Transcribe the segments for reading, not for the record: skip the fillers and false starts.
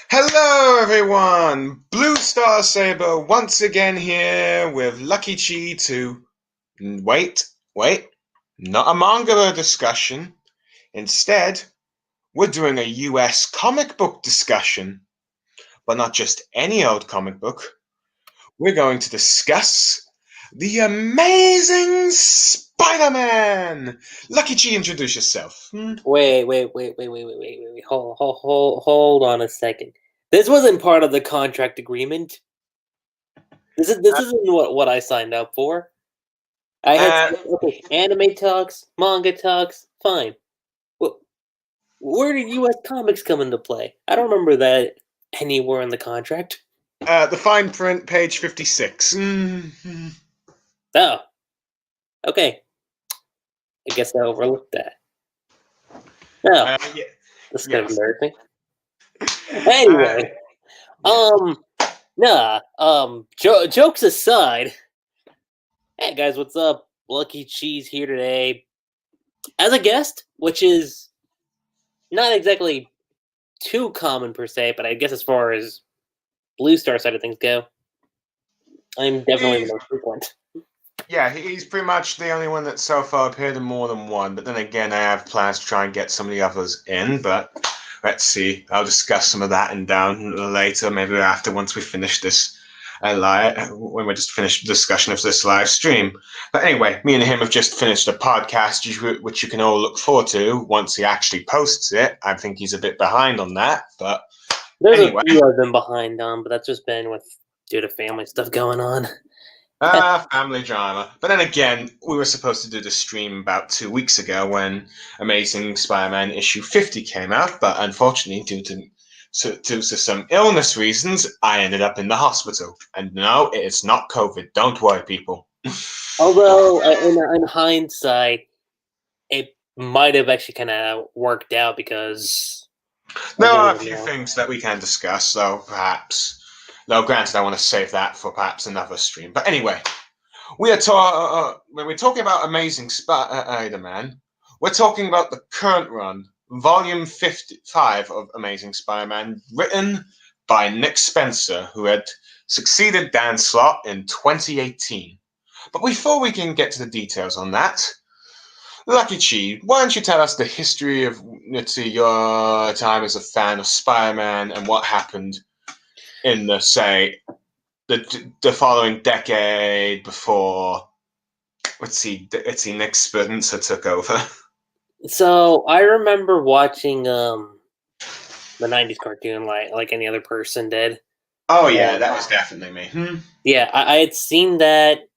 Hello, everyone! Blue Star Saber once again here with Lucky Chi to. Wait, not a manga discussion. Instead, we're doing a US comic book discussion, but not just any old comic book. We're going to discuss The Amazing Spider Man! Lucky Chi, introduce yourself. Wait. Hold on a second. This wasn't part of the contract agreement. This isn't what I signed up for. I had anime talks, manga talks, fine. Well, where did U.S. Comics come into play? I don't remember that anywhere in the contract. The fine print, page 56. Oh, okay. I guess I overlooked that. No, this is kind of embarrassing. Anyway, jokes aside. Hey guys, what's up? Lucky Cheese here today as a guest, which is not exactly too common per se, but I guess as far as Blue Star side of things go, I'm definitely the most frequent. Yeah, he's pretty much the only one that so far appeared in more than one. But then again, I have plans to try and get some of the others in. But let's see. I'll discuss some of that and down later, maybe after once we finish this when we just finish the discussion of this live stream. But anyway, me and him have just finished a podcast, which you can all look forward to once he actually posts it. I think he's a bit behind on that, but there's a few I've been behind on, but that's just been due to family stuff going on. Family drama. But then again, we were supposed to do the stream about 2 weeks ago when Amazing Spider-Man issue 50 came out, but unfortunately, due to some illness reasons, I ended up in the hospital. And no, it's not COVID. Don't worry, people. Although, in hindsight, it might have actually kind of worked out because there are a few things that we can discuss, though, perhaps. Though, granted, I want to save that for perhaps another stream. But anyway, when we're talking about Amazing Spider-Man, we're talking about the current run, Volume 55 of Amazing Spider-Man, written by Nick Spencer, who had succeeded Dan Slott in 2018. But before we can get to the details on that, Lucky Chi, why don't you tell us the history of your time as a fan of Spider-Man and what happened in the following decade before, let's see, Nick Spencer took over. So I remember watching the 90s cartoon like any other person did. Oh yeah, that was definitely me. Yeah, I had seen that.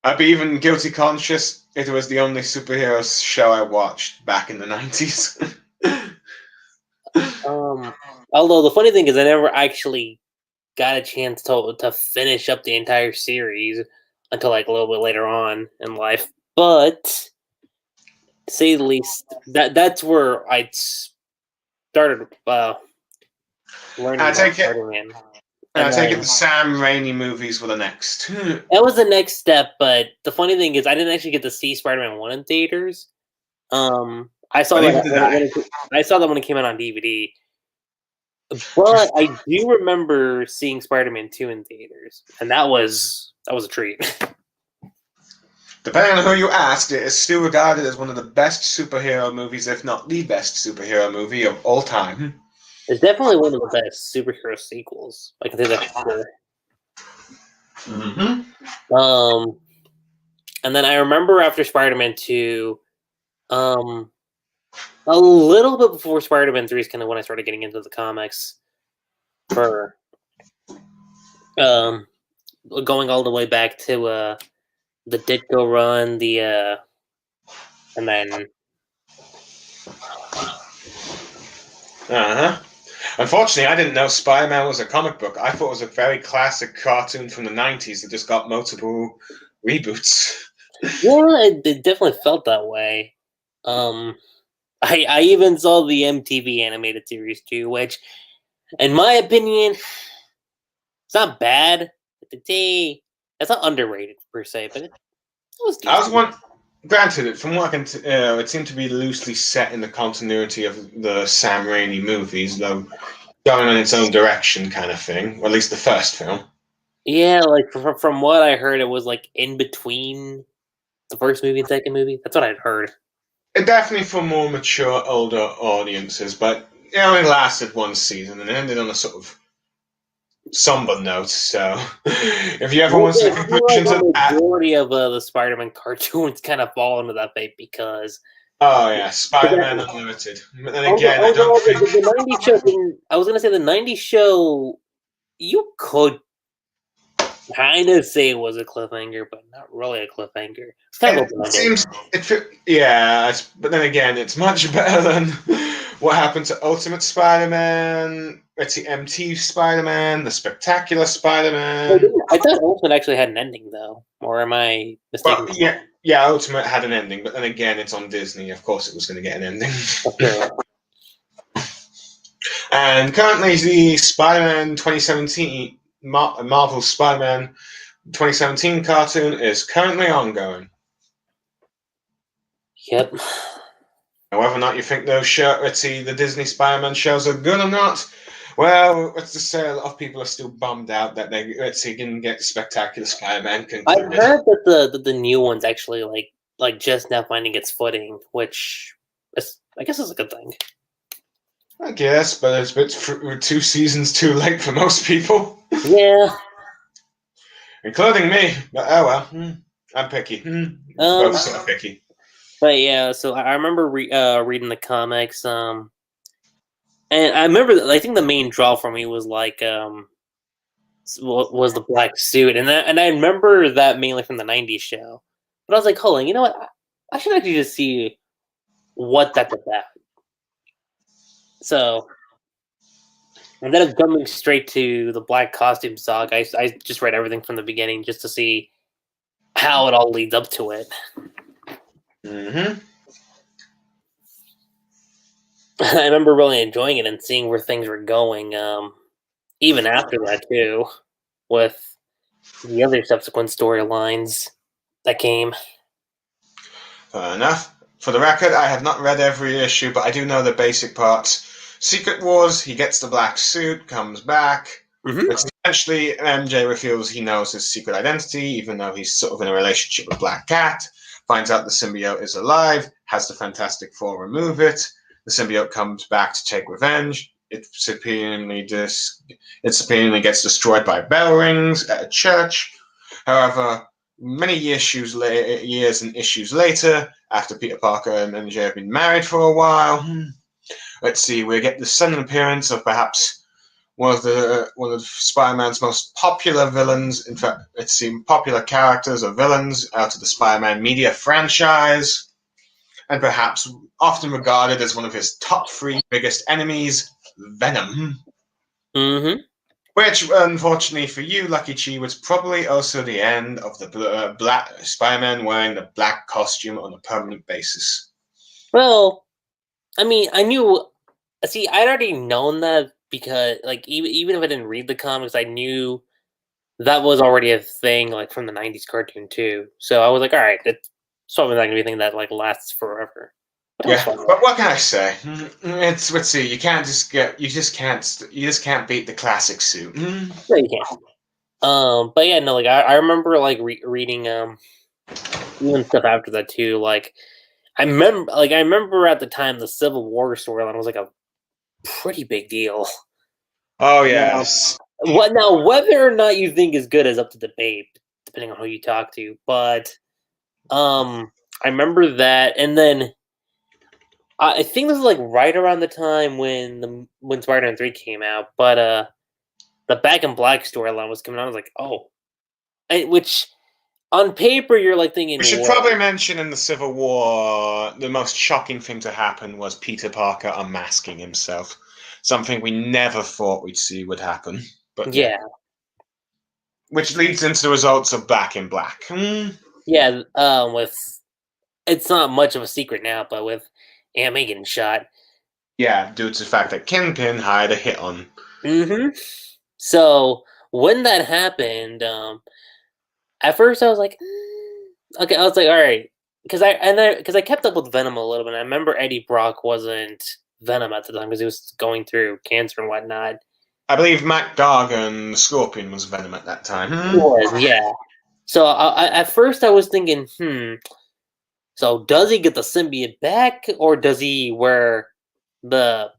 I'd be even guilty conscious. It was the only superhero show I watched back in the 90s. Although the funny thing is I never actually got a chance to finish up the entire series until like a little bit later on in life. But to say the least, that's where I started learning about Spider-Man. I take it the Sam Raimi movies were the next. That was the next step, but the funny thing is I didn't actually get to see Spider-Man 1 in theaters. I saw that when it came out on DVD. But I do remember seeing Spider-Man 2 in theaters, and that was a treat. Depending on who you ask, it is still regarded as one of the best superhero movies, if not the best superhero movie of all time. It's definitely one of the best superhero sequels. I can say that for sure. And then I remember after Spider-Man 2, a little bit before Spider-Man 3 is kind of when I started getting into the comics. For going all the way back to the Ditko run, and then Unfortunately, I didn't know Spider-Man was a comic book. I thought it was a very classic cartoon from the 90s that just got multiple reboots. Yeah, it definitely felt that way. I even saw the MTV animated series too, which, in my opinion, it's not bad. It's not underrated per se, but it was decent. Granted, from what I can it seemed to be loosely set in the continuity of the Sam Raimi movies, though going in its own direction, kind of thing. Or at least the first film. Yeah, like from what I heard, it was like in between the first movie and second movie. That's what I'd heard. It definitely for more mature, older audiences, but it only lasted one season and it ended on a sort of somber note. So, if you ever want some conclusions The of that, majority of the Spider-Man cartoons kind of fall into that fate because. Oh yeah, Spider-Man Unlimited. But then again, I don't think the '90s show. I was gonna say the '90s show. You could kind of say it was a cliffhanger, but not really a cliffhanger. It's kind of it seems yeah, but then again, it's much better than what happened to Ultimate Spider-Man. Let's see, MT Spider-Man, the Spectacular Spider-Man. I thought Ultimate actually had an ending, though, or am I mistaken? Well, yeah, Ultimate had an ending, but then again, it's on Disney. Of course, it was going to get an ending. Okay. And currently, the Spider-Man 2017 Marvel Spider-Man 2017 cartoon is currently ongoing. Yep. And whether or not you think the Disney Spider-Man shows are good or not, well, let's just say a lot of people are still bummed out that they didn't get Spectacular Spider-Man concluded. I've heard that the new one's actually like just now finding its footing, which I guess is a good thing. I guess, but it's a bit 2 seasons too late for most people. Yeah. Including me. But oh well. I'm picky. Both sort of picky. But yeah, so I remember reading the comics, and I remember I think the main draw for me was like was the black suit, and I remember that mainly from the '90s show. But I was like, hold on, you know what? I should actually just see what that's about. So instead of jumping straight to the black costume saga, I just read everything from the beginning just to see how it all leads up to it. Mm-hmm. I remember really enjoying it and seeing where things were going, even after that too, with the other subsequent storylines that came. Fair enough. For the record, I have not read every issue, but I do know the basic parts. Secret Wars, he gets the black suit, comes back. Mm-hmm. Essentially, MJ reveals he knows his secret identity, even though he's sort of in a relationship with Black Cat. Finds out the symbiote is alive, has the Fantastic Four remove it. The symbiote comes back to take revenge. It superiorly gets destroyed by bell rings at a church. However, many years and issues later, after Peter Parker and MJ have been married for a while, let's see, we get the sudden appearance of perhaps one of Spider-Man's most popular villains. In fact, let's see, popular characters or villains out of the Spider-Man media franchise, and perhaps often regarded as one of his top 3 biggest enemies, Venom. Mm-hmm. Which, unfortunately for you, Lucky Chi, was probably also the end of the black Spider-Man wearing the black costume on a permanent basis. Well, I mean, I knew. See, I'd already known that because, like, even if I didn't read the comics, I knew that was already a thing, like from the '90s cartoon too. So I was like, all right, it's probably not gonna be a thing that like lasts forever. Yeah, but what can I say? Let's see. You just can't beat the classic suit. Yeah, you can. But yeah, no, like I remember like reading even stuff after that too. Like I remember at the time the Civil War storyline was like a pretty big deal. Oh yes. What now? Whether or not you think is good is up to debate, depending on who you talk to. But I remember that, and then I think this was like right around the time when Spider-Man 3 came out. But the Back in Black storyline was coming out. I was like, oh, which on paper you're like thinking. We should probably mention in the Civil War the most shocking thing to happen was Peter Parker unmasking himself. Something we never thought we'd see would happen. But yeah. Which leads into the results of Back in Black. Yeah, with it's not much of a secret now, but with Aunt May getting shot. Yeah, due to the fact that Kingpin hired a hit on. Mm-hmm. So when that happened, at first I was like, okay, I was like, all right, because I kept up with Venom a little bit. I remember Eddie Brock wasn't Venom at the time because he was going through cancer and whatnot. I believe Mac Gargan, the Scorpion, was Venom at that time. He was, yeah. So at first I was thinking, so does he get the symbiote back, or does he wear the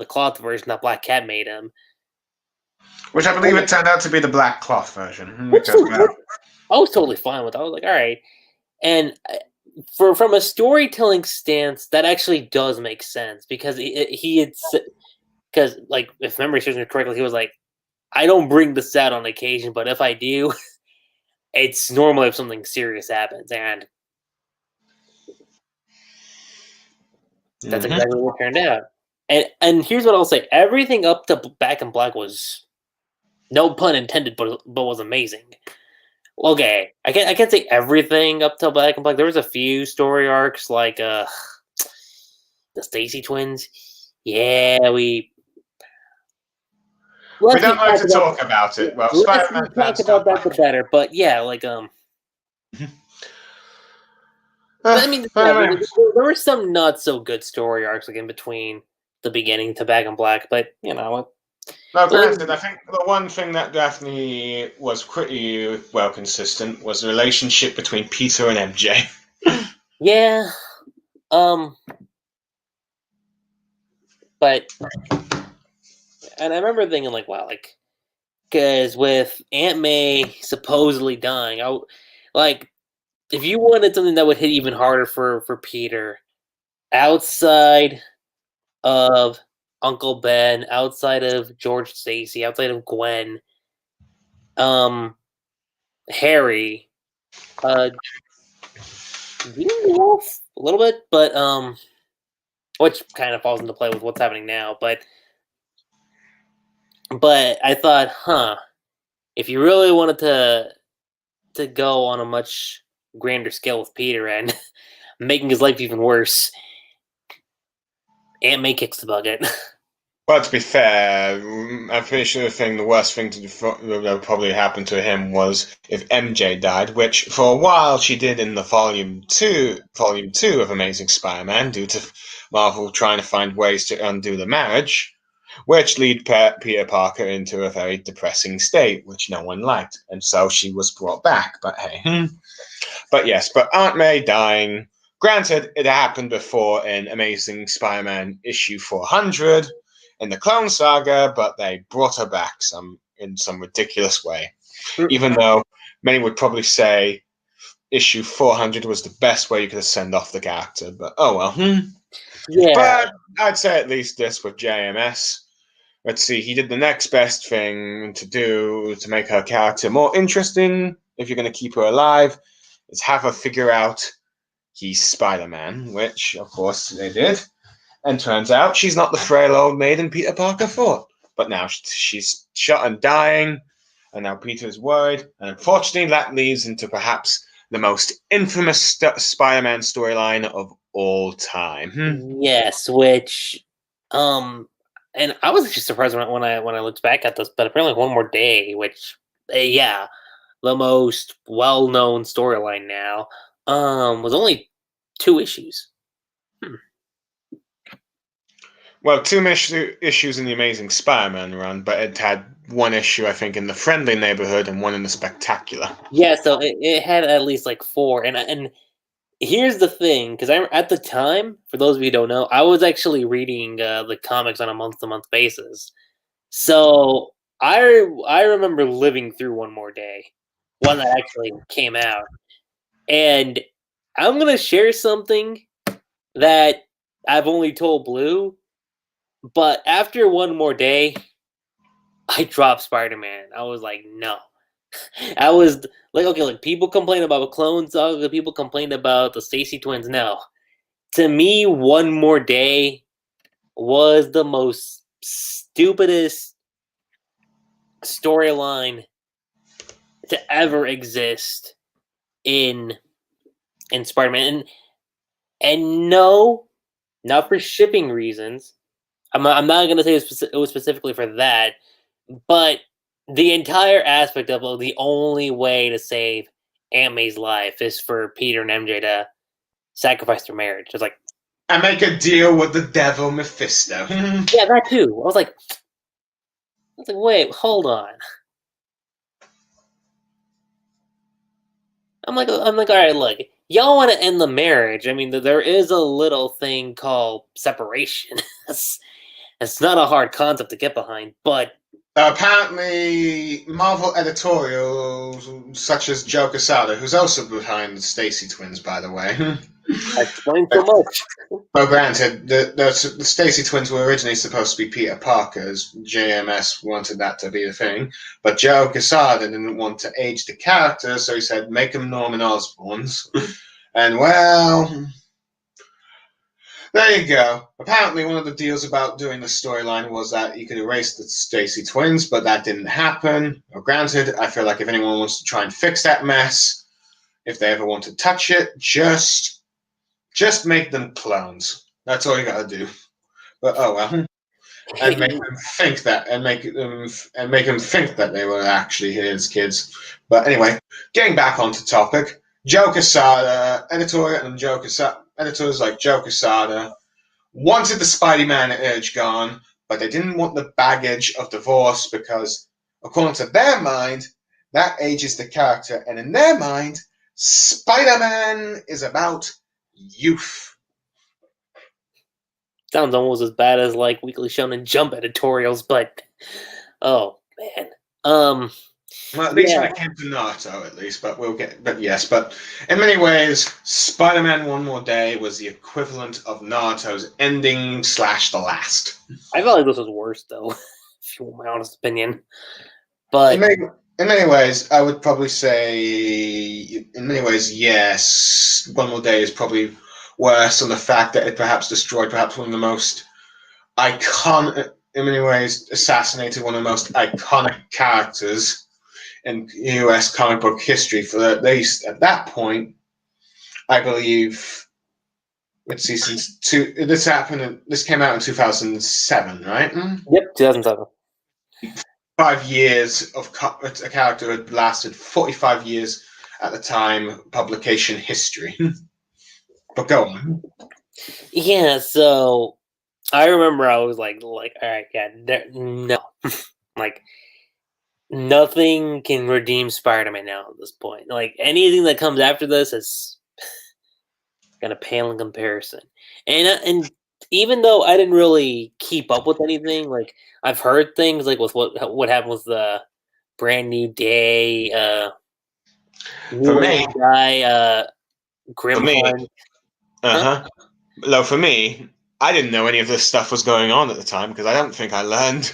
cloth version that Black Cat made him? Which I believe it turned out to be the black cloth version. Which I was totally fine with. I was like, all right. And from a storytelling stance, that actually does make sense because he had, because like if memory serves me correctly, he was like, I don't bring this out on occasion, but if I do, it's normally if something serious happens, and that's exactly what turned out. And here's what I'll say: everything up to Back in Black was, no pun intended, but was amazing. Okay, I can't say everything up till Back in Black. There was a few story arcs like the Stacy twins. Yeah, we don't like to talk about it. Well, Spider-Man talk about that the better, but yeah, like I mean, there were some not so good story arcs like in between the beginning to Back in Black, but you know. Now, granted, I think the one thing that definitely was pretty well consistent was the relationship between Peter and MJ. Yeah, but, and I remember thinking like, wow, like, because with Aunt May supposedly dying, if you wanted something that would hit even harder for Peter, outside of Uncle Ben, outside of George Stacy, outside of Gwen, Harry, Wolf a little bit, but which kind of falls into play with what's happening now, but I thought, if you really wanted to go on a much grander scale with Peter and making his life even worse, Aunt May kicks the bucket. Well, to be fair, I'm pretty sure the worst thing that would probably happen to him was if MJ died, which for a while she did in the Volume 2 of Amazing Spider-Man, due to Marvel trying to find ways to undo the marriage, which lead Peter Parker into a very depressing state, which no one liked, and so she was brought back. But hey, but yes, but Aunt May dying. Granted, it happened before in Amazing Spider-Man issue 400. In the Clone Saga, but they brought her back in some ridiculous way. Even though many would probably say issue 400 was the best way you could send off the character, but oh well. Yeah. But I'd say at least this with JMS. Let's see, he did the next best thing to do to make her character more interesting, if you're going to keep her alive, is have her figure out he's Spider-Man, which, of course, they did. And turns out she's not the frail old maiden Peter Parker thought. But now she's shot and dying, and now Peter's worried. And unfortunately, that leads into perhaps the most infamous Spider-Man storyline of all time. Yes, which, and I was actually surprised when I looked back at this, but apparently One More Day, which, yeah, the most well-known storyline now, was only 2 issues. Well, 2 issues in the Amazing Spider-Man run, but it had 1 issue, I think, in the Friendly Neighborhood and 1 in the Spectacular. Yeah, so it had at least like 4, and here's the thing, because at the time, for those of you who don't know, I was actually reading the comics on a month-to-month basis. So I remember living through One More Day, one that actually came out, and I'm gonna share something that I've only told Blue. But after One More Day, I dropped Spider-Man. I was like, no. I was like, okay, like people complain about Clone Saga, people complain about the Stacy twins. No. To me, One More Day was the most stupidest storyline to ever exist in Spider-Man. And no, not for shipping reasons. I'm not going to say it was specifically for that, but the entire aspect of the only way to save Aunt May's life is for Peter and MJ to sacrifice their marriage. It's like, And make a deal with the devil Mephisto. Yeah, that too. I was like, wait, hold on. I'm like, all right, look, y'all want to end the marriage. I mean, there is a little thing called separation. It's not a hard concept to get behind, but Apparently, Marvel editorials such as Joe Quesada, who's also behind the Stacy twins, by the way. I explained so much. Well, granted, the Stacy twins were originally supposed to be Peter Parker's. JMS wanted that to be the thing, but Joe Quesada didn't want to age the characters, so he said, make them Norman Osborns. And well, there you go. Apparently, one of the deals about doing the storyline was that you could erase the Stacy twins, but that didn't happen. Well, granted, I feel like if anyone wants to try and fix that mess, if they ever want to touch it, just make them clones. That's all you gotta do. But oh well, and make them think that, and make them think that they were actually his kids. But anyway, getting back onto topic, Joe Quesada, editors like Joe Quesada wanted the Spider-Man age gone, but they didn't want the baggage of divorce because, according to their mind, that ages the character, and in their mind, Spider-Man is about youth. Sounds almost as bad as like Weekly Shonen Jump editorials, but oh man. Well, at least when it came to Naruto, at least, but in many ways, Spider-Man One More Day was the equivalent of Naruto's ending / the last. I felt like this was worse, though, if you want my honest opinion. But in many ways, I would probably say, in many ways, yes, One More Day is probably worse on the fact that it perhaps destroyed perhaps one of the most iconic, in many ways, assassinated one of the most iconic characters in US comic book history. For at least at that point, I believe. Let's see, this came out in 2007, right? Yep, 2007. 5 years of a character had lasted 45 years at the time publication history. But go on. Yeah, so I remember I was like, all right, yeah, no, like nothing can redeem Spider-Man now at this point. Like anything that comes after this is gonna pale in comparison. And even though I didn't really keep up with anything, like I've heard things like with what happened with the Brand New Day, For me, guy, Grim Hunt. No, for me, I didn't know any of this stuff was going on at the time because I don't think I learned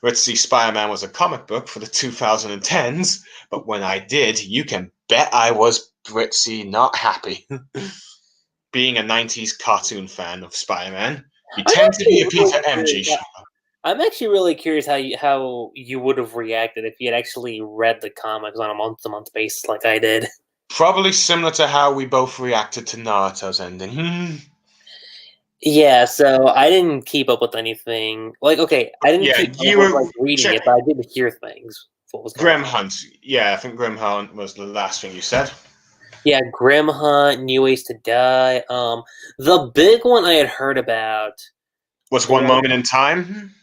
Let's See Spider-Man was a comic book for the 2010s, but when I did, you can bet I was Britzy not happy. Being a 90s cartoon fan of Spider-Man, you tend to be a Peter MG shopper. I'm actually really curious how you would have reacted if you had actually read the comics on a month-to-month basis like I did. Probably similar to how we both reacted to Naruto's ending. Yeah, so I didn't keep up with anything. Like, okay, I didn't keep up with reading it, but I did hear things. Grim Hunt. Yeah, I think Grim Hunt was the last thing you said. Yeah, Grim Hunt, New Ways to Die. The big one I had heard about was One Moment in Time.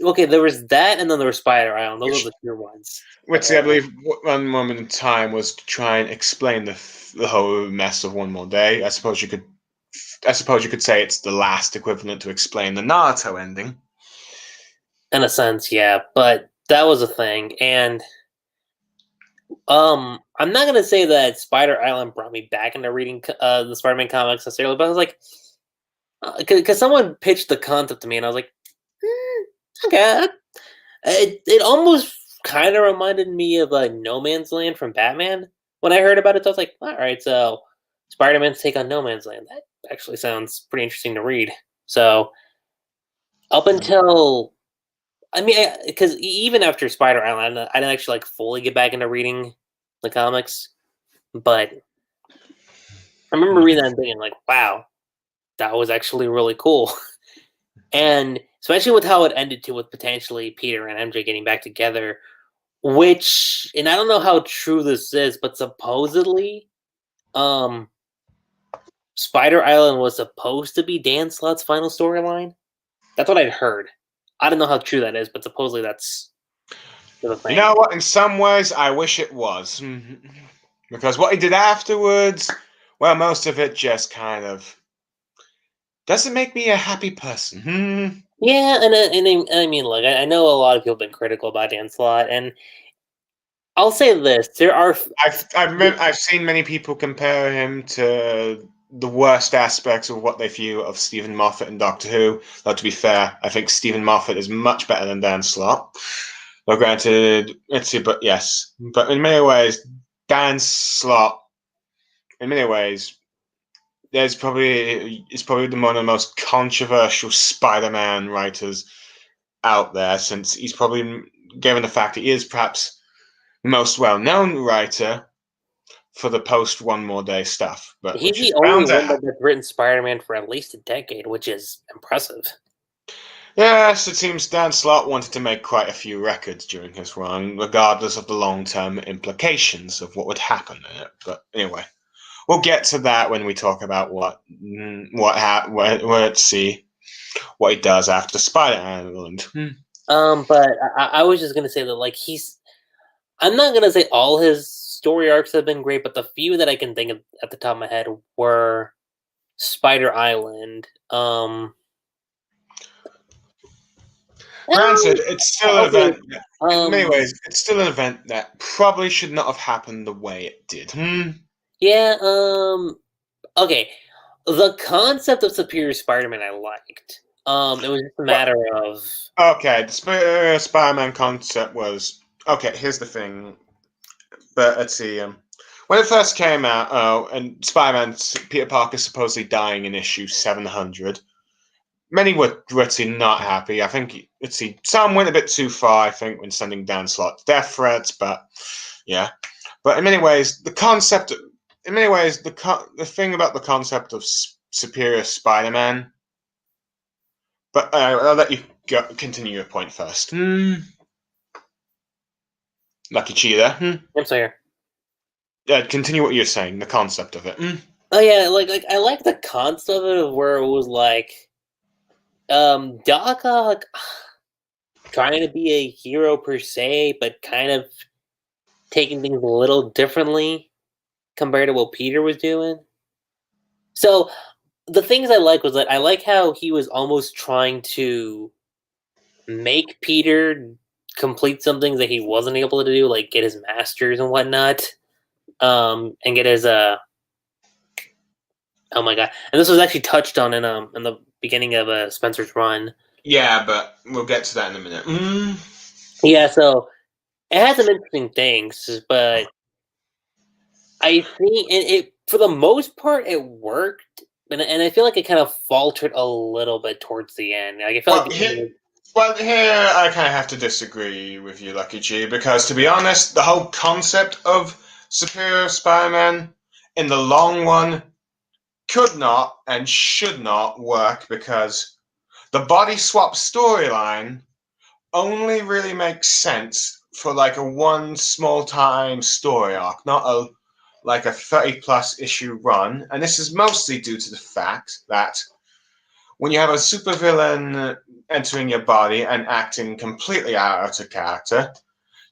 Okay, there was that, and then there was Spider Island. Those are the pure ones. Which I believe One Moment in Time was to try and explain the whole mess of One More Day. I suppose you could say it's the last equivalent to explain the Naruto ending. In a sense, yeah, but that was a thing, and I'm not gonna say that Spider Island brought me back into reading the Spider-Man comics necessarily, but I was like, because someone pitched the concept to me, and I was like, okay, it almost kind of reminded me of No Man's Land from Batman. When I heard about it, I was like, all right, so Spider-Man's take on No Man's Land. That actually sounds pretty interesting to read. So up until, I mean, because even after Spider Island, I didn't actually fully get back into reading the comics. But I remember reading that and thinking, like, wow, that was actually really cool. And especially with how it ended too, with potentially Peter and MJ getting back together, which, and I don't know how true this is, but supposedly, Spider Island was supposed to be Dan Slott's final storyline. That's what I'd heard. I don't know how true that is, but supposedly that's the thing. You know what? In some ways, I wish it was. Because what he did afterwards, well, most of it just kind of doesn't make me a happy person. Yeah, and I mean, look, I know a lot of people have been critical about Dan Slott, and I'll say this: there are. I've seen many people compare him to the worst aspects of what they view of Stephen Moffat and Doctor Who. Though to be fair, I think Stephen Moffat is much better than Dan Slott. Well, granted, let's see, but yes, but in many ways, Dan Slott, in many ways, is probably one of the most controversial Spider-Man writers out there, since he's probably, given the fact that he is perhaps the most well-known writer for the post One More Day stuff. But he's the only one that's written Spider-Man for at least a decade, which is impressive. Yes, it seems Dan Slott wanted to make quite a few records during his run, regardless of the long-term implications of what would happen in it. But anyway, we'll get to that when we talk about let's see what he does after Spider Island. But I was just gonna say that, like, I'm not gonna say all his story arcs have been great, but the few that I can think of at the top of my head were Spider Island. Granted, it's still an event. In many ways, it's still an event that probably should not have happened the way it did. Yeah. Okay. The concept of Superior Spider-Man I liked. It was just a matter of. Okay, the Spider-Man concept was okay. Here's the thing, but let's see. When it first came out, and Spider-Man, Peter Parker supposedly dying in issue 700. Many were not happy. I think, let's see, some went a bit too far, I think, when sending Dan Slott death threats, but yeah. But in many ways, the thing about the concept of Superior Spider-Man, but I'll let you continue your point first. Lucky Cheetah. I'm sorry. Continue what you're saying, the concept of it. Oh yeah, like I like the concept of it, where it was like, Doc Ock trying to be a hero per se, but kind of taking things a little differently compared to what Peter was doing. So the things I like was that I like how he was almost trying to make Peter complete some things that he wasn't able to do, like get his masters and whatnot, and get his oh my god! And this was actually touched on in the beginning of Spencer's run. Yeah, but we'll get to that in a minute. Yeah, so it has some interesting things, but I think it for the most part it worked, and I feel like it kind of faltered a little bit towards the end. Like I felt here I kind of have to disagree with you, Lucky G, because to be honest, the whole concept of Superior Spider-Man in the long run could not and should not work, because the body swap storyline only really makes sense for like a one small time story arc, not a 30+ issue run. And this is mostly due to the fact that when you have a supervillain entering your body and acting completely out of character,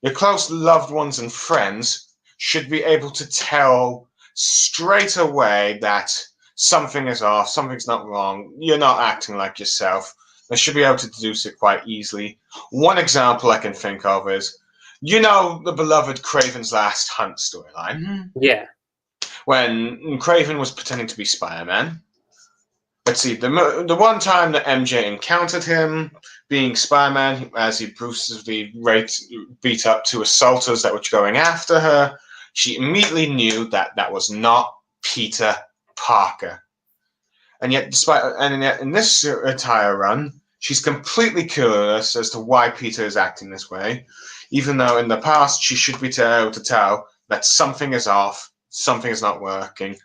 your close loved ones and friends should be able to tell straight away that something is off, something's not wrong, you're not acting like yourself. They should be able to deduce it quite easily. One example I can think of is, the beloved Kraven's Last Hunt storyline? Yeah. When Kraven was pretending to be Spider-Man. Let's see, the one time that MJ encountered him being Spider-Man, as he brutally beat up two assaulters that were going after her, she immediately knew that that was not Peter Parker. And yet, in this entire run, she's completely clueless as to why Peter is acting this way, even though in the past she should be able to tell that something is off, something is not working.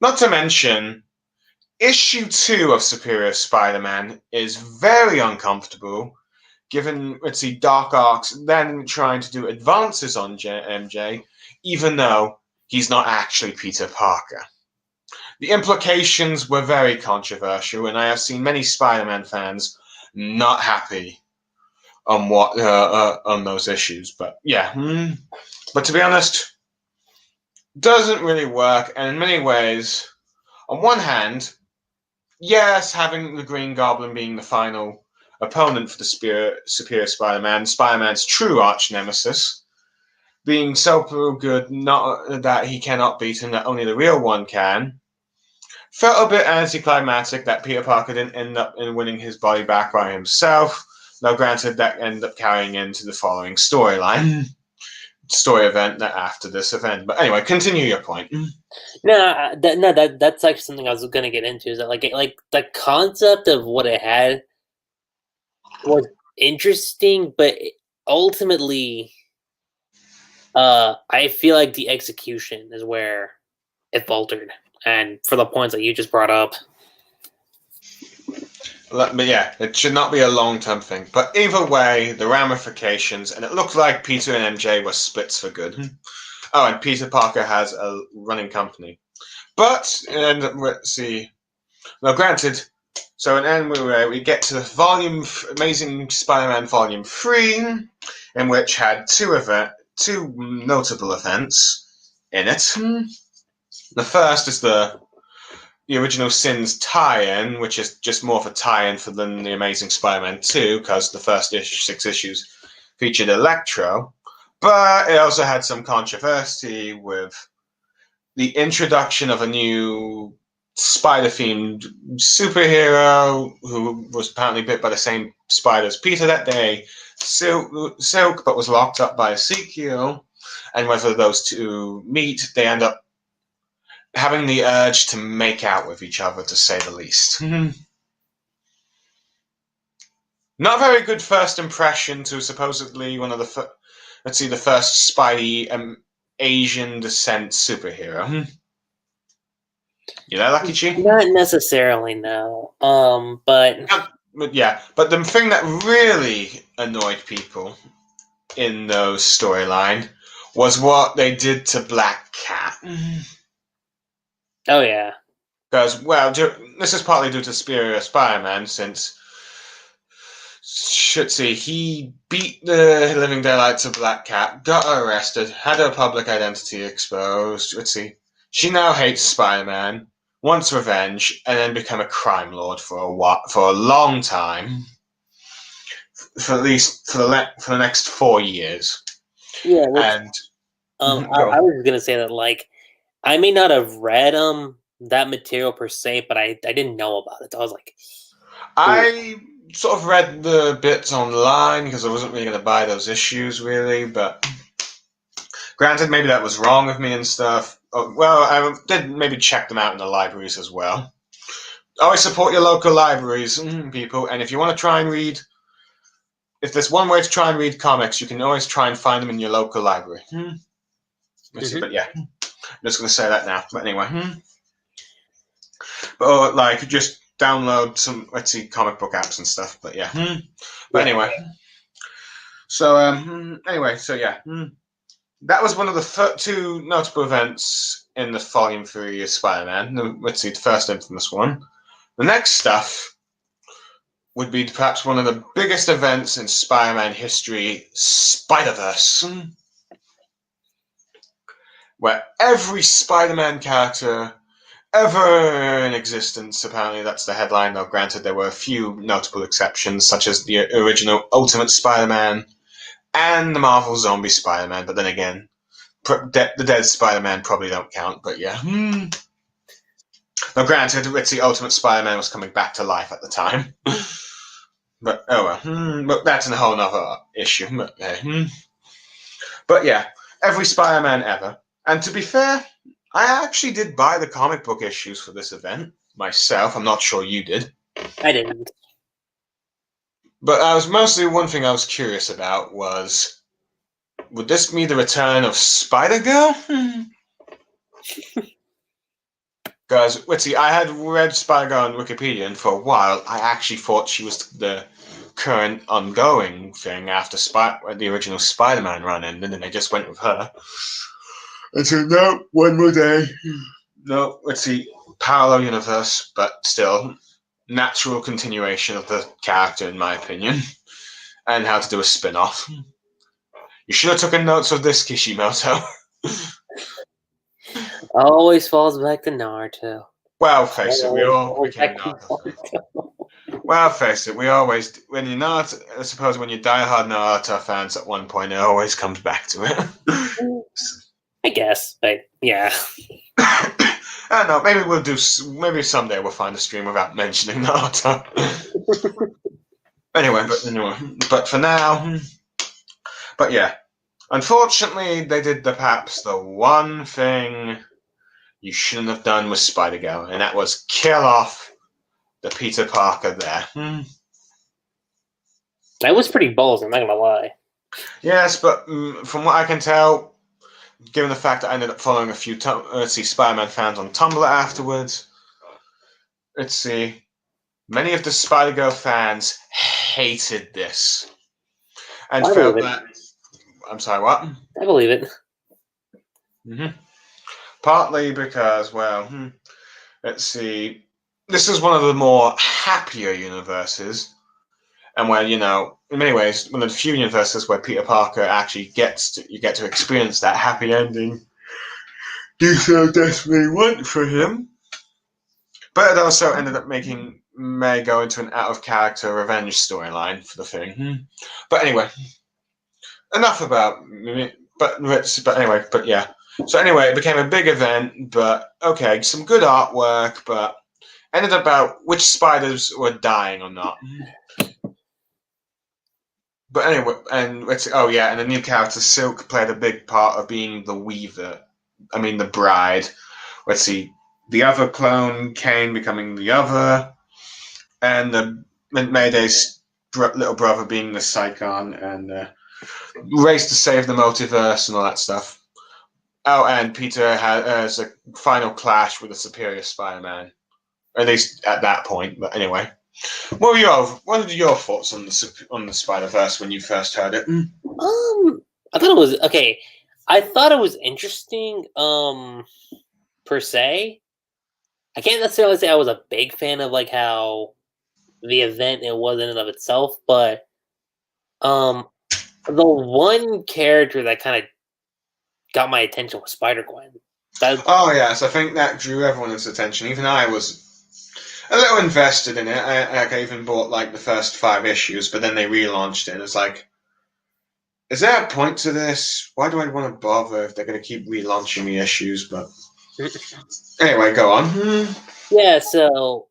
Not to mention, issue 2 of Superior Spider-Man is very uncomfortable, given, Doc Ock's then trying to do advances on MJ, even though he's not actually Peter Parker. the implications were very controversial, and I have seen many Spider-Man fans not happy on on those issues. But yeah, but to be honest, doesn't really work. And in many ways, on one hand, yes, having the Green Goblin being the final opponent for the Superior Spider-Man, Spider-Man's true arch nemesis, being so good not that he cannot beat him, that only the real one can, felt a bit anticlimactic that Peter Parker didn't end up in winning his body back by himself. Now, granted, that ended up carrying into the following story event that after this event. But anyway, continue your point. That's actually something I was going to get into. Is that like the concept of what it had was interesting, but ultimately, I feel like the execution is where it faltered. And for the points that you just brought up. But yeah, it should not be a long-term thing. But either way, the ramifications, and it looked like Peter and MJ were splits for good. Oh, and Peter Parker has a running company. But, and let's see. Well, granted, so in anyway, we get to Amazing Spider-Man Volume 3, in which had two notable events in it. The first is the original Sins tie-in, which is just more of a tie-in than the Amazing Spider-Man 2, because the first 6 issues featured Electro. But it also had some controversy with the introduction of a new spider-themed superhero who was apparently bit by the same spider as Peter that day, Silk, but was locked up by Ezekiel. And whether those two meet, they end up having the urge to make out with each other, to say the least. Not a very good first impression to supposedly one of the first Spidey Asian descent superhero. You know, Lucky Chi? Not necessarily, no. But yeah, but the thing that really annoyed people in those storyline was what they did to Black Cat. Oh, yeah. Because, well, this is partly due to Superior Spider-Man, since, he beat the living daylights of Black Cat, got arrested, had her public identity exposed. She now hates Spider-Man, wants revenge, and then become a crime lord for a long time. For at least for the next 4 years. Yeah, I was gonna say that, like, I may not have read that material per se, but I didn't know about it. I was like, I sort of read the bits online because I wasn't really going to buy those issues, really. But granted, maybe that was wrong of me and stuff. Well, I did maybe check them out in the libraries as well. Always support your local libraries, people. And if you want to try and read, if there's one way to try and read comics, you can always try and find them in your local library. But yeah, I'm just going to say that now. But anyway, but like just download some comic book apps and stuff. But yeah, but anyway, so anyway, so yeah, that was one of the 2 notable events in the Volume 3 of Spider-Man. The first infamous one. The next stuff would be perhaps one of the biggest events in Spider-Man history, Spider-Verse, where every Spider-Man character ever in existence, apparently that's the headline, though granted there were a few notable exceptions, such as the original Ultimate Spider-Man and the Marvel Zombie Spider-Man, but then again, the dead Spider-Man probably don't count, but yeah. Now granted, the Ultimate Spider-Man was coming back to life at the time. But oh well, but that's a whole other issue. But yeah, every Spider-Man ever. And to be fair, I actually did buy the comic book issues for this event myself. I'm not sure you did. I didn't. But one thing I was curious about was, would this be the return of Spider-Girl? Because, I had read Spider-Girl on Wikipedia, and for a while, I actually thought she was the current ongoing thing after the original Spider-Man run ended, and they just went with her. And so, no, one more day. No, parallel universe, but still natural continuation of the character, in my opinion, and how to do a spin-off. You should have taken notes of this, Kishimoto. Always falls back to Naruto. Well, face it, we all became Naruto. Well, face it, we always, when you're not, I suppose when you die-hard Naruto fans at one point, it always comes back to it. I guess, but yeah. I don't know, maybe someday we'll find a stream without mentioning Naruto. Anyway, but for now, but yeah. Unfortunately, they did perhaps the one thing you shouldn't have done with Spider-Girl, and that was kill off the Peter Parker there. That was pretty bold, I'm not gonna lie. Yes, but from what I can tell, given the fact that I ended up following a few Spider-Man fans on Tumblr afterwards, let's see, many of the Spider-Girl fans hated this and felt that. I'm sorry, what? I believe it. Mm-hmm. Partly because, well, let's see, this is one of the more happier universes, and where, you know, in many ways, one of the few universes where Peter Parker actually you get to experience that happy ending you so desperately want for him. But it also ended up may go into an out-of-character revenge storyline for the thing. But anyway, enough about me. But anyway, but yeah. So anyway, it became a big event, but okay, some good artwork, but ended about which spiders were dying or not. But anyway, and the new character Silk played a big part of being the Weaver. I mean, the bride. Let's see, the other clone, Kane, becoming the other, and the Mayday's little brother being the Psychon, and race to save the multiverse and all that stuff. Oh, and Peter has a final clash with a superior Spider-Man, at least at that point. But anyway, what are your thoughts on the Spider-Verse when you first heard it? I thought it was okay. I thought it was interesting. Per se, I can't necessarily say I was a big fan of like how the event it was in and of itself, but the one character that kind of got my attention was Spider-Gwen. Oh yes, I think that drew everyone's attention. Even I was a little invested in it. I even bought like the first 5 issues, but then they relaunched it, and it's like, is there a point to this? Why do I want to bother if they're going to keep relaunching the issues? But anyway, go on. Yeah, so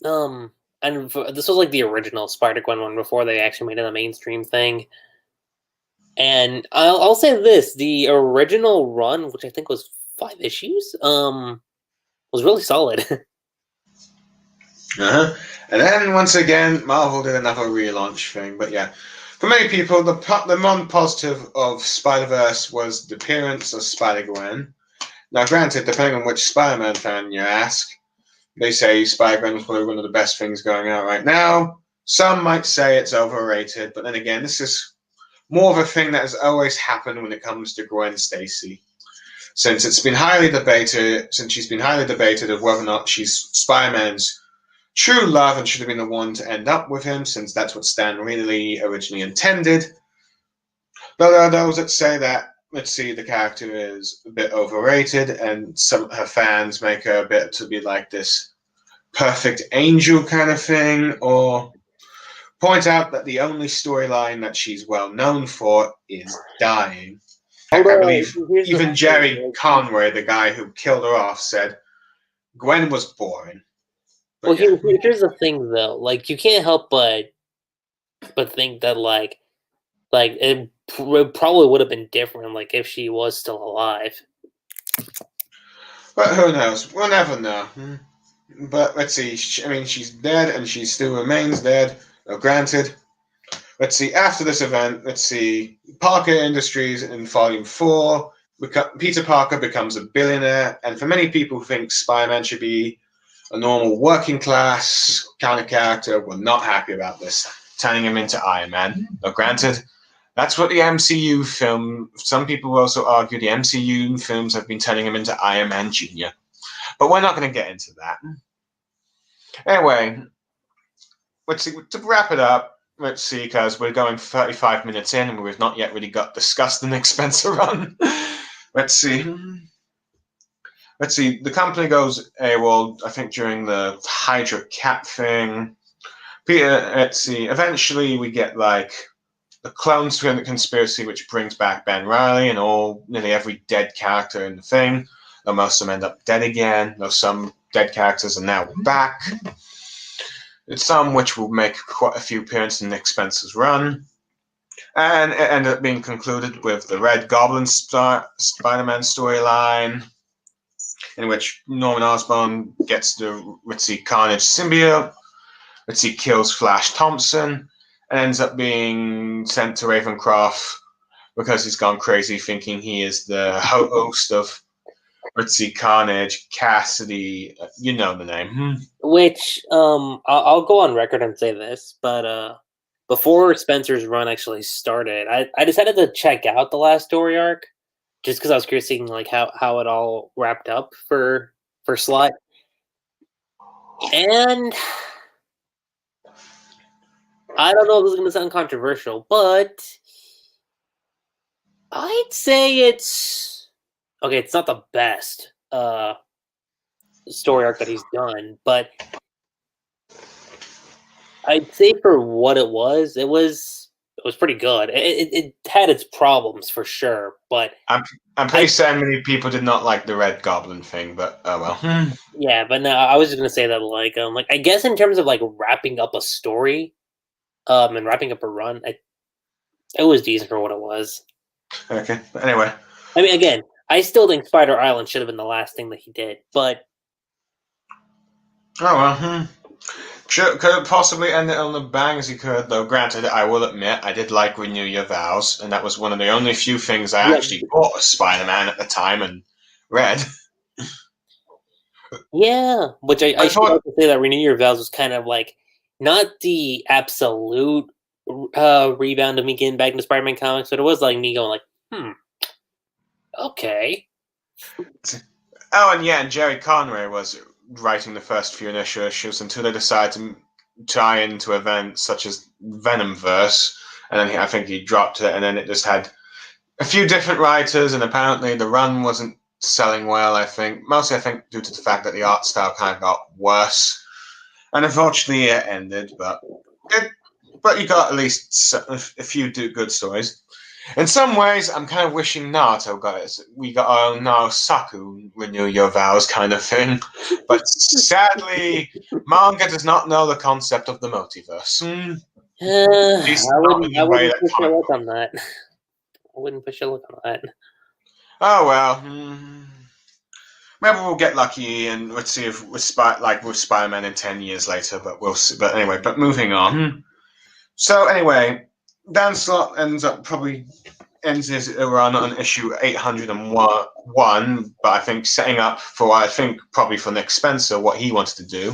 and this was like the original Spider-Gwen one before they actually made it a mainstream thing. And I'll say this: the original run, which I think was 5 issues, was really solid. And then once again, Marvel did another relaunch thing. But yeah, for many people, the non-positive of Spider-Verse was the appearance of Spider-Gwen. Now, granted, depending on which Spider-Man fan you ask, they say Spider-Gwen was probably one of the best things going out right now. Some might say it's overrated, but then again, this is more of a thing that has always happened when it comes to Gwen Stacy. Since she's been highly debated of whether or not she's Spider-Man's true love and should have been the one to end up with him, since that's what Stan Lee originally intended. But there are those that say that, let's see, the character is a bit overrated, and some her fans make her a bit to be like this perfect angel kind of thing, or point out that the only storyline that she's well known for is dying. I believe even Jerry Conway, the guy who killed her off, said Gwen was boring. But well, here's the thing, though. Like, you can't help but think that like it probably would have been different, like if she was still alive. But who knows? We'll never know. But let's see. I mean, she's dead, and she still remains dead. Granted. Let's see. After this event, let's see. Parker Industries in Volume 4. Peter Parker becomes a billionaire, and for many people who think Spider-Man should be a normal working class kind of character, were not happy about this, turning him into Iron Man. Now, granted, that's what the MCU film. Some people also argue the MCU films have been turning him into Iron Man Jr. But we're not going to get into that. Anyway, let's see. To wrap it up, let's see, because we're going 35 minutes in and we've not yet really discussed the Nick Spencer run. Let's see. The company goes AWOL, I think, during the Hydra Cap thing. Let's see. Eventually, we get like the Clones Conspiracy, which brings back Ben Reilly and nearly every dead character in the thing. Though most of them end up dead again. Though some dead characters are now back. It's some which will make quite a few appearances in Nick Spencer's run. And it ended up being concluded with the Red Goblin Spider-Man storyline, in which Norman Osborn gets the Ritzy Carnage symbiote. Ritzy kills Flash Thompson and ends up being sent to Ravencroft because he's gone crazy thinking he is the host of Ritzy Carnage, Cassidy, you know the name. Which, I'll go on record and say this, but before Spencer's run actually started, I decided to check out the last story arc, just because I was curious seeing like how it all wrapped up for Slott. And I don't know if this is going to sound controversial, but I'd say it's not the best story arc that he's done, but I'd say for what it was pretty good. It had its problems for sure, but I'm pretty certain many people did not like the Red Goblin thing, but oh well. Yeah, but no, I was just gonna say that like I guess in terms of like wrapping up a story, and wrapping up a run, it was decent for what it was. Okay. Anyway, I mean, again, I still think Spider Island should have been the last thing that he did, but oh well. Could it possibly end it on the bang as he could, though granted, I will admit, I did like Renew Your Vows, and that was one of the only few things I actually bought as Spider-Man at the time and read. Yeah, which I should also say that Renew Your Vows was kind of like, not the absolute rebound of me getting back into Spider-Man comics, but it was like me going like, okay. Oh, and yeah, and Jerry Conway was writing the first few initial issues until they decided to tie into events such as Venomverse, and then I think he dropped it, and then it just had a few different writers, and apparently the run wasn't selling well, I think. Mostly, I think, due to the fact that the art style kind of got worse. And unfortunately, it ended, but you got at least a few good stories. In some ways, I'm kind of wishing Naruto got it. We got our own Narusaku Renew Your Vows kind of thing. But sadly, manga does not know the concept of the multiverse. I wouldn't push your luck on that. I wouldn't push your luck on that. Oh well. Maybe we'll get lucky and let's see if with Spider-Man in 10 years later, but we'll see. But anyway, moving on. So anyway, Dan Slott ends his run on issue 801, but I think setting up for, probably for Nick Spencer, what he wanted to do. Yeah.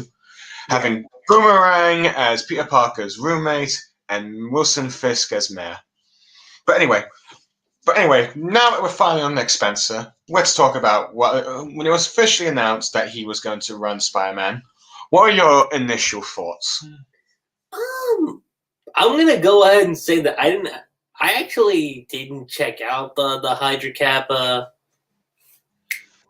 Having Boomerang as Peter Parker's roommate and Wilson Fisk as mayor. But anyway, now that we're finally on Nick Spencer, let's talk about when it was officially announced that he was going to run Spider-Man. What are your initial thoughts? I'm gonna go ahead and say that I actually didn't check out the Hydra Cap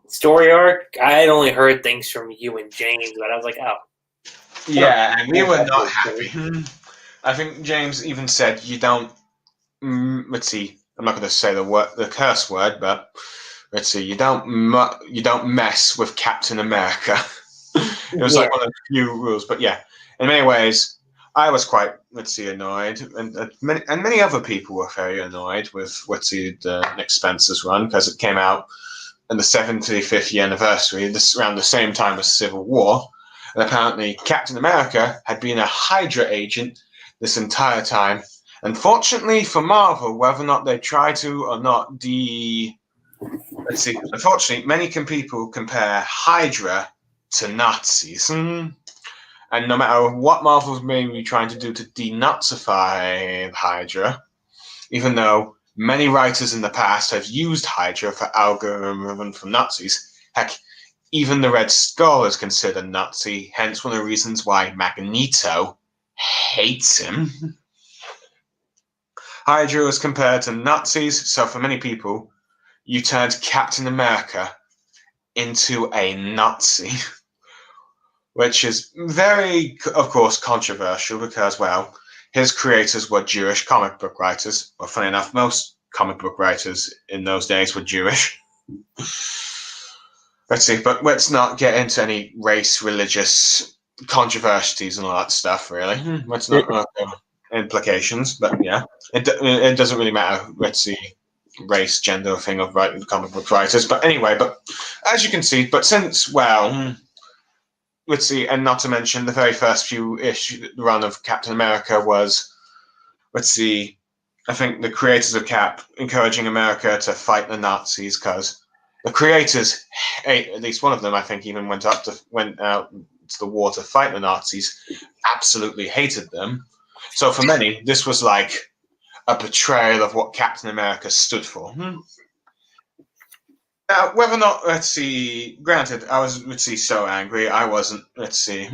story arc. I had only heard things from you and James, but I was like, oh. Yeah, and we were not happy. I think James even said, you don't... let's see, I'm not going to say the curse word, but let's see, you don't mess with Captain America. It was like one of the few rules, but yeah, in many ways, I was quite, annoyed, and many other people were very annoyed with, the Nick Spencer's run, because it came out in the 75th anniversary, around the same time as Civil War, and apparently Captain America had been a Hydra agent this entire time. Unfortunately for Marvel, whether or not they try to or not, unfortunately, many people compare Hydra to Nazis. And no matter what Marvel may be trying to do to denazify Hydra, even though many writers in the past have used Hydra for algorithm from Nazis, heck, even the Red Skull is considered Nazi, hence one of the reasons why Magneto hates him. Hydra was compared to Nazis, so for many people, you turned Captain America into a Nazi, which is very, of course, controversial because, well, his creators were Jewish comic book writers. Well, funny enough, most comic book writers in those days were Jewish. Let's see, but let's not get into any race, religious controversies and all that stuff, really. Let's not implications, but yeah, it doesn't really matter. Let's see, race, gender thing of writing comic book writers. But anyway, but as you can see, but since, well, let's see, and not to mention the very first few run of Captain America was, let's see, I think the creators of Cap encouraging America to fight the Nazis because the creators, at least one of them, I think, even went out to the war to fight the Nazis, absolutely hated them. So for many, this was like a betrayal of what Captain America stood for. Now, whether or not, let's see, granted, I was, let's see, so angry, I wasn't, let's see,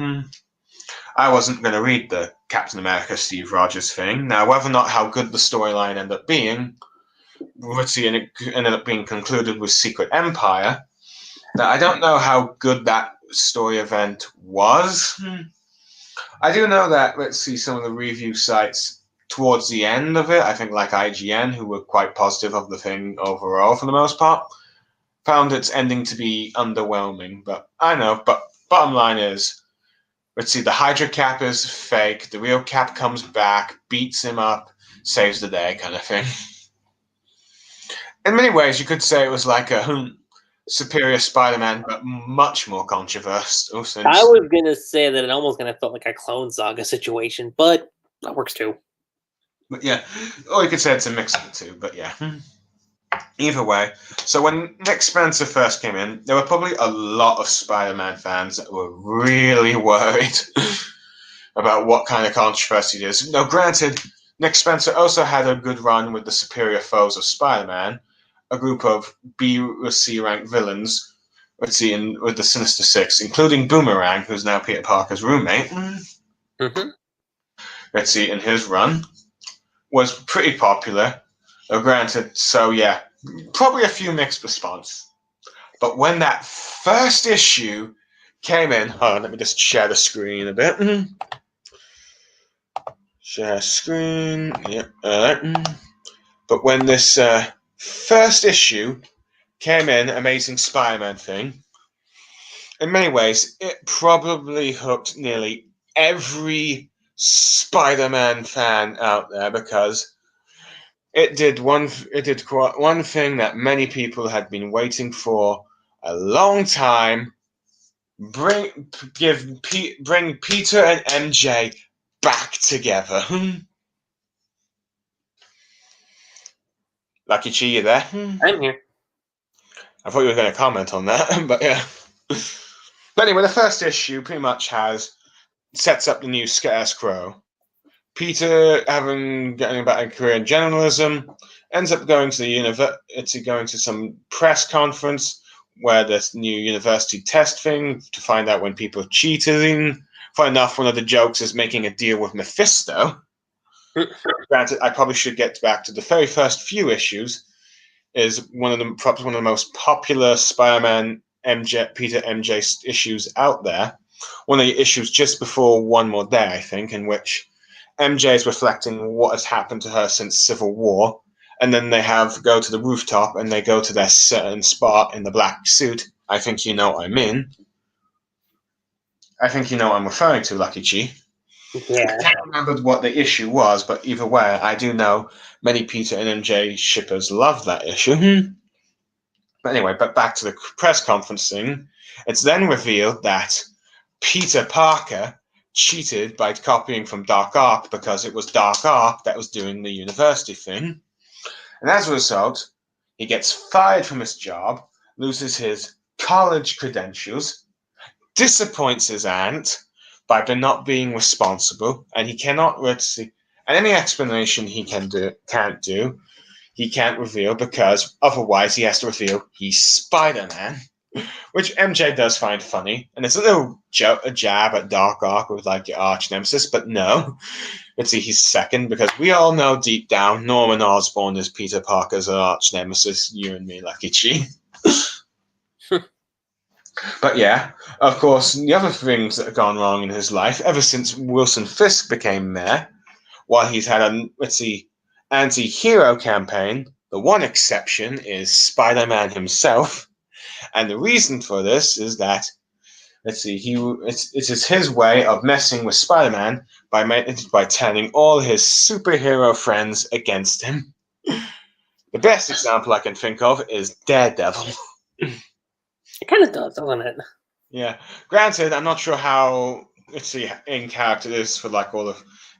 I wasn't going to read the Captain America Steve Rogers thing. Now, whether or not how good the storyline ended up being, let's see, and it ended up being concluded with Secret Empire. Now, I don't know how good that story event was. I do know that, let's see, some of the review sites towards the end of it, I think like IGN, who were quite positive of the thing overall for the most part, found its ending to be underwhelming. But I know, but bottom line is, let's see, the Hydra Cap is fake, the real Cap comes back, beats him up, saves the day kind of thing. In many ways, you could say it was like a Superior Spider-Man, but much more controversial. Since I was going to say that it almost kind of felt like a Clone Saga situation, but that works too. But yeah, or you could say it's a mix of the two, but yeah. Either way, so when Nick Spencer first came in, there were probably a lot of Spider-Man fans that were really worried about what kind of controversy it is. Now, granted, Nick Spencer also had a good run with the Superior Foes of Spider-Man, a group of B or C rank villains, let's see, with the Sinister Six, including Boomerang, who's now Peter Parker's roommate. Let's see, in his run, was pretty popular. Granted, so yeah, probably a few mixed response. But when that first issue came in, hold on, let me just share the screen a bit. Share screen, yep. But when this first issue came in, Amazing Spider-Man thing, in many ways, it probably hooked nearly every Spider-Man fan out there because it did one thing that many people had been waiting for a long time. Bring Peter and MJ back together. Lucky Chi, you there? I'm here. I thought you were going to comment on that, but yeah. But anyway, the first issue pretty much sets up the new Scarecrow. Peter, getting about a career in journalism, ends up going to some press conference where this new university test thing to find out when people are cheating. Funny enough, one of the jokes is making a deal with Mephisto. Granted, I probably should get back to the very first few issues. Is perhaps one of the most popular Spider-Man Peter MJ issues out there. One of the issues just before One More Day, I think, in which MJ is reflecting what has happened to her since Civil War, and then they go to the rooftop and they go to their certain spot in the black suit. I think you know what I mean. I think you know what I'm referring to, Lucky Chi. Yeah. I can't remember what the issue was, but either way, I do know many Peter and MJ shippers love that issue. But anyway, but back to the press conference thing. It's then revealed that Peter Parker cheated by copying from Dark Ark because it was Dark Ark that was doing the university thing. And as a result, he gets fired from his job, loses his college credentials, disappoints his aunt by not being responsible, and he cannot and any explanation he can't do, he can't reveal because otherwise he has to reveal he's Spider-Man. which MJ does find funny, and it's a little a jab at Doc Ock with like your arch nemesis, but no, he's second because we all know deep down Norman Osborn is Peter Parker's arch nemesis. You and me, Lucky Chi. But yeah, of course, the other things that have gone wrong in his life ever since Wilson Fisk became mayor, while he's had a anti-hero campaign. The one exception is Spider-Man himself. And the reason for this is that, it is his way of messing with Spider-Man by turning all his superhero friends against him. The best example I can think of is Daredevil. It kind of does, doesn't it? Yeah. Granted, I'm not sure how in character it is for like all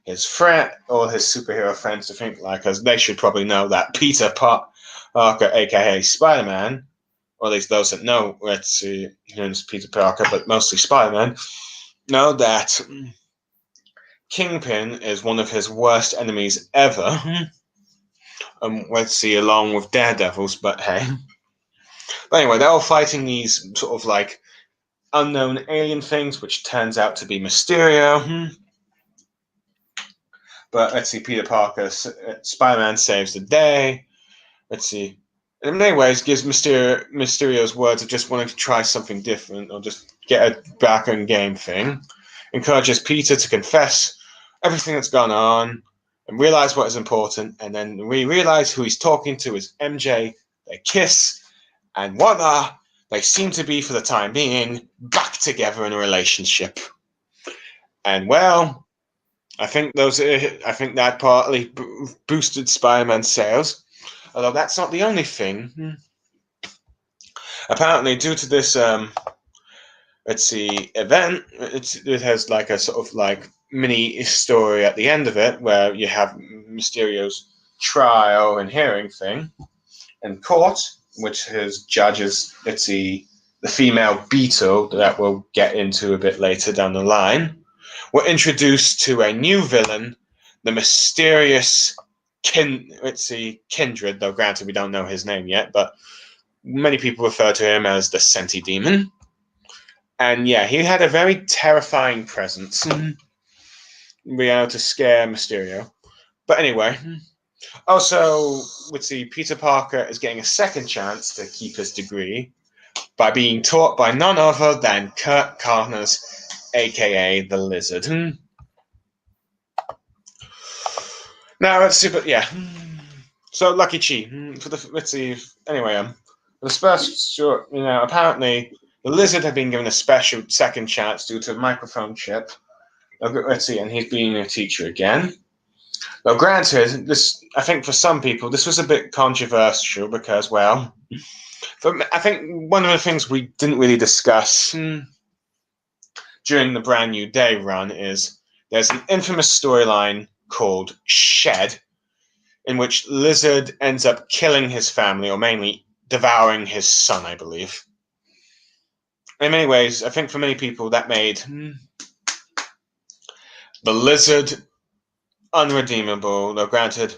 his superhero friends to think like, because they should probably know that Peter Parker, aka Spider-Man, or at least those that know it's Peter Parker, but mostly Spider-Man, know that Kingpin is one of his worst enemies ever. Along with Daredevil's, but hey. But anyway, they're all fighting these sort of like unknown alien things, which turns out to be Mysterio. But Peter Parker, Spider-Man saves the day. In many ways, gives Mysterio's words of just wanting to try something different or just get a back in game thing. Encourages Peter to confess everything that's gone on and realize what is important. And then we realize who he's talking to is MJ. They kiss, and voila, they seem to be, for the time being, back together in a relationship. And well, I think that partly boosted Spider-Man's sales. Although that's not the only thing. Apparently, due to this, event, it has like a sort of like mini story at the end of it, where you have Mysterio's trial and hearing thing in court, which his judges, the female Beetle that we'll get into a bit later down the line, were introduced to a new villain, the mysterious Kindred, though granted we don't know his name yet, but many people refer to him as the Senti Demon. And yeah, he had a very terrifying presence. Be able to scare Mysterio. But anyway, also, Peter Parker is getting a second chance to keep his degree by being taught by none other than Curt Connors, aka the Lizard. Now let's see, but yeah. So Lucky Chi for the anyway, for the first short, apparently the Lizard had been given a special second chance due to a microphone chip. And he's being a teacher again. Now, granted, this, I think for some people this was a bit controversial because, well, I think one of the things we didn't really discuss during the Brand New Day run is there's an infamous storyline called Shed, in which Lizard ends up killing his family, or mainly devouring his son, I believe. In many ways, I think for many people that made the Lizard unredeemable. Though granted,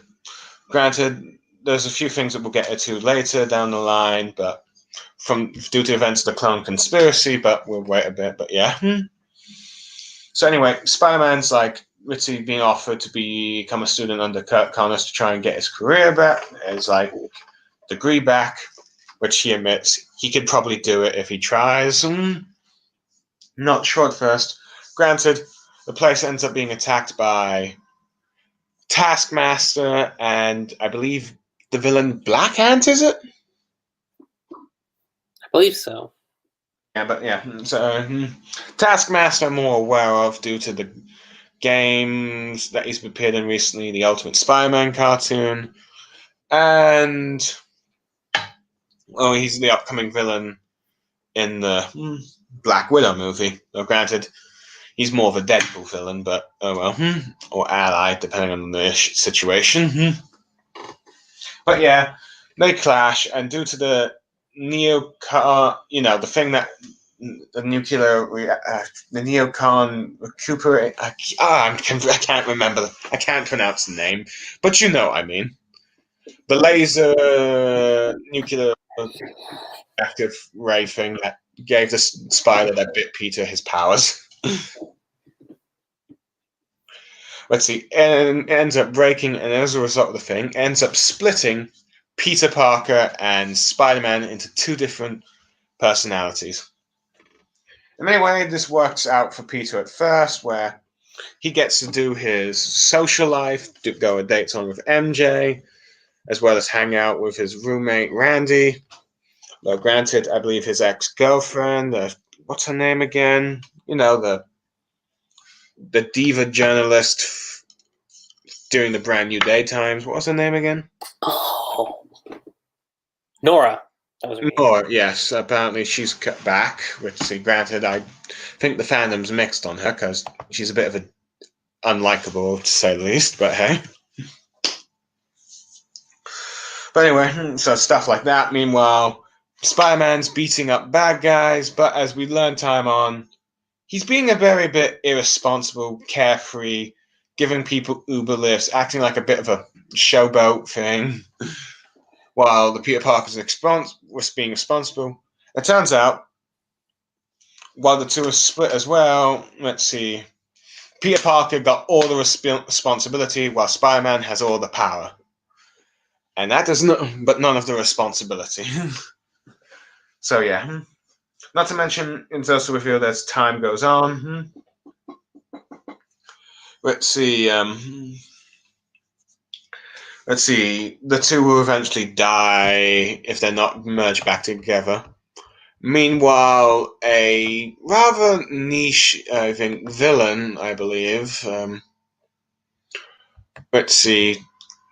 there's a few things that we'll get into later down the line, but due to events of the Clone Conspiracy, but we'll wait a bit. But yeah. So anyway, Spider-Man's like being offered to become a student under Curt Connors to try and get his career back, his like degree back, which he admits he could probably do it if he tries. Not sure at first. Granted, the place ends up being attacked by Taskmaster and I believe the villain Black Ant, is it? I believe so. Yeah, but yeah. So Taskmaster I'm more aware of due to the games that he's appeared in recently, the Ultimate Spider-Man cartoon, and he's the upcoming villain in the Black Widow movie. Though granted, he's more of a Deadpool villain, but oh well, or ally, depending on the situation. But yeah, they clash, and due to the the thing that the nuclear, the neocon recuperate. I can't remember. I can't pronounce the name, but you know what I mean. The laser nuclear active ray thing that gave the spider that bit Peter his powers. Let's see, and ends up breaking, and as a result of the thing, ends up splitting Peter Parker and Spider-Man into two different personalities. In many ways, this works out for Peter at first, where he gets to do his social life, go on dates on with MJ, as well as hang out with his roommate Randy. Though granted, I believe his ex-girlfriend, what's her name again? You know, the diva journalist during the Brand New Day times. What was her name again? Oh, Nora. That was her name. Nora, yes. Apparently she's cut back, which, see, granted, I think the fandom's mixed on her, because she's a bit of a unlikable, to say the least, but hey. But anyway, so stuff like that. Meanwhile, Spider-Man's beating up bad guys, but as we learn time on, he's being a very bit irresponsible, carefree, giving people Uber lifts, acting like a bit of a showboat thing, while the Peter Parker's was being responsible. It turns out, while the two are split as well, let's see, Peter Parker got all the responsibility, while Spider-Man has all the power. And that does but none of the responsibility. So yeah. Not to mention, it's also revealed as time goes on. Let's see. Let's see. The two will eventually die if they're not merged back together. Meanwhile, a rather niche, I think, villain, I believe. Let's see.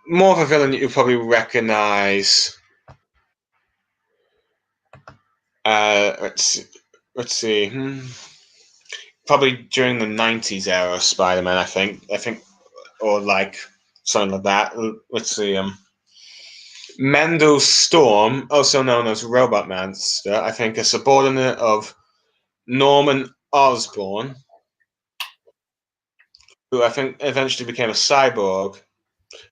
More of a villain you probably recognize. Let's see. Probably during the 90s era of Spider-Man, I think, or like something like that. Let's see. Mendel Storm, also known as Robot Monster, I think a subordinate of Norman Osborn, who I think eventually became a cyborg,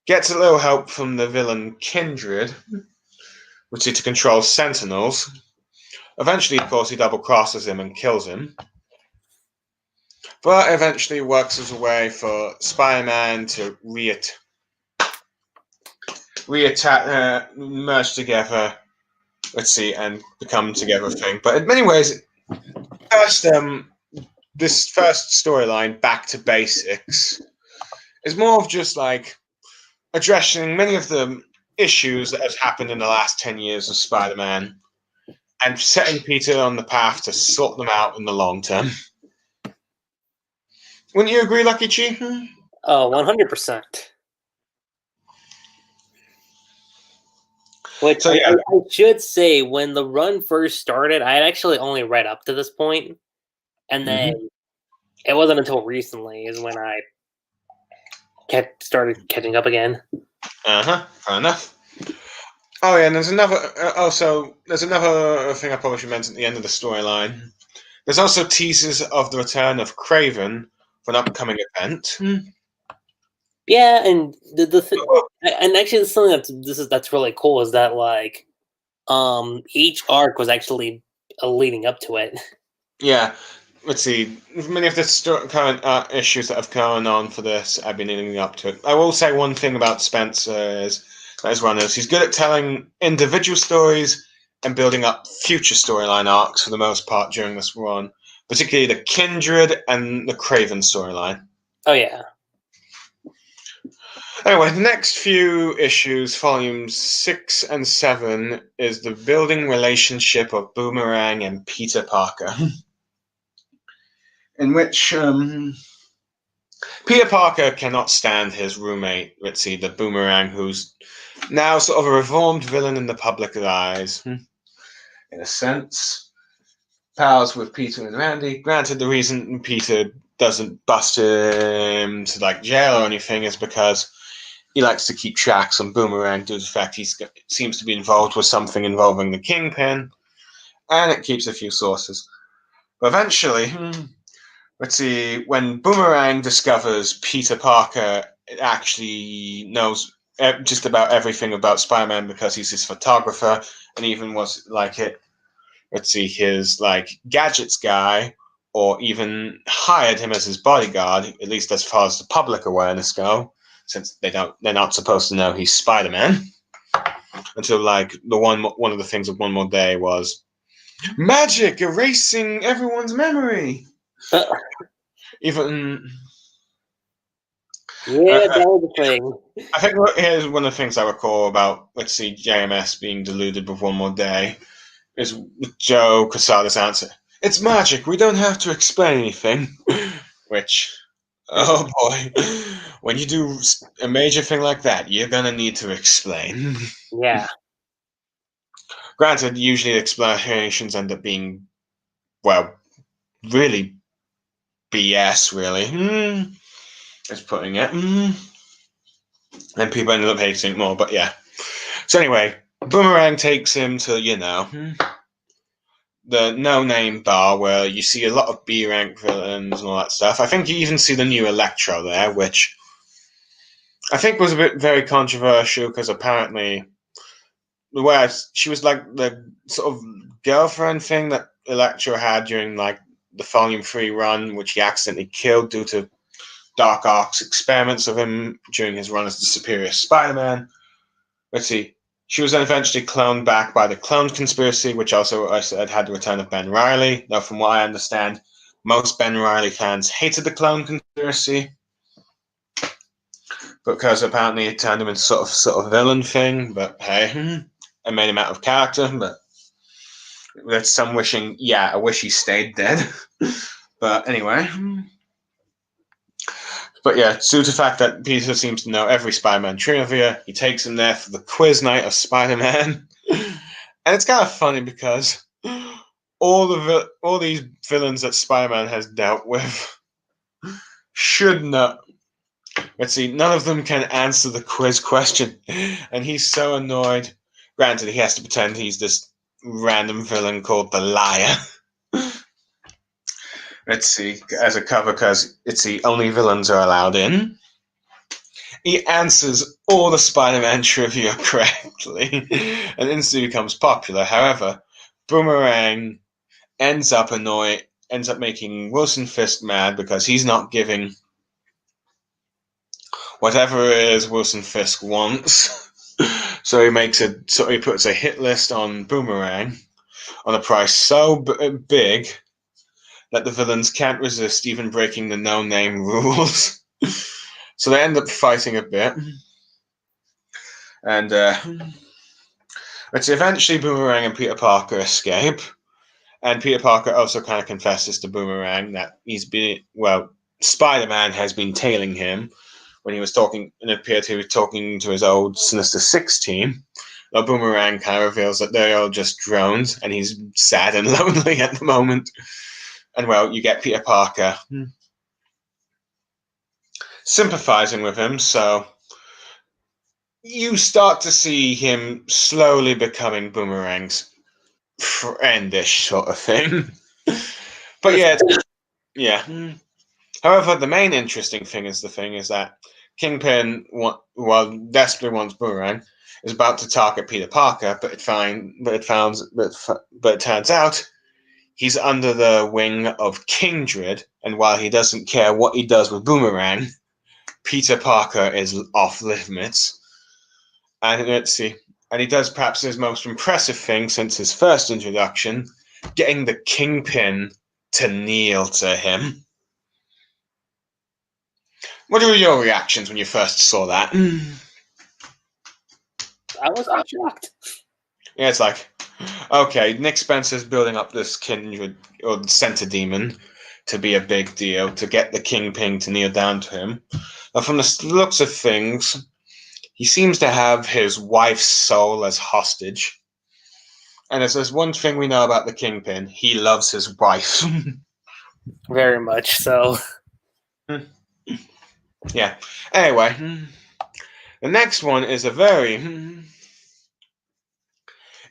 gets a little help from the villain Kindred, which is to control Sentinels. Eventually, of course, he double-crosses him and kills him. But eventually works as a way for Spider-Man to merge together, let's see, and become together a thing. But in many ways, this first storyline, Back to Basics, is more of just like addressing many of the issues that have happened in the last 10 years of Spider-Man and setting Peter on the path to sort them out in the long term. Wouldn't you agree, Lucky Chi? Oh, 100%. Which so, yeah. I should say, when the run first started, I had actually only read up to this point, and then it wasn't until recently is when I started catching up again. Fair enough. Oh yeah, and there's another. There's another thing I probably should mention at the end of the storyline. There's also teasers of the return of Kraven for an upcoming event. Yeah, and and actually, something that's really cool is that like, each arc was actually leading up to it. Yeah, let's see. Many of the current issues that have gone on for this, I've been leading up to it. I will say one thing about Spencer as runners. He's good at telling individual stories and building up future storyline arcs for the most part during this run, particularly the Kindred and the Kraven storyline. Oh yeah. Anyway, the next few issues, volumes 6 and 7, is the building relationship of Boomerang and Peter Parker, in which Peter Parker cannot stand his roommate, let's see, the Boomerang, who's now sort of a reformed villain in the public eyes, in a sense. Pals with Peter and Randy. Granted, the reason Peter doesn't bust him to like jail or anything is because he likes to keep tracks on Boomerang due to the fact he seems to be involved with something involving the Kingpin, and it keeps a few sources. But eventually, let's see, when Boomerang discovers Peter Parker actually knows just about everything about Spider-Man because he's his photographer and even was like it, let's see, his like gadgets guy, or even hired him as his bodyguard, at least as far as the public awareness go, since they're not supposed to know he's Spider-Man. Until like one of the things of One More Day was magic erasing everyone's memory. Even yeah, that was the thing. I think here's one of the things I recall about, let's see, JMS being deluded with One More Day is Joe Quesada's answer. It's magic. We don't have to explain anything. Which, oh boy, when you do a major thing like that, you're gonna need to explain. Yeah. Granted, usually explanations end up being, well, really BS, really. That's putting it. And people ended up hating it more, but yeah. So anyway, Boomerang takes him to, the no-name bar where you see a lot of B-rank villains and all that stuff. I think you even see the new Electro there, which I think was a bit very controversial because apparently she was like the sort of girlfriend thing that Electro had during like the Volume 3 run, which he accidentally killed due to Dark Ark's experiments of him during his run as the Superior Spider-Man. Let's see. She was then eventually cloned back by the Clone Conspiracy, which also I said had the return of Ben Reilly. Now, from what I understand, most Ben Reilly fans hated the Clone Conspiracy because apparently it turned him into sort of villain thing. But hey, it made him out of character. But that's some wishing. Yeah, I wish he stayed dead. But anyway. But yeah, due to the fact that Peter seems to know every Spider-Man trivia, he takes him there for the quiz night of Spider-Man. And it's kind of funny because all these villains that Spider-Man has dealt with should not. Let's see, none of them can answer the quiz question. And he's so annoyed. Granted, he has to pretend he's this random villain called the Liar. Let's see, as a cover, because it's the only villains are allowed in. He answers all the Spider-Man trivia correctly and instantly becomes popular. However, Boomerang ends up making Wilson Fisk mad because he's not giving whatever it is Wilson Fisk wants. So he puts a hit list on Boomerang on a price so big that the villains can't resist even breaking the no-name rules. So they end up fighting a bit. And eventually Boomerang and Peter Parker escape. And Peter Parker also kind of confesses to Boomerang that Spider-Man has been tailing him when he was talking, and it appeared he was talking to his old Sinister Six team. Though Boomerang kind of reveals that they're all just drones, and he's sad and lonely at the moment. And you get Peter Parker sympathizing with him, so you start to see him slowly becoming Boomerang's friendish sort of thing. But yeah. However, the main interesting thing is that Kingpin, while desperately wants Boomerang, is about to target Peter Parker, but it turns out he's under the wing of Kindred, and while he doesn't care what he does with Boomerang, Peter Parker is off limits. And let's see. And he does perhaps his most impressive thing since his first introduction, getting the Kingpin to kneel to him. What were your reactions when you first saw that? I was shocked. Yeah, it's like, okay, Nick Spencer's building up this Kindred or Center Demon to be a big deal, to get the Kingpin to kneel down to him. But from the looks of things, he seems to have his wife's soul as hostage. And if there's one thing we know about the Kingpin, he loves his wife. Very much so. Yeah. Anyway, the next one is a very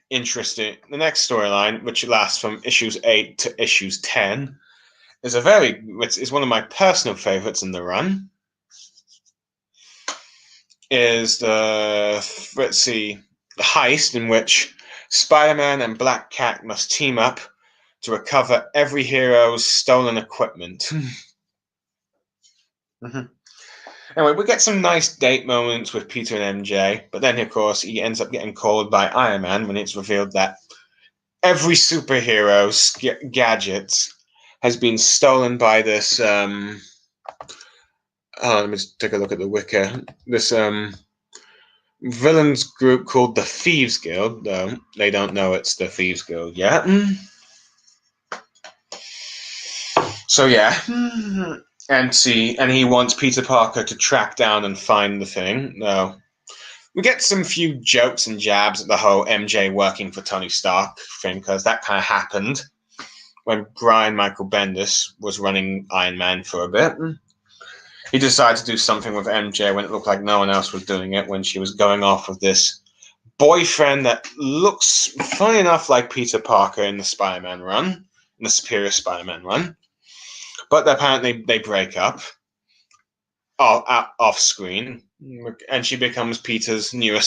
interesting. The next storyline, which lasts from issues 8 to issues 10, is one of my personal favorites in the run. Is the heist in which Spider-Man and Black Cat must team up to recover every hero's stolen equipment. Anyway, we get some nice date moments with Peter and MJ, but then, of course, he ends up getting called by Iron Man when it's revealed that every superhero's gadgets has been stolen by this. Let me just take a look at the wiki. This villains group called the Thieves Guild, though they don't know it's the Thieves Guild yet. So yeah, and he wants Peter Parker to track down and find the thing. No, we get some few jokes and jabs at the whole MJ working for Tony Stark thing, because that kind of happened when Brian Michael Bendis was running Iron Man for a bit. He decided to do something with MJ when it looked like no one else was doing it, when she was going off with this boyfriend that looks, funny enough, like Peter Parker in the Spider-Man run, in the Superior Spider-Man run. But apparently they break up off screen, and she becomes Peter's new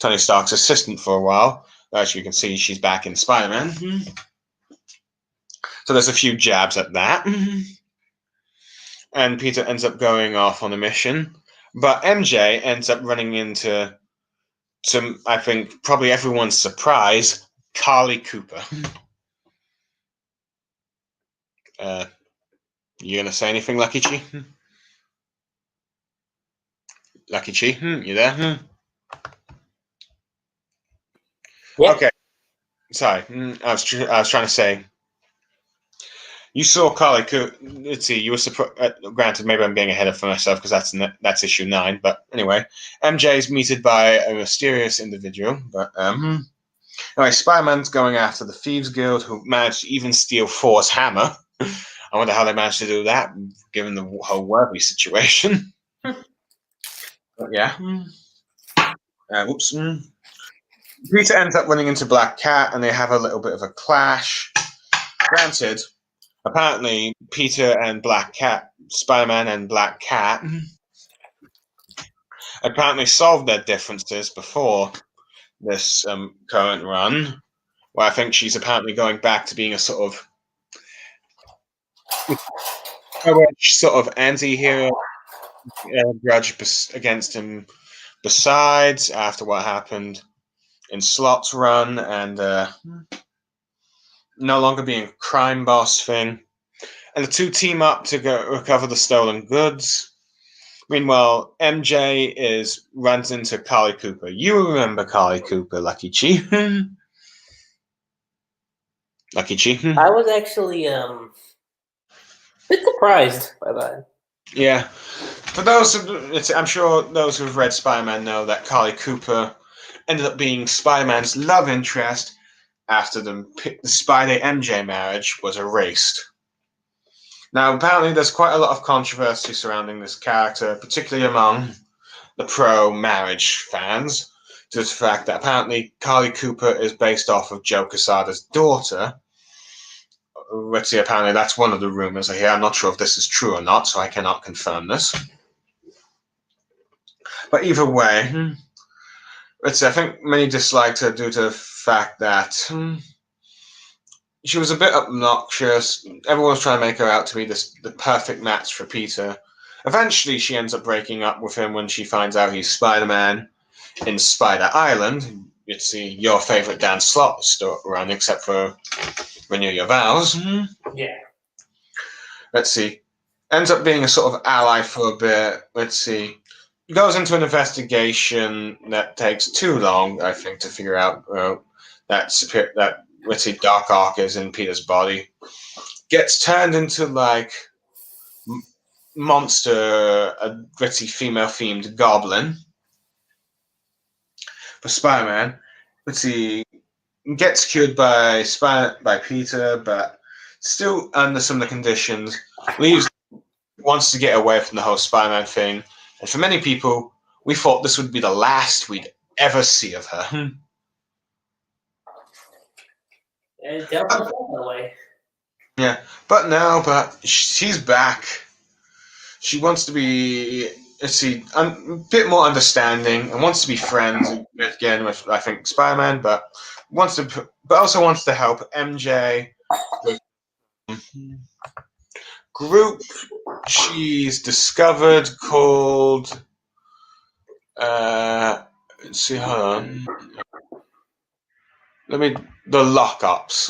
Tony Stark's assistant for a while. As you can see, she's back in Spider-Man. So there's a few jabs at that. And Peter ends up going off on a mission. But MJ ends up running into some, I think, probably everyone's surprise, Carly Cooper. You gonna say anything, Lucky Chi? Lucky Chi, you there? Yeah. Okay. Sorry, I was trying to say. You saw Carly Cooper. Let's see. You were surprised. Granted, maybe I'm getting ahead of myself because that's issue 9. But anyway, MJ is meted by a mysterious individual. But anyway, Spider-Man's going after the Thieves Guild, who managed to even steal Thor's hammer. I wonder how they managed to do that, given the whole Worthy situation. But yeah. Oops. Peter ends up running into Black Cat, and they have a little bit of a clash. Granted, apparently Peter and Black Cat, Spider-Man and Black Cat, apparently solved their differences before this current run, where I think she's apparently going back to being a sort of anti-hero, grudge against him. Besides, after what happened in Slot's run, and no longer being a crime boss thing, and the two team up to go recover the stolen goods. Meanwhile, MJ runs into Carly Cooper. You remember Carly Cooper, Lucky Chi? Lucky Chi? I was actually a bit surprised by that. Yeah. For those, I'm sure those who've read Spider-Man know that Carly Cooper ended up being Spider-Man's love interest after the Spider-MJ marriage was erased. Now, apparently there's quite a lot of controversy surrounding this character, particularly among the pro-marriage fans, due to the fact that apparently Carly Cooper is based off of Joe Quesada's daughter. Let's see, apparently that's one of the rumors I hear. I'm not sure if this is true or not, so I cannot confirm this. But either way, let's see, I think many disliked her due to the fact that she was a bit obnoxious. Everyone was trying to make her out to be the perfect match for Peter. Eventually, she ends up breaking up with him when she finds out he's Spider-Man in Spider Island. It's your favorite Dan Slott run, except for Renew Your Vows. Yeah. Let's see. Ends up being a sort of ally for a bit. Let's see. Goes into an investigation that takes too long, I think, to figure out that let's see, Dark Ark is in Peter's body. Gets turned into like monster, a gritty female-themed goblin for Spider-Man. Let's see, gets cured by Peter, but still under some of the conditions. Wants to get away from the whole Spider-Man thing, and for many people, we thought this would be the last we'd ever see of her. It definitely felt that way. Yeah, but she's back. She wants to be let's see, a bit more understanding and wants to be friends again with, I think, Spider-Man, but also wants to help MJ with group she's discovered called. Let's see, hold on. The Lockups.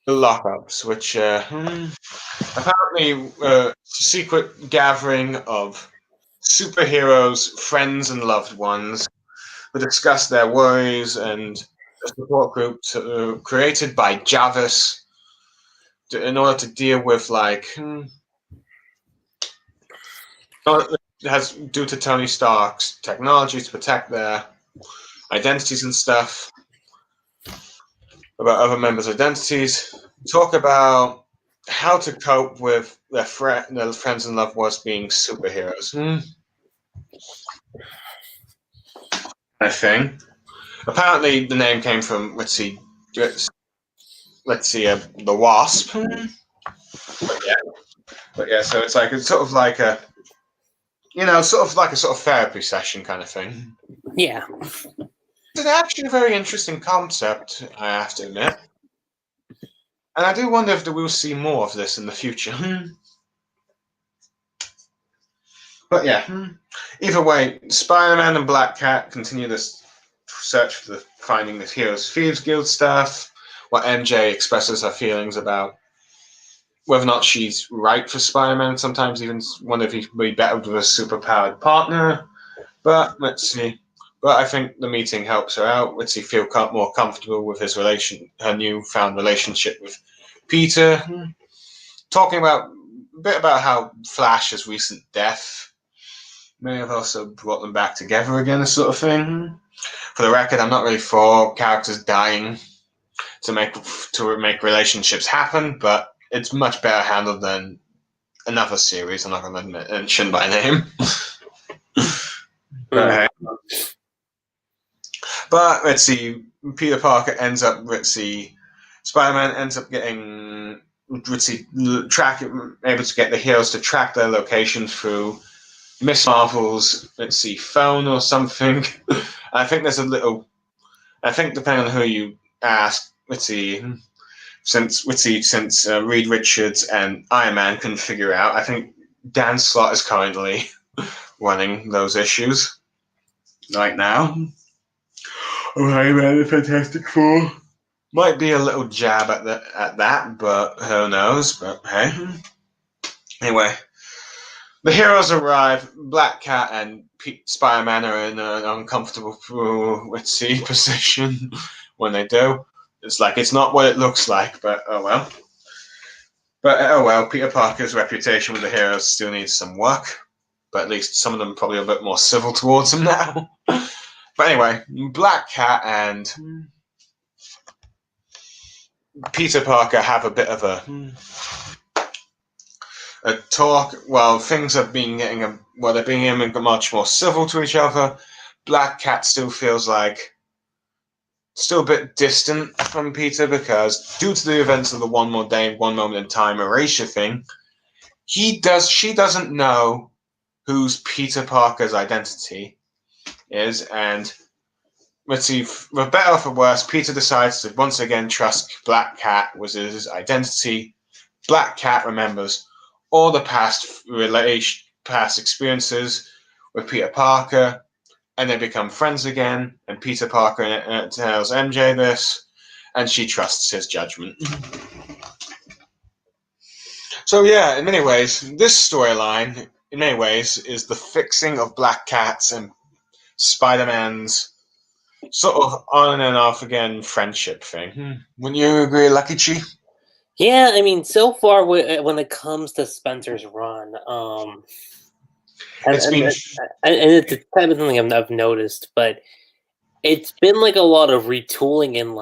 The Lockups, which apparently a secret gathering of superheroes, friends, and loved ones who discuss their worries, and a support group created by Jarvis in order to deal with has due to Tony Stark's technology to protect their identities and stuff, about other members' identities, talk about how to cope with their friends and loved ones being superheroes. I think. Apparently, the name came from the Wasp. But yeah, so it's sort of like a therapy session kind of thing. Yeah. It's actually a very interesting concept, I have to admit. And I do wonder if we'll see more of this in the future. But yeah, either way, Spider-Man and Black Cat continue this search for finding the Heroes Thieves Guild stuff, while MJ expresses her feelings about whether or not she's right for Spider-Man, sometimes even wonder if he'd be better with a superpowered partner. But let's see. But I think the meeting helps her out. Lets her feel more comfortable with her newfound relationship with Peter. Talking a bit about how Flash's recent death may have also brought them back together again, this sort of thing. For the record, I'm not really for characters dying to make relationships happen, but it's much better handled than another series I'm not going to mention by name. But let's see, Peter Parker ends up, Spider-Man ends up getting, able to get the heroes to track their location through Miss Marvel's, phone or something. I think depending on who you ask, since Reed Richards and Iron Man can figure out, I think Dan Slott is currently running those issues right now. Iron Man and Fantastic Four might be a little jab at that, but who knows? But hey, anyway. The heroes arrive. Black Cat and Spider-Man are in an uncomfortable position when they do. It's not what it looks like, but oh well. Peter Parker's reputation with the heroes still needs some work. But at least some of them are probably a bit more civil towards him now. But anyway, Black Cat and Peter Parker have a bit of a talk. Well, things have been they're being much more civil to each other. Black Cat still feels still a bit distant from Peter because due to the events of the One More Day, One Moment in Time erasure thing, she doesn't know whose Peter Parker's identity is, and for better or for worse, Peter decides to once again trust Black Cat was his identity. Black Cat remembers all the past experiences with Peter Parker, and they become friends again. And Peter Parker tells MJ this, and she trusts his judgment. So yeah, in many ways, this storyline, is the fixing of Black Cat's and Spider-Man's sort of on and off again friendship thing. Wouldn't you agree, Lucky Chi? Yeah, I mean, so far when it comes to Spencer's run, it's the type of thing I've noticed, but it's been a lot of retooling and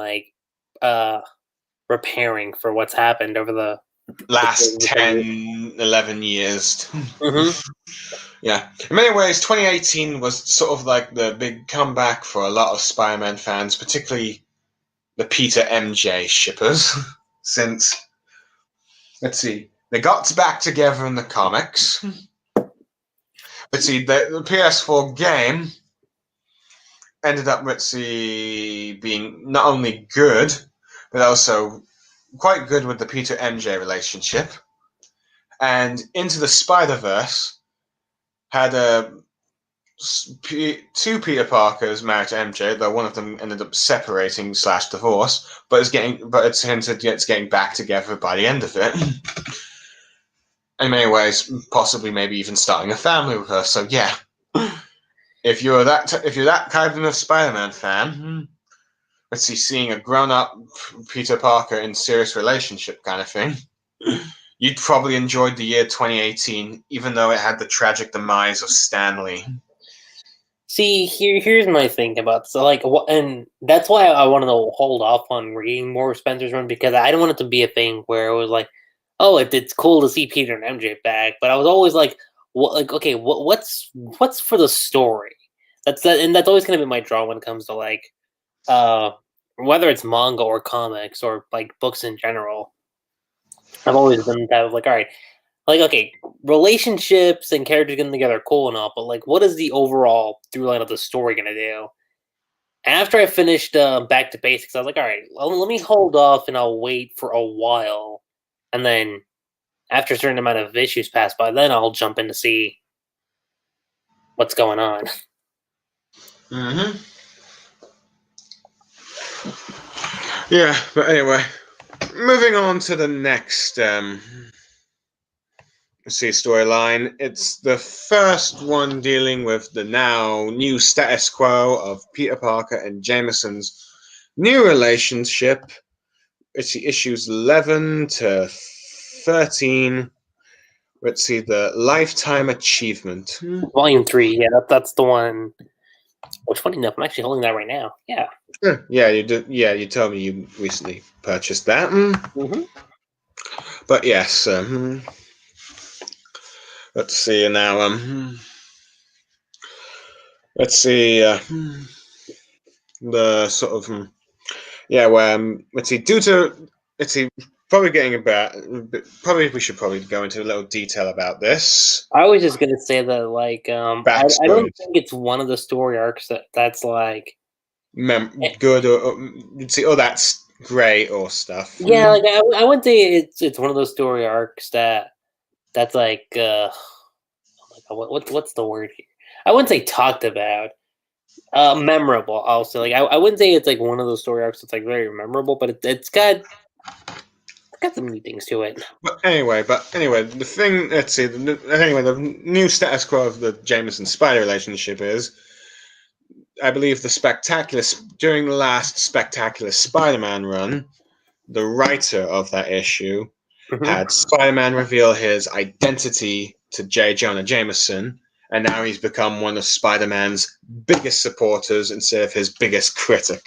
repairing for what's happened over the last 10, 11 years. Mm-hmm. Yeah. In many ways, 2018 was sort of the big comeback for a lot of Spider-Man fans, particularly the Peter MJ shippers, since let's see. They got back together in the comics. Let's see. The PS4 game ended up, let's see, being not only good, but also quite good with the Peter MJ relationship. And Into the Spider-Verse had two Peter Parkers married to MJ, though one of them ended up separating / divorce, but it's hinted it's getting back together by the end of it. In many ways, possibly maybe even starting a family with her. So yeah, if you're that kind of Spider-Man fan, let's see, seeing a grown-up Peter Parker in serious relationship kind of thing, you'd probably enjoyed the year 2018, even though it had the tragic demise of Stan Lee. See, here's my thing about this. Like, and that's why I wanted to hold off on reading more Spencer's run, because I don't want it to be a thing where it was like, oh, it's cool to see Peter and MJ back, but I was always like, okay, what's for the story? And that's always going to be my draw when it comes to like, whether it's manga or comics or like books in general. I've always been that of like, all right, like, okay, relationships and characters getting together are cool and all, but like, what is the overall through line of the story going to do? After I finished Back to Basics, I was like, all right, let me hold off and I'll wait for a while. And then after a certain amount of issues pass by, then I'll jump in to see what's going on. Mm-hmm. Yeah, but anyway, moving on to the next storyline. It's the first one dealing with the now new status quo of Peter Parker and Jameson's new relationship. It's the issues 11 to 13. Let's see, the Lifetime Achievement. Volume 3, yeah, that's the one. Which, funny enough, I'm actually holding that right now. Yeah. Yeah, you did. Yeah, you told me you recently purchased that. Mm-hmm. But yes, let's see now. Let's see the sort of where let's see. Probably getting about. Probably we should probably go into a little detail about this. I was just gonna say that, like, I don't think it's one of the story arcs that's like good or see. Oh, that's great or stuff. Yeah, like I wouldn't say it's one of those story arcs that's like what's the word here? I wouldn't say talked about. Memorable also. Like I wouldn't say it's like one of those story arcs that's like very memorable, but it's got some neat things to it. But anyway, the thing. Let's see. The new status quo of the Jameson Spider relationship is, I believe, during the last Spectacular Spider-Man run, the writer of that issue had Spider-Man reveal his identity to J. Jonah Jameson, and now he's become one of Spider-Man's biggest supporters instead of his biggest critic.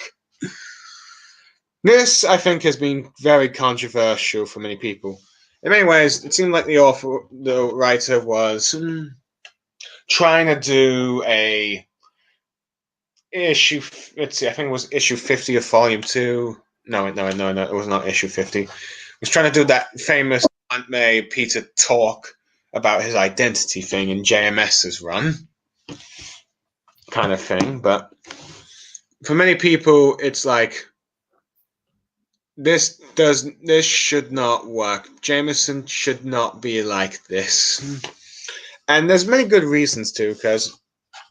This, I think, has been very controversial for many people. In many ways, it seemed like the writer was trying to do a issue. Let's see, I think it was issue 50 of Volume 2. No, it was not issue 50. He was trying to do that famous Aunt May Peter talk about his identity thing in JMS's run, kind of thing. But for many people, it's like, this should not work. Jameson should not be like this. And there's many good reasons to, because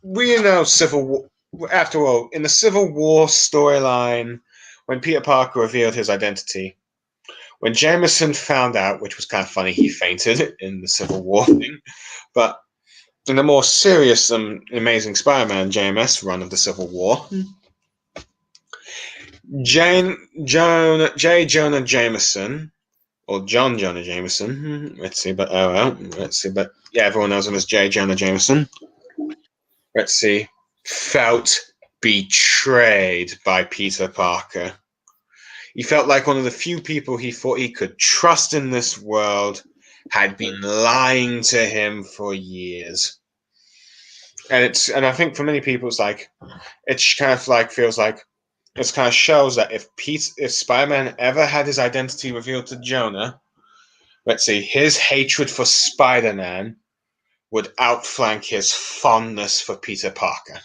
we know Civil War. After all, in the Civil War storyline, when Peter Parker revealed his identity, when Jameson found out, which was kind of funny, he fainted in the Civil War thing. But in the more serious Amazing Spider-Man JMS run of the Civil War, J. Jonah Jameson, or John Jonah Jameson. Let's see, but yeah, everyone knows him as J. Jonah Jameson. Let's see, felt betrayed by Peter Parker. He felt like one of the few people he thought he could trust in this world had been lying to him for years. And I think for many people, it's like, it's kind of like, feels like, it kind of shows that if Spider-Man ever had his identity revealed to Jonah, let's see, his hatred for Spider-Man would outflank his fondness for Peter Parker.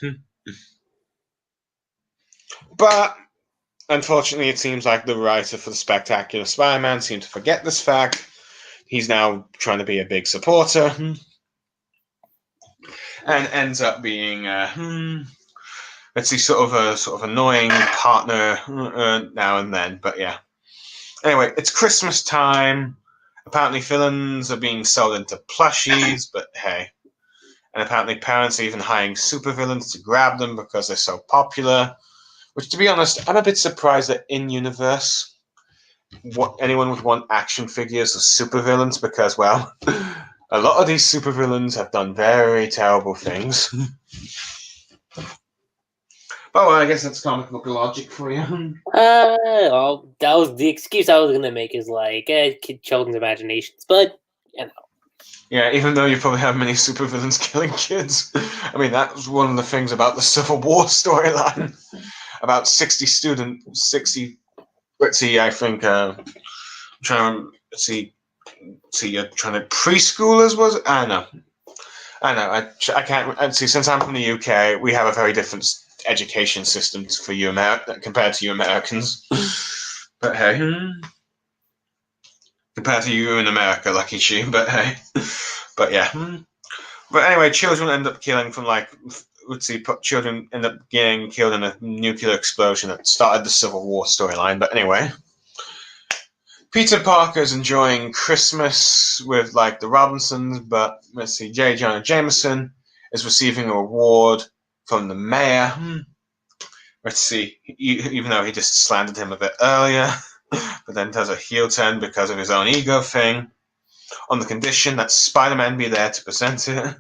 But unfortunately, it seems like the writer for the Spectacular Spider-Man seemed to forget this fact. He's now trying to be a big supporter, and ends up being, let's see, sort of annoying partner now and then. But yeah. Anyway, it's Christmas time. Apparently, villains are being sold into plushies, but hey. And apparently, parents are even hiring supervillains to grab them because they're so popular. Which, to be honest, I'm a bit surprised that in universe, anyone would want action figures of supervillains because, well, a lot of these supervillains have done very terrible things. But well, I guess that's comic book logic for you. Well, that was the excuse I was gonna make. Is like children's imaginations, but you know. Yeah, even though you probably have many supervillains killing kids. I mean, that was one of the things about the Civil War storyline. About 60, let's see, I think, you're trying to, preschoolers was it? I know. I can't, see, since I'm from the UK, we have a very different education system for you compared to you Americans. But hey. Compared to you in America, lucky she, but hey. But yeah. But anyway, children end up killing from children end up getting killed in a nuclear explosion that started the Civil War storyline. But anyway, Peter Parker's enjoying Christmas with like the Robinsons, but let's see, J. Jonah Jameson is receiving a reward from the mayor. Let's see, even though he just slandered him a bit earlier, but then does a heel turn because of his own ego thing, on the condition that Spider-Man be there to present it,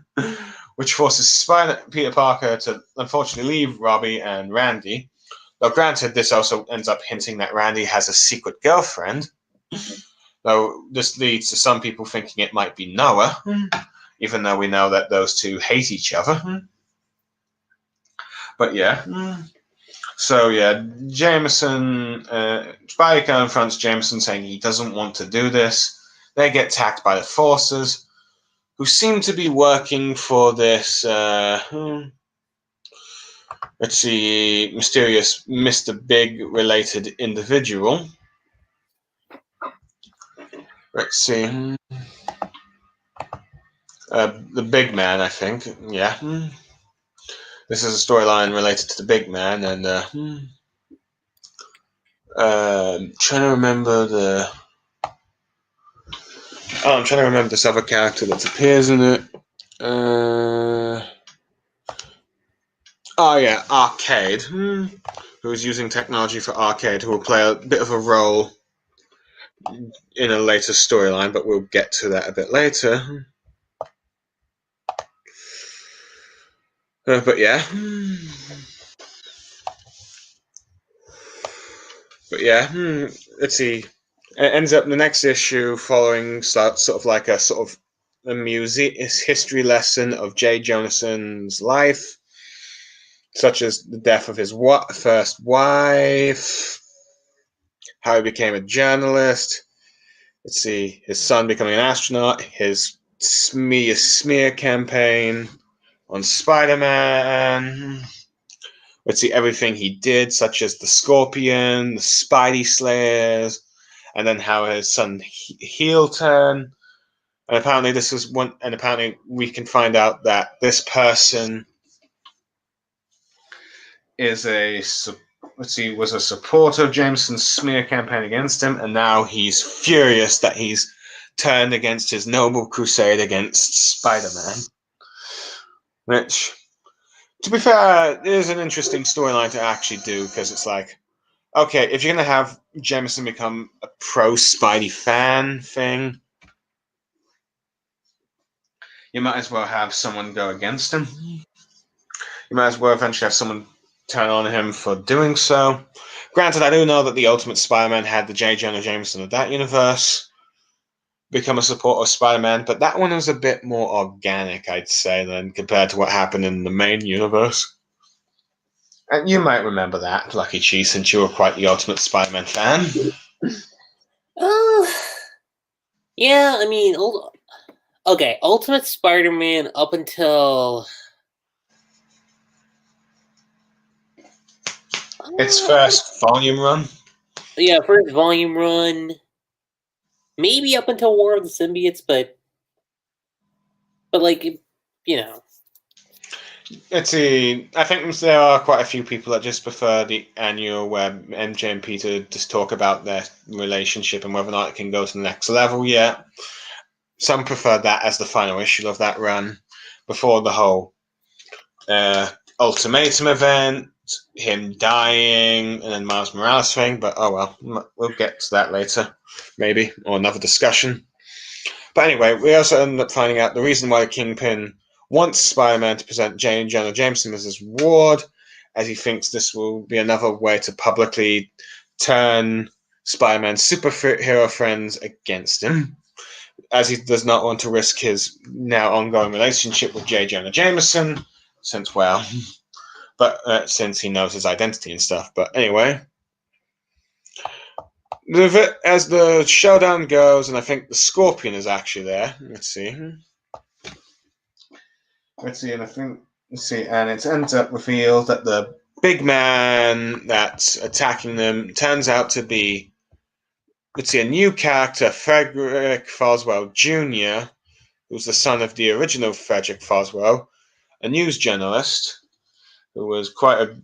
which forces Peter Parker to unfortunately leave Robbie and Randy. Though granted, this also ends up hinting that Randy has a secret girlfriend, though this leads to some people thinking it might be Noah, even though we know that those two hate each other. But yeah. So yeah, Jameson, Spidey confronts Jameson saying he doesn't want to do this. They get attacked by the forces, who seem to be working for this, let's see, mysterious Mr. Big related individual. Let's see. The Big Man, I think. Yeah. This is a storyline related to the Big Man, and trying to remember I'm trying to remember this other character that appears in it. Arcade, who is using technology for Arcade, who will play a bit of a role in a later storyline, but we'll get to that a bit later. But yeah. Let's see. It ends up in the next issue following sort of a history lesson of J. Jonason's life, such as the death of his first wife, how he became a journalist, let's see, his son becoming an astronaut, his smear campaign on Spider-Man, let's see, everything he did, such as the Scorpion, the Spidey Slayers, and then how his son heel turn. And apparently this was one, and apparently we can find out that this person was a supporter of Jameson's smear campaign against him, and now he's furious that he's turned against his noble crusade against Spider-Man. Which, to be fair, is an interesting storyline to actually do, because it's like, okay, if you're going to have Jameson become a pro-Spidey fan thing, you might as well have someone go against him. You might as well eventually have someone turn on him for doing so. Granted, I do know that the Ultimate Spider-Man had the J. Jonah Jameson of that universe become a supporter of Spider-Man, but that one was a bit more organic, I'd say, than compared to what happened in the main universe. And you might remember that, Lucky Cheese, since you were quite the Ultimate Spider-Man fan. Yeah, I mean, okay, Ultimate Spider-Man up until Its first volume run. Yeah, first volume run. Maybe up until War of the Symbiotes, but like, you know. Let's see. I think there are quite a few people that just prefer the annual where MJ and Peter just talk about their relationship and whether or not it can go to the next level yet. Some prefer that as the final issue of that run before the whole Ultimatum event, him dying, and then Miles Morales thing. But oh well, we'll get to that later, maybe, or another discussion. But anyway, we also ended up finding out the reason why the Kingpin wants Spider-Man to present J. Jonah Jameson as his reward, as he thinks this will be another way to publicly turn Spider-Man's superhero friends against him, as he does not want to risk his now ongoing relationship with J. Jonah Jameson, since he knows his identity and stuff. But anyway, as the showdown goes, and I think the Scorpion is actually there. Let's see, and it ends up revealed that the big man that's attacking them turns out to be, a new character, Frederick Foswell Jr., who's the son of the original Frederick Foswell, a news journalist who was quite a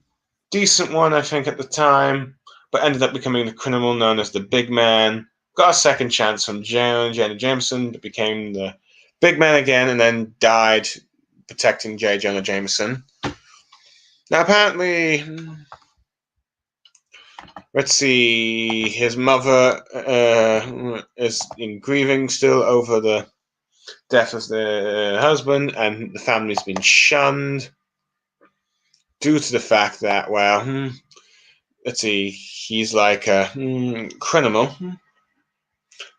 decent one, I think, at the time, but ended up becoming the criminal known as the Big Man. Got a second chance from Jonah Jameson, but became the Big Man again, and then died protecting J. Jonah Jameson. Now, apparently, his mother is in grieving still over the death of the husband, and the family's been shunned due to the fact that, he's like a criminal.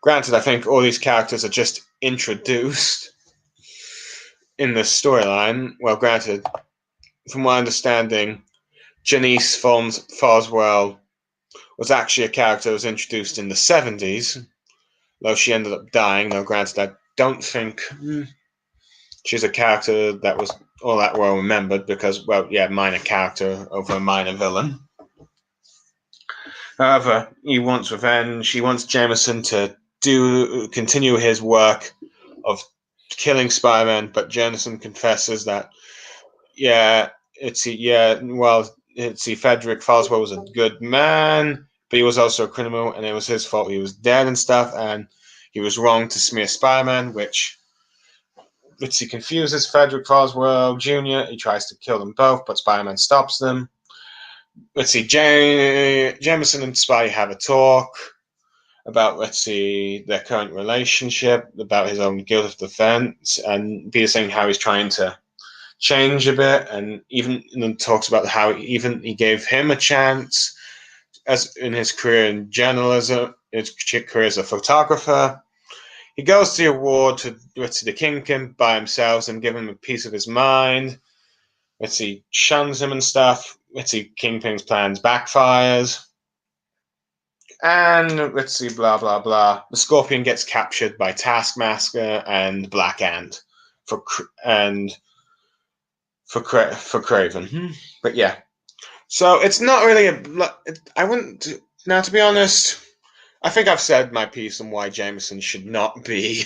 Granted, I think all these characters are just introduced in the storyline. Well, granted, from my understanding, Janice Foswell was actually a character that was introduced in the 70s, though she ended up dying. Though, granted, I don't think she's a character that was all that well remembered because, minor character over a minor villain. However, he wants revenge. He wants Jameson to continue his work of killing Spider-Man, but Jameson confesses that, Frederick Foswell was a good man, but he was also a criminal, and it was his fault he was dead and stuff, and he was wrong to smear Spider-Man, which he confuses Frederick Foswell Jr. He tries to kill them both, but Spider-Man stops them. Jameson and Spidey have a talk about, their current relationship, about his own guilt of defense, and Peter saying how he's trying to change a bit, and even talks about how he gave him a chance as in his career in journalism, his career as a photographer. He goes to the award to the Kingpin by himself and give him a piece of his mind. Shuns him and stuff. Kingpin's plans backfires. And blah blah blah. The Scorpion gets captured by Taskmaster and Black Ant for Kraven. But yeah, so it's not really I wouldn't. Now, to be honest, I think I've said my piece on why Jameson should not be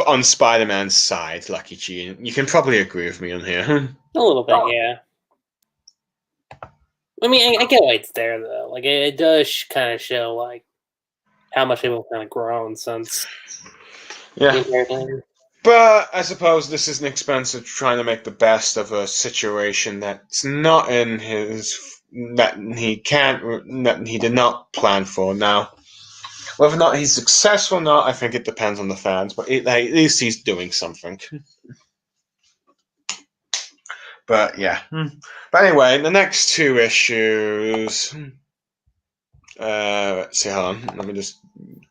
on Spider-Man's side, Lucky G. You can probably agree with me on here. A little bit, yeah. I mean, I get why it's there, though. Like, it does kind of show, like, how much people kind of grown since. Yeah. But I suppose this is an expense of trying to make the best of a situation that's not in that he did not plan for. Now, whether or not he's successful or not, I think it depends on the fans, but at least he's doing something. But yeah. But anyway, the next two issues. Let's see, hold on. Let me just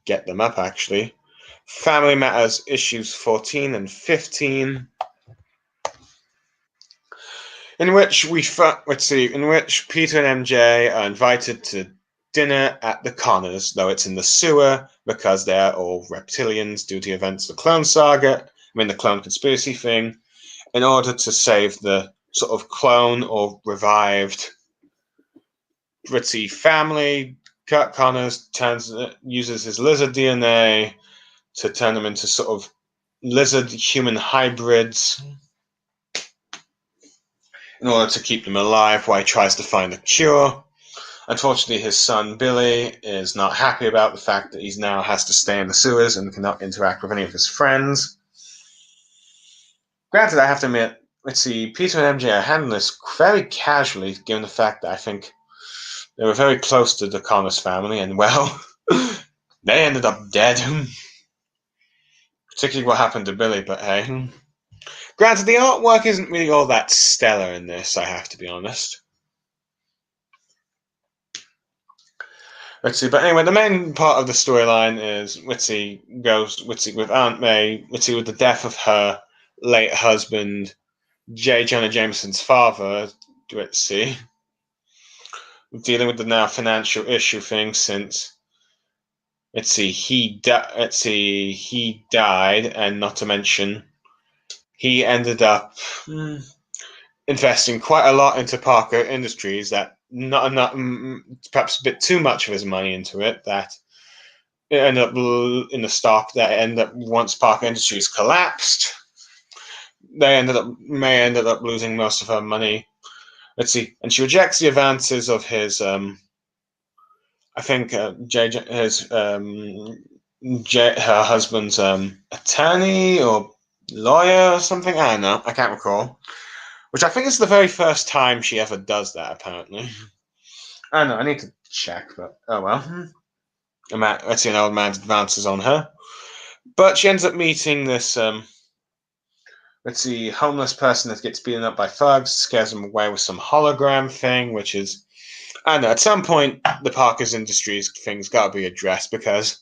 get them up, actually. Family Matters issues 14 and 15. In which Peter and MJ are invited to dinner at the Connors, though it's in the sewer because they're all reptilians due to events of the Clone Saga, the Clone Conspiracy thing, in order to save the sort of clone or revived Ritzy family. Kurt Connors uses his lizard DNA to turn them into sort of lizard-human hybrids in order to keep them alive while he tries to find a cure. Unfortunately, his son Billy is not happy about the fact that he now has to stay in the sewers and cannot interact with any of his friends. Granted, I have to admit, Peter and MJ are handling this very casually, given the fact that I think they were very close to the Connors family, and well, they ended up dead. Particularly what happened to Billy, but hey. Granted, the artwork isn't really all that stellar in this, I have to be honest. But anyway, the main part of the storyline is Ritzy with Aunt May, Ritzy with the death of her late husband, J. Jonah Jameson's father, Ritzy, dealing with the now financial issue thing since he died, and not to mention he ended up investing quite a lot into Parker Industries, that not perhaps a bit too much of his money into it, that it ended up in the stock that ended up, once Parker Industries collapsed, May ended up losing most of her money. And she rejects the advances of his her husband's attorney or lawyer or something. I don't know. I can't recall. Which I think is the very first time she ever does that, apparently. I don't know. I need to check, but oh well. An old man's advances on her. But she ends up meeting this homeless person that gets beaten up by thugs, scares him away with some hologram thing, which is, I don't know, at some point, the Parker's Industries thing's got to be addressed, because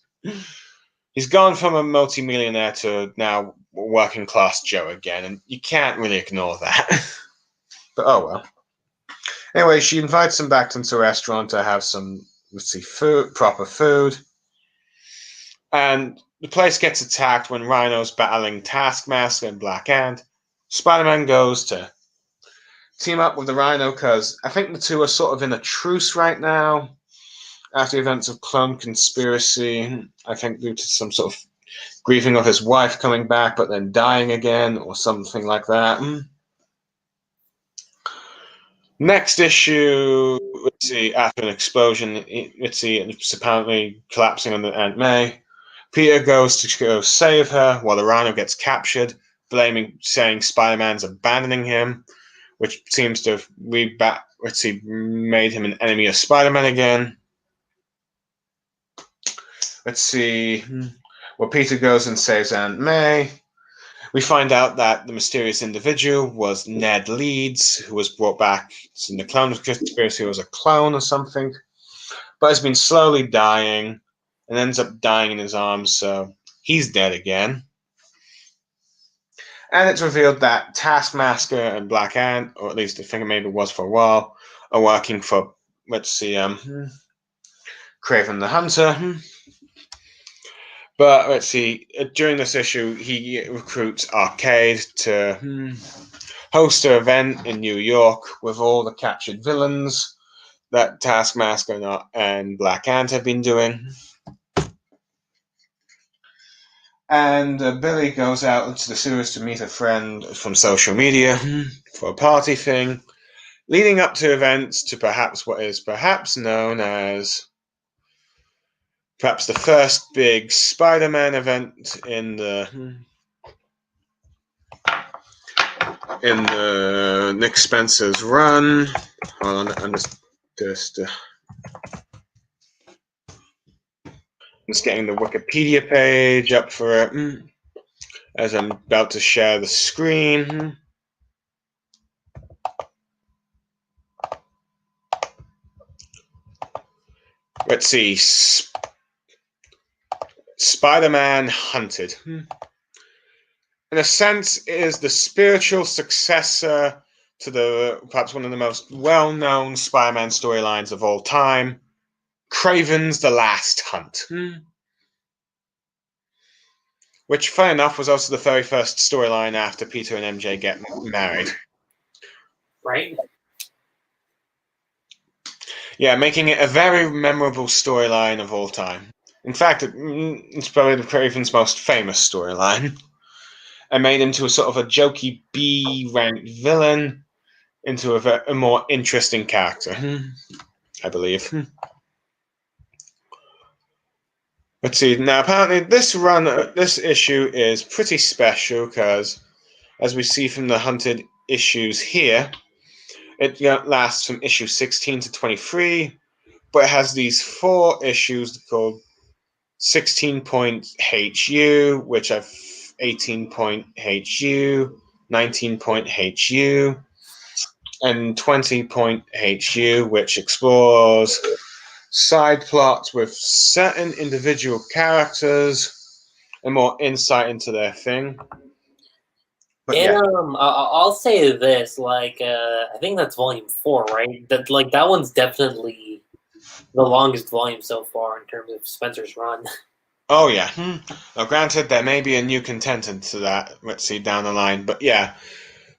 he's gone from a multi-millionaire to now working class Joe again, and you can't really ignore that. But oh well. Anyway, she invites him back into a restaurant to have some, proper food. And the place gets attacked when Rhino's battling Taskmaster and Black Ant. Spider-Man goes to team up with the Rhino because I think the two are sort of in a truce right now after the events of Clone Conspiracy. I think due to some sort of grieving of his wife coming back but then dying again or something like that. Next issue, after an explosion, it's apparently collapsing on Aunt May. Peter goes to go save her while the Rhino gets captured, saying Spider-Man's abandoning him, which seems to have made him an enemy of Spider-Man again. Well, Peter goes and saves Aunt May. We find out that the mysterious individual was Ned Leeds, who was brought back in the Clone Conspiracy, who was a clone or something, but has been slowly dying and ends up dying in his arms, so he's dead again. And it's revealed that Taskmaster and Black Ant, or at least I think it maybe was for a while, are working for, Kraven the Hunter. But during this issue, he recruits Arcade to host an event in New York with all the captured villains that Taskmaster and Black Ant have been doing. And Billy goes out into the sewers to meet a friend from social media for a party thing, leading up to events to what is perhaps known as the first big Spider-Man event in the Nick Spencer's run. Hold on, I'm just getting the Wikipedia page up for it as I'm about to share the screen. Let's see. Spider-Man Hunted. In a sense, it is the spiritual successor to perhaps one of the most well-known Spider-Man storylines of all time, Kraven's The Last Hunt. Which, fair enough, was also the very first storyline after Peter and MJ get married. Right? Yeah, making it a very memorable storyline of all time. In fact, it's probably the Kraven's most famous storyline. And made him to a sort of a jokey B-ranked villain into a more interesting character, I believe. Let's see. Now, apparently, this issue is pretty special because, as we see from the hunted issues here, it lasts from issue 16 to 23, but it has these 4 issues called 16.HU, which have 18.HU, 19.HU, and 20.HU, which explores side plots with certain individual characters and more insight into their thing. But and I'll say this, like, I think that's volume 4, right? That one's definitely the longest volume so far in terms of Spencer's run. Oh yeah. Now, granted, there may be a new contender to that. Let's see down the line, but yeah,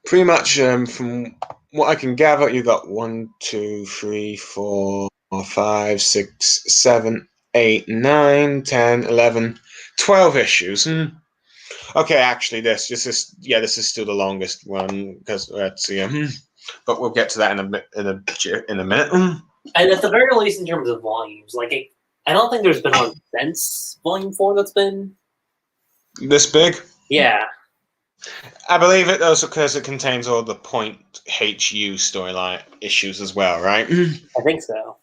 pretty much from what I can gather, you got 1, 2, 3, 4, 5, 6, 7, 8, 9, 10, 11, 12 issues. Okay, actually, this is still the longest one because let's see. But we'll get to that in a minute. And at the very least, in terms of volumes, like I don't think there's been one since volume 4 that's been this big. Yeah, I believe it also because it contains all the Point HU storyline issues as well, right? I think so.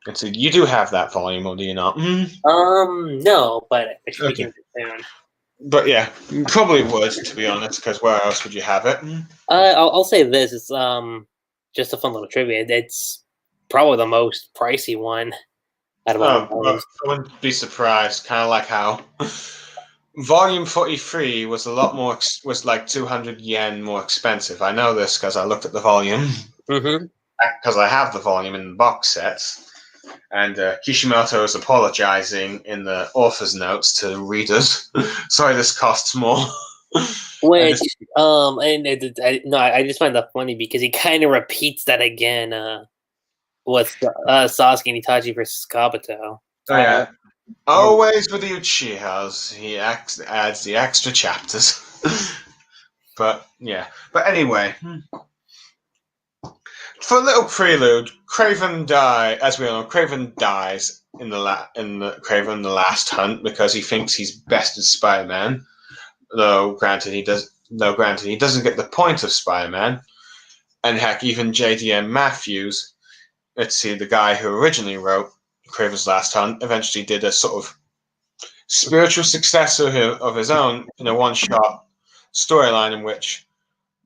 And so you do have that volume, or do you not? No, but I should be getting it soon. But yeah, you probably would, to be honest, because where else would you have it? I'll say this: it's just a fun little trivia. It's probably the most pricey one out of all. Well, I wouldn't be surprised. Kind of like how Volume 43 was a lot more, was like 200 yen more expensive. I know this because I looked at the volume. Because I have the volume in the box sets. And Kishimoto is apologizing in the author's notes to readers. Sorry, this costs more. Which, I just find that funny because he kind of repeats that again with Sasuke and Itachi versus Kabuto. Oh, yeah. Always with the Uchihas, he adds the extra chapters. But, yeah. But anyway, for a little prelude, Kraven as we all know, Kraven dies in the Kraven the Last Hunt because he thinks he's best at Spider-Man. Though granted he doesn't get the point of Spider-Man. And heck, even JDM Matthews, let's see, the guy who originally wrote Kraven's Last Hunt, eventually did a sort of spiritual successor of his own in a one-shot storyline in which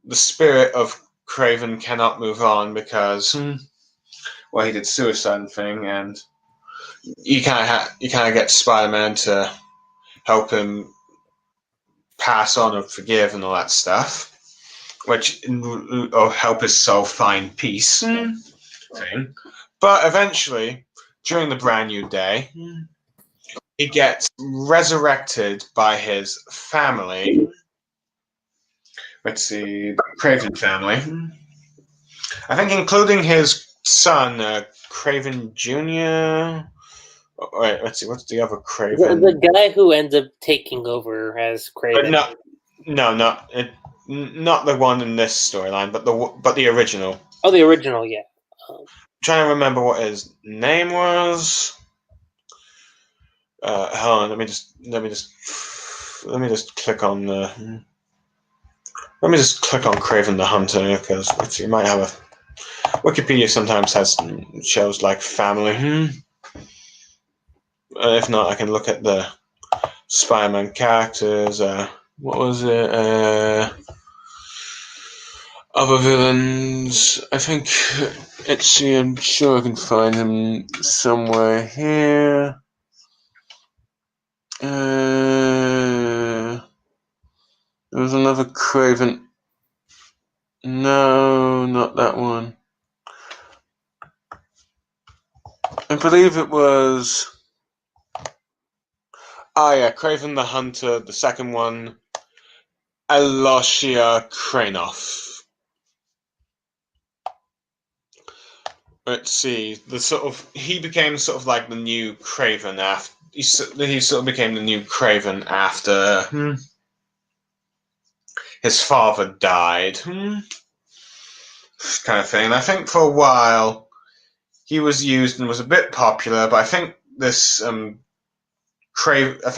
the spirit of Kraven cannot move on because, he did suicide thing, and you kind of get Spider-Man to help him pass on or forgive and all that stuff, or help his soul find peace thing. But eventually, during the Brand New Day, he gets resurrected by his family. Let's see, the Kraven family. I think including his son, Kraven Jr. Wait, let's see, what's the other Kraven? The guy who ends up taking over as Kraven. Not the one in this storyline, but the original. Oh, the original, yeah. I'm trying to remember what his name was. Hold on, let me just click on the. Let me just click on Kraven the Hunter because let's see, you might have a. Wikipedia sometimes has shows like family. If not, I can look at the Spider-Man characters. What was it? Other villains. I think. Let's see. I'm sure I can find him somewhere here. There was another Kraven. No, not that one. I believe it was. Ah, yeah, Craven the Hunter, the second one, Eloshia Kranov. Let's see, he became sort of like the new Craven after he sort of became the new Craven after his father died, kind of thing. And I think for a while he was used and was a bit popular, but I think this Craven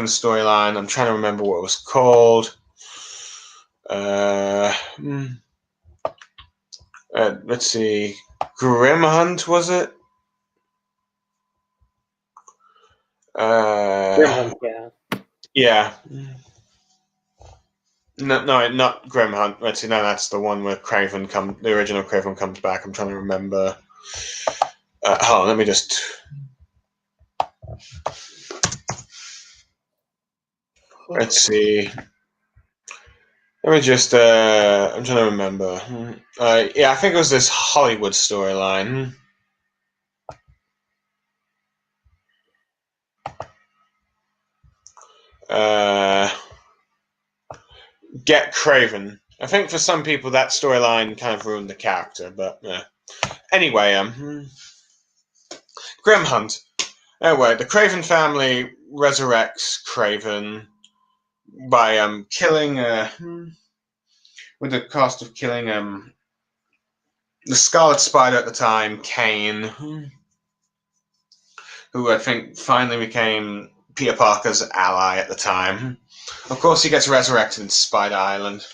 storyline. I'm trying to remember what it was called. Let's see, Grimhunt, was it? Grimhunt, yeah. Yeah. No, not Grimhunt. Let's see, no, that's the one where the original Craven comes back. I'm trying to remember. Hold on, let me just. Let's see. Let me just. I'm trying to remember. Yeah, I think it was this Hollywood storyline. Get Craven. I think for some people that storyline kind of ruined the character, but anyway, Grimhunt. Anyway, the Craven family resurrects Craven by killing with the cost of killing the Scarlet Spider at the time, Kane, who I think finally became Peter Parker's ally at the time. Of course, he gets resurrected in Spider Island.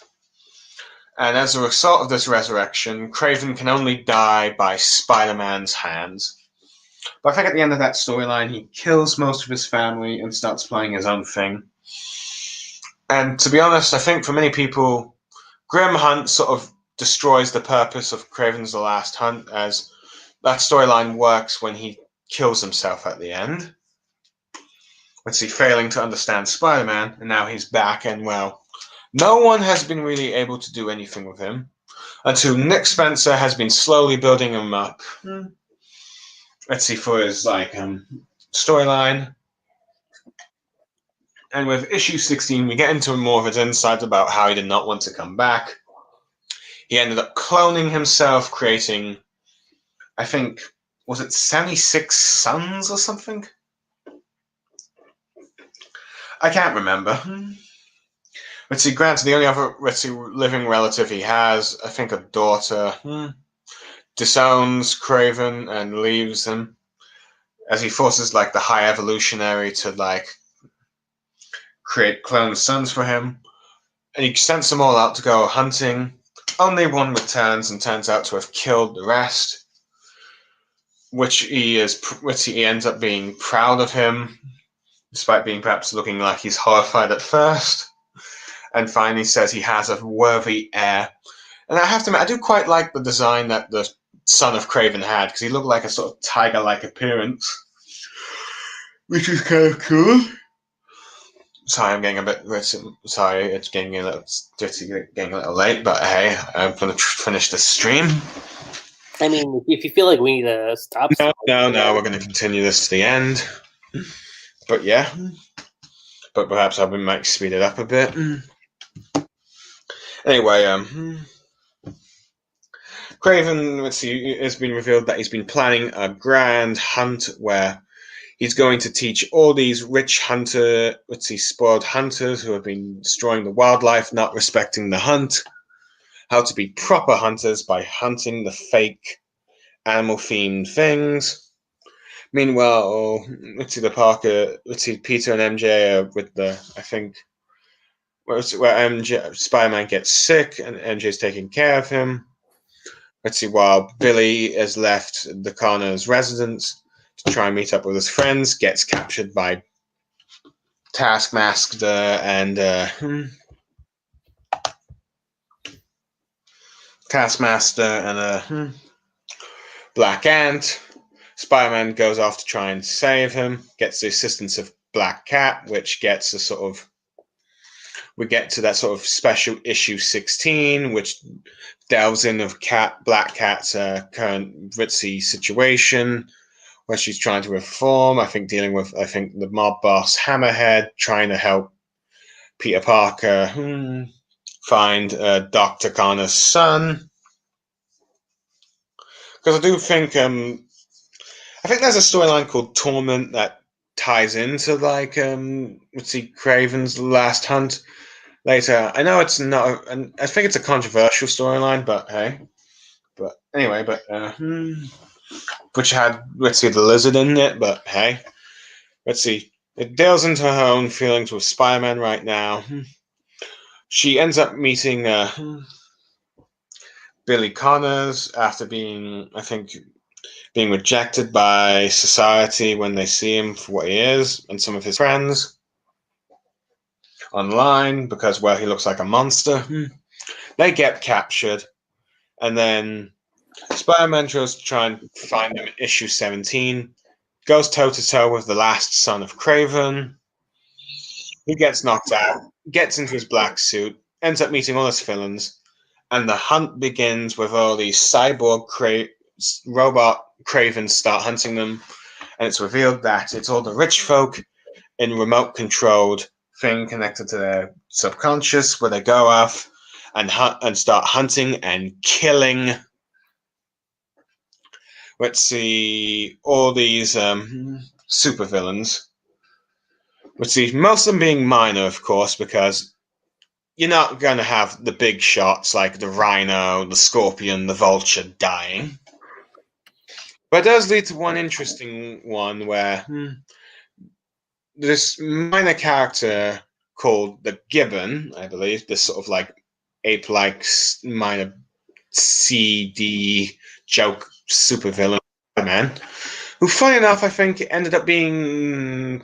And as a result of this resurrection, Craven can only die by Spider-Man's hands. But I think at the end of that storyline, he kills most of his family and starts playing his own thing. And to be honest, I think for many people, Grimhunt sort of destroys the purpose of Craven's The Last Hunt, as that storyline works when he kills himself at the end. Let's see, failing to understand Spider-Man, and now he's back, and well, no one has been really able to do anything with him until Nick Spencer has been slowly building him up. Let's see, for his storyline. And with issue 16, we get into more of his insights about how he did not want to come back. He ended up cloning himself, creating, I think, was it 76 sons or something? I can't remember. Let's see, granted, the only other living relative he has, I think a daughter, disowns Craven and leaves him as he forces the High Evolutionary to create clone sons for him. And he sends them all out to go hunting. Only one returns and turns out to have killed the rest, which he ends up being proud of him, despite being perhaps looking like he's horrified at first. And finally says he has a worthy heir. And I have to admit, I do quite like the design that the son of Craven had, because he looked like a sort of tiger-like appearance, which is kind of cool. Sorry, I'm getting a bit. Sorry, it's getting a little late, but hey, I'm going to finish this stream. I mean, if you feel like we need to stop. No, we're going to continue this to the end. But yeah, but perhaps I might speed it up a bit. Anyway, Craven, it's been revealed that he's been planning a grand hunt where he's going to teach all these rich spoiled hunters who have been destroying the wildlife, not respecting the hunt, how to be proper hunters by hunting the fake animal-themed things. Meanwhile, Peter and MJ are with I think, where Spider-Man gets sick and MJ's taking care of him. While Billy has left the Connor's residence to try and meet up with his friends, gets captured by Taskmaster and Black Ant. Spider-Man goes off to try and save him, gets the assistance of Black Cat, which gets a sort of we get to that sort of special issue 16, which delves in of Black Cat's current ritzy situation, where she's trying to reform. I think dealing with the mob boss Hammerhead, trying to help Peter Parker find Dr. Connor's son. Because I do think I think there's a storyline called Torment that ties into like Kraven's Last Hunt later. I know it's not, and I think it's a controversial storyline, but hey. But anyway, which had the Lizard in it, but hey. Let's see. It delves into her own feelings with Spider-Man right now. She ends up meeting Billy Connors after being rejected by society when they see him for what he is, and some of his friends online because, well, he looks like a monster. They get captured, and then Spider-Man tries to try and find them at issue 17, goes toe-to-toe with the last son of Kraven. He gets knocked out, gets into his black suit, ends up meeting all his villains, and the hunt begins with all these cyborg robot Kravens start hunting them, and it's revealed that it's all the rich folk in remote-controlled thing connected to their subconscious, where they go off and start hunting and killing. Let's see, all these supervillains. Let's see, most of them being minor, of course, because you're not going to have the big shots like the Rhino, the Scorpion, the Vulture dying. But it does lead to one interesting one where this minor character called the Gibbon, I believe, this sort of like ape-like minor CD joke supervillain man, who, funny enough, I think ended up being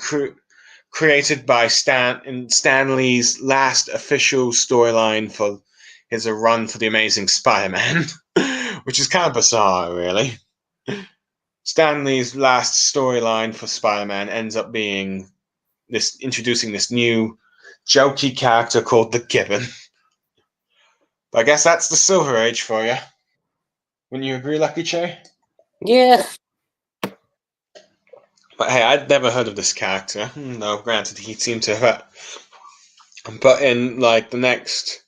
created by Stan Lee's last official storyline for his run for the Amazing Spider-Man, which is kind of bizarre, really. Stan Lee's last storyline for Spider-Man ends up being introducing this new jokey character called the Gibbon. But I guess that's the Silver Age for you. Wouldn't you agree, Lucky Che? Yeah. But hey, I'd never heard of this character. No, granted, he seemed to have. But in like the next,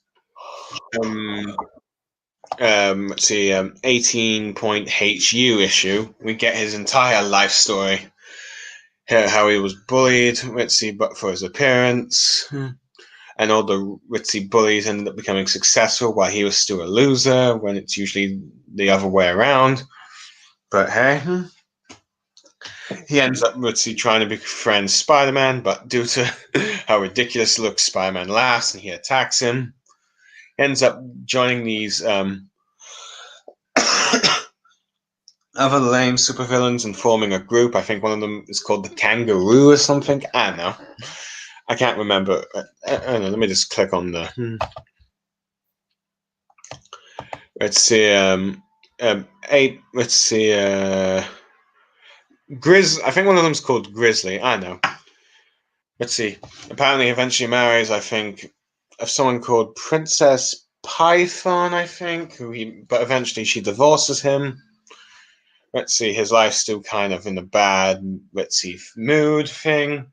let's see, 18-point-HU issue, we get his entire life story. How he was bullied, let's see, but for his appearance, and all the ritzy bullies ended up becoming successful while he was still a loser, when it's usually the other way around. But hey, he ends up ritzy trying to befriend Spider-Man, but due to how ridiculous looks, Spider-Man laughs and he attacks him. He ends up joining these other lame supervillains and forming a group. I think one of them is called the Kangaroo or something. I don't know. I can't remember. I don't know. Let me just click on the. Let's see. Let's see. I think one of them's called Grizzly. I don't know. Let's see. Apparently, eventually marries, I think, of someone called Princess Python, I think, but eventually she divorces him. Let's see, his life's still kind of in a bad, ritzy mood thing.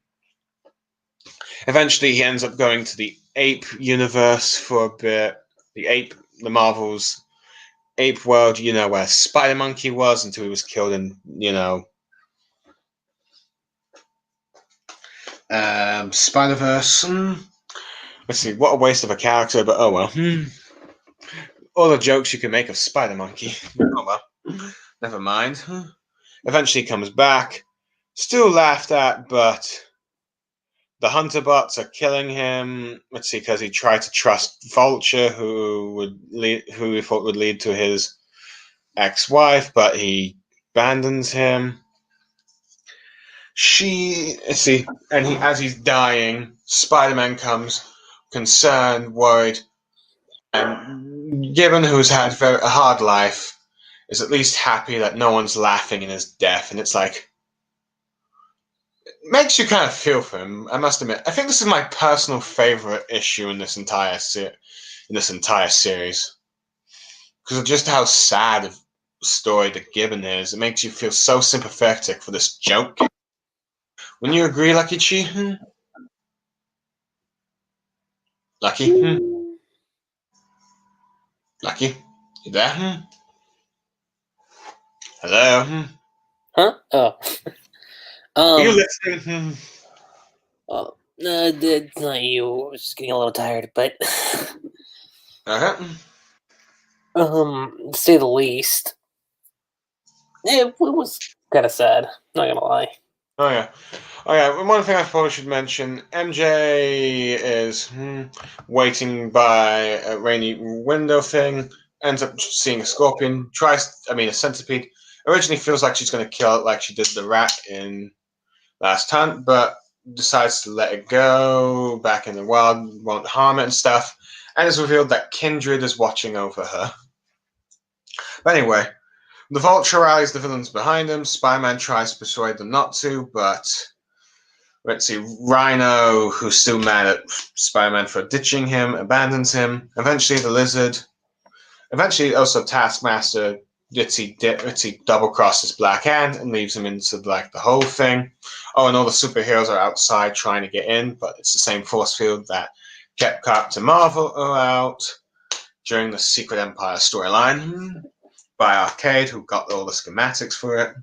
Eventually, he ends up going to the Ape universe for a bit. The Marvel's Ape world, where Spider-Monkey was until he was killed in, Spider-Verse. Let's see, what a waste of a character, but oh well. All the jokes you can make of Spider-Monkey. Oh well. Never mind. Eventually comes back. Still laughed at, but the Hunter bots are killing him. Let's see, because he tried to trust Vulture, who he thought would lead to his ex-wife, but he abandons him. As he's dying, Spider-Man comes, concerned, worried, and Gibbon, who's had a hard life, is at least happy that no one's laughing in his death, and it's like, makes you kind of feel for him. I must admit, I think this is my personal favorite issue in this entire series, because of just how sad a story the Gibbon is. It makes you feel so sympathetic for this joke. Wouldn't you agree, Lucky Chi? Lucky? Lucky? You there? Hello? Huh? Oh. Are you listening? Oh, no, it's not you. I was just getting a little tired, but Okay. to say the least, it was kind of sad. Not gonna lie. Oh yeah. One thing I probably should mention: MJ is waiting by a rainy window thing. Ends up seeing a scorpion. A centipede. Originally feels like she's going to kill it, like she did the rat in Last Hunt, but decides to let it go back in the wild, won't harm it and stuff. And it's revealed that Kindred is watching over her. But anyway, the Vulture rallies the villains behind him. Spider-Man tries to persuade them not to, but let's see, Rhino, who's still mad at Spider-Man for ditching him, abandons him. Eventually, the Lizard. Eventually, also Taskmaster, Ritzy double crosses Black Ant and leaves him into the whole thing. Oh, and all the superheroes are outside trying to get in, but it's the same force field that kept Captain Marvel out during the Secret Empire storyline by Arcade, who got all the schematics for it.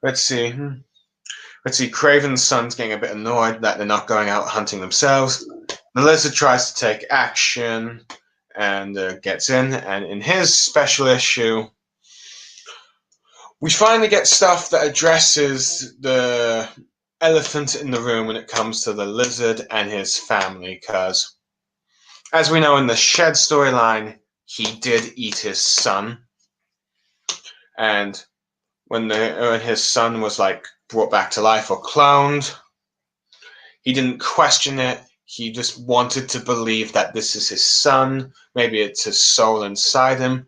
Let's see, Craven's son's getting a bit annoyed that they're not going out hunting themselves. The Lizard tries to take action and gets in, and in his special issue, we finally get stuff that addresses the elephant in the room when it comes to the Lizard and his family, because as we know in the Shed storyline, he did eat his son, and when his son was brought back to life or cloned, he didn't question it. He just wanted to believe that this is his son. Maybe it's his soul inside him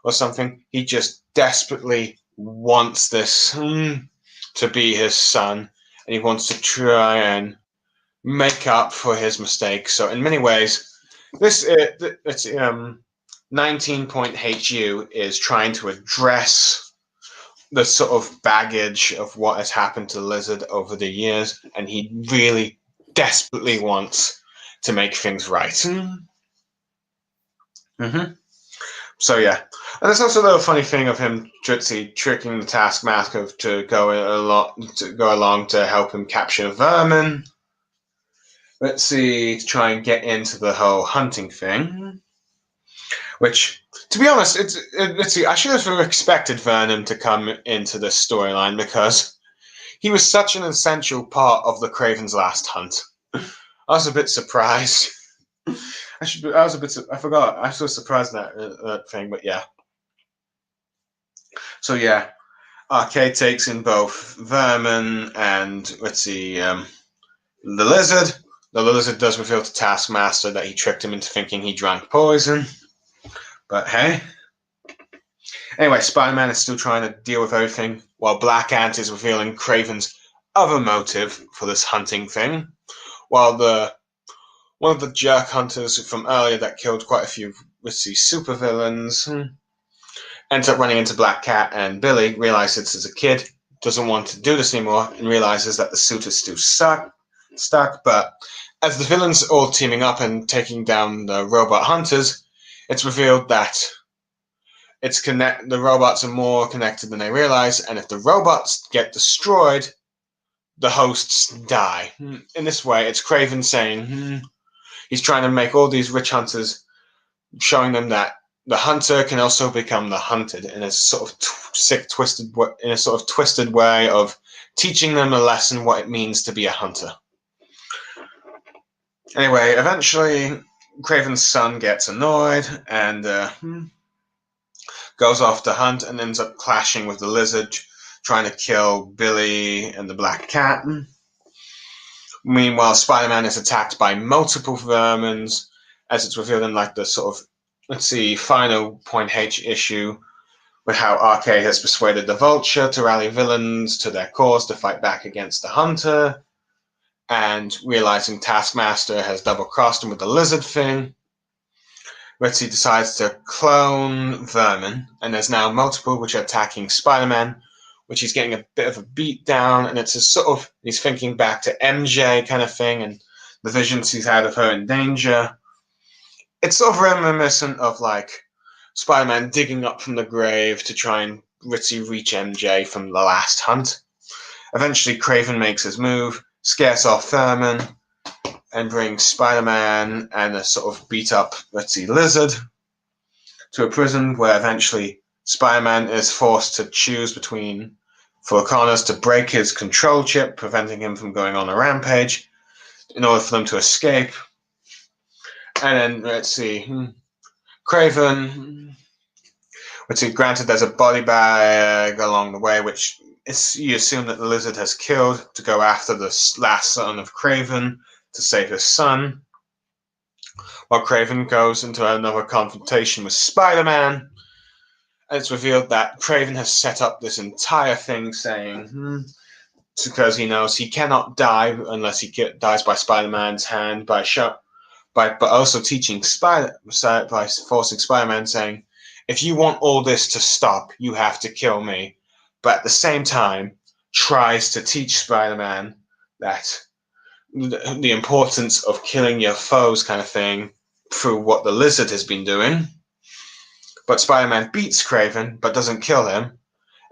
or something. He just desperately wants this to be his son, and he wants to try and make up for his mistake. So in many ways, this 19-point-HU is trying to address the sort of baggage of what has happened to the Lizard over the years, and he really desperately wants to make things right. So yeah, and there's also the funny thing of him tricking the Taskmaster to go along to help him capture Vermin. Let's see, to try and get into the whole hunting thing. Which, to be honest, I should have expected Vermin to come into this storyline because he was such an essential part of the Kraven's Last Hunt. I was a bit surprised. I forgot. I was so surprised at that thing, but yeah. So yeah, Arcade takes in both Vermin and the Lizard. The Lizard does reveal to Taskmaster that he tricked him into thinking he drank poison. But hey. Anyway, Spider-Man is still trying to deal with everything, while Black Ant is revealing Kraven's other motive for this hunting thing. While one of the jerk hunters from earlier that killed quite a few supervillains ends up running into Black Cat, and Billy realizes as a kid, doesn't want to do this anymore, and realizes that the suit is still stuck. But as the villains are all teaming up and taking down the robot hunters, it's revealed that the robots are more connected than they realize, and if the robots get destroyed, the hosts die. In this way, it's Kraven saying he's trying to make all these rich hunters, showing them that the hunter can also become the hunted in a sort of twisted way of teaching them a lesson what it means to be a hunter. Anyway, eventually, Kraven's son gets annoyed and goes off to hunt and ends up clashing with the Lizard, trying to kill Billy and the Black Cat. Meanwhile, Spider-Man is attacked by multiple vermins, as it's revealed in the sort of, final point H issue, with how Arcade has persuaded the Vulture to rally villains to their cause to fight back against the Hunter, and realizing Taskmaster has double-crossed him with the lizard thing, Ritzy decides to clone Vermin, and there's now multiple which are attacking Spider-Man, which he's getting a bit of a beat down, and it's a sort of, he's thinking back to MJ kind of thing, and the visions he's had of her in danger. It's sort of reminiscent of like Spider-Man digging up from the grave to try and Ritzy reach MJ from the last hunt. Eventually, Kraven makes his move, scares off Vermin, and brings Spider-Man and a sort of beat-up Ritzy Lizard to a prison where eventually Spider-Man is forced to choose between for Connors to break his control chip, preventing him from going on a rampage, in order for them to escape. And then, let's see, Kraven, let's see, granted there's a body bag along the way, which is, you assume that the Lizard has killed to go after the last son of Kraven to save his son, while Kraven goes into another confrontation with Spider-Man, and it's revealed that Kraven has set up this entire thing saying, because he knows he cannot die unless he dies by Spider-Man's hand, but also teaching by forcing Spider-Man saying, if you want all this to stop, you have to kill me, but at the same time tries to teach Spider-Man that the importance of killing your foes kind of thing through what the Lizard has been doing. But Spider-Man beats Kraven, but doesn't kill him.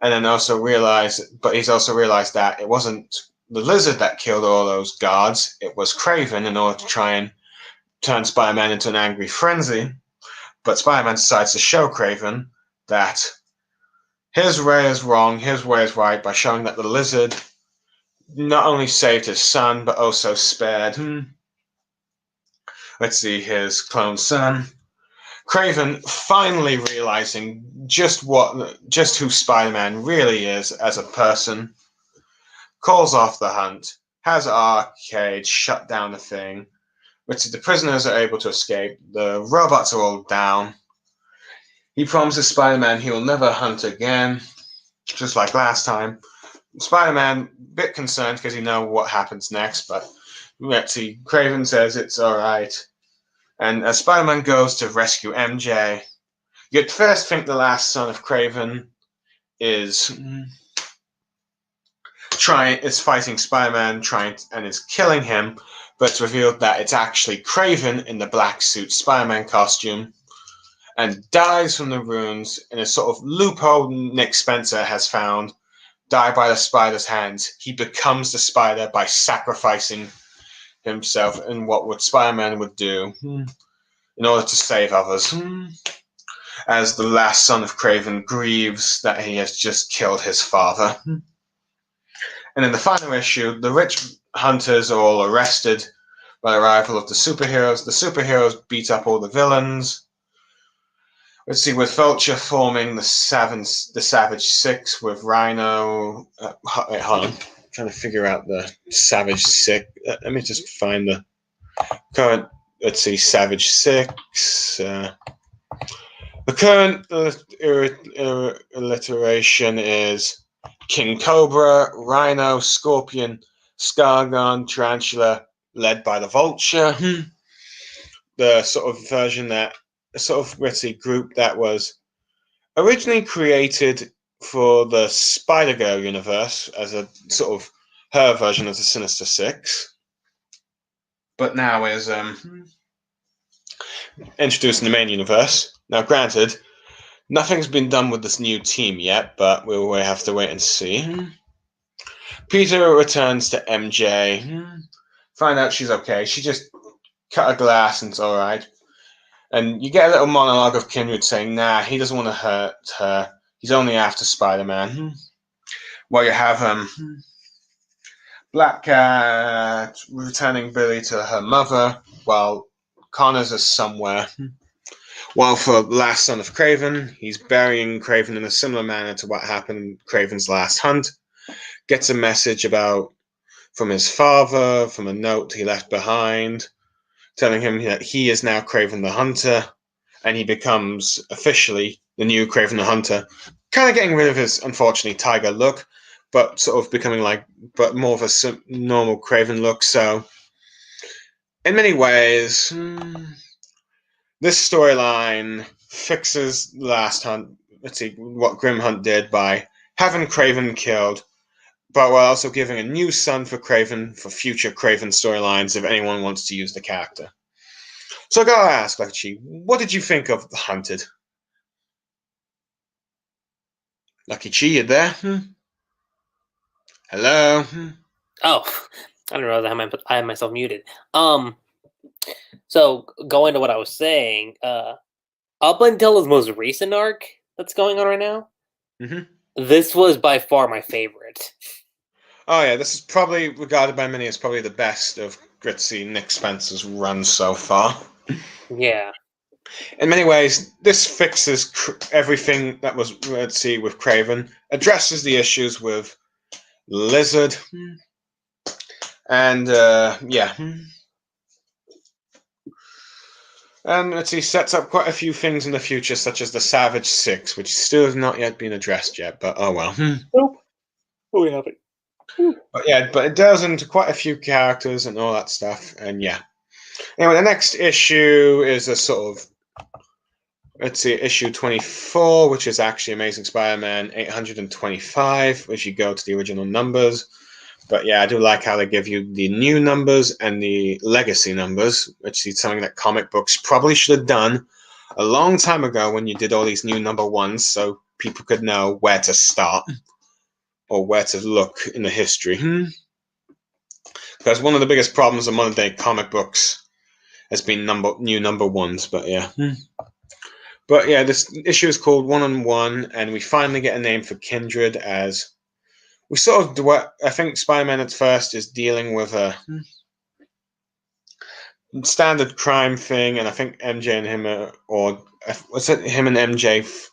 And then he's also realized that it wasn't the Lizard that killed all those guards, it was Kraven, in order to try and turn Spider-Man into an angry frenzy. But Spider-Man decides to show Kraven that his way is wrong, his way is right, by showing that the Lizard not only saved his son, but also spared, let's see, his clone son. Kraven finally realizing just who Spider-Man really is as a person, calls off the hunt, has Arcade shut down the thing, which the prisoners are able to escape, the robots are all down. He promises Spider-Man he will never hunt again, just like last time. Spider-Man, a bit concerned because he knows what happens next, but let's see, Kraven says it's alright. And as Spider-Man goes to rescue MJ, you at first think the last son of Kraven is fighting Spider-Man, and is killing him, but it's revealed that it's actually Kraven in the black suit Spider-Man costume, and dies from the ruins in a sort of loophole Nick Spencer has found. Die by the spider's hands. He becomes the spider by sacrificing himself in what Spider-Man would do in order to save others. As the last son of Kraven grieves that he has just killed his father. And in the final issue, the rich hunters are all arrested by the arrival of the superheroes. The superheroes beat up all the villains. Let's see, with Vulture forming the Savage Six with Rhino. Wait, hold on. I'm trying to figure out the Savage Six. Let me just find the current. Let's see, Savage Six. The current alliteration is King Cobra, Rhino, Scorpion, Scargon, Tarantula, led by the Vulture. The sort of version that a sort of Ritzy group that was originally created for the Spider-Girl universe as a sort of her version of the Sinister Six, but now is introduced in the main universe. Now, granted, nothing's been done with this new team yet, but we'll have to wait and see. Peter returns to MJ, find out she's okay. She just cut a glass and it's all right. And you get a little monologue of Kindred saying, nah, he doesn't want to hurt her. He's only after Spider-Man. Well, you have Black Cat returning Billy to her mother, while Connors is somewhere. While for Last Son of Kraven, he's burying Kraven in a similar manner to what happened in Kraven's last hunt. Gets a message from his father, from a note he left behind, telling him that he is now Kraven the Hunter, and he becomes officially the new Kraven the Hunter, kind of getting rid of his, unfortunately, tiger look, but sort of becoming but more of a normal Kraven look. So, in many ways, this storyline fixes Last Hunt. Let's see what Grim Hunt did by having Kraven killed, but while also giving a new son for Kraven for future Kraven storylines if anyone wants to use the character. So I gotta ask, Lucky Chi, what did you think of The Hunted? Lucky Chi, you there? Hello? Oh, I don't know. I had myself muted. So going to what I was saying, up until his most recent arc that's going on right now, this was by far my favorite. Oh yeah, this is probably regarded by many as probably the best of Gritzy Nick Spencer's run so far. Yeah. In many ways, this fixes everything that was, let's see, with Kraven, addresses the issues with Lizard, and yeah. And let's see, sets up quite a few things in the future, such as the Savage Six, which still has not yet been addressed yet, but oh well. Nope. We haven't. But yeah, but it delves into quite a few characters and all that stuff, and yeah. Anyway, the next issue is a sort of, let's see, issue 24, which is actually Amazing Spider-Man 825, if you go to the original numbers. But yeah, I do like how they give you the new numbers and the legacy numbers, which is something that comic books probably should have done a long time ago when you did all these new number ones so people could know where to start or where to look in the history. Because one of the biggest problems of modern day comic books has been new number ones, but yeah. But yeah, this issue is called 1-on-1, and we finally get a name for Kindred as we sort of do what I think Spider-Man at first is dealing with a standard crime thing, and I think MJ and him him and MJ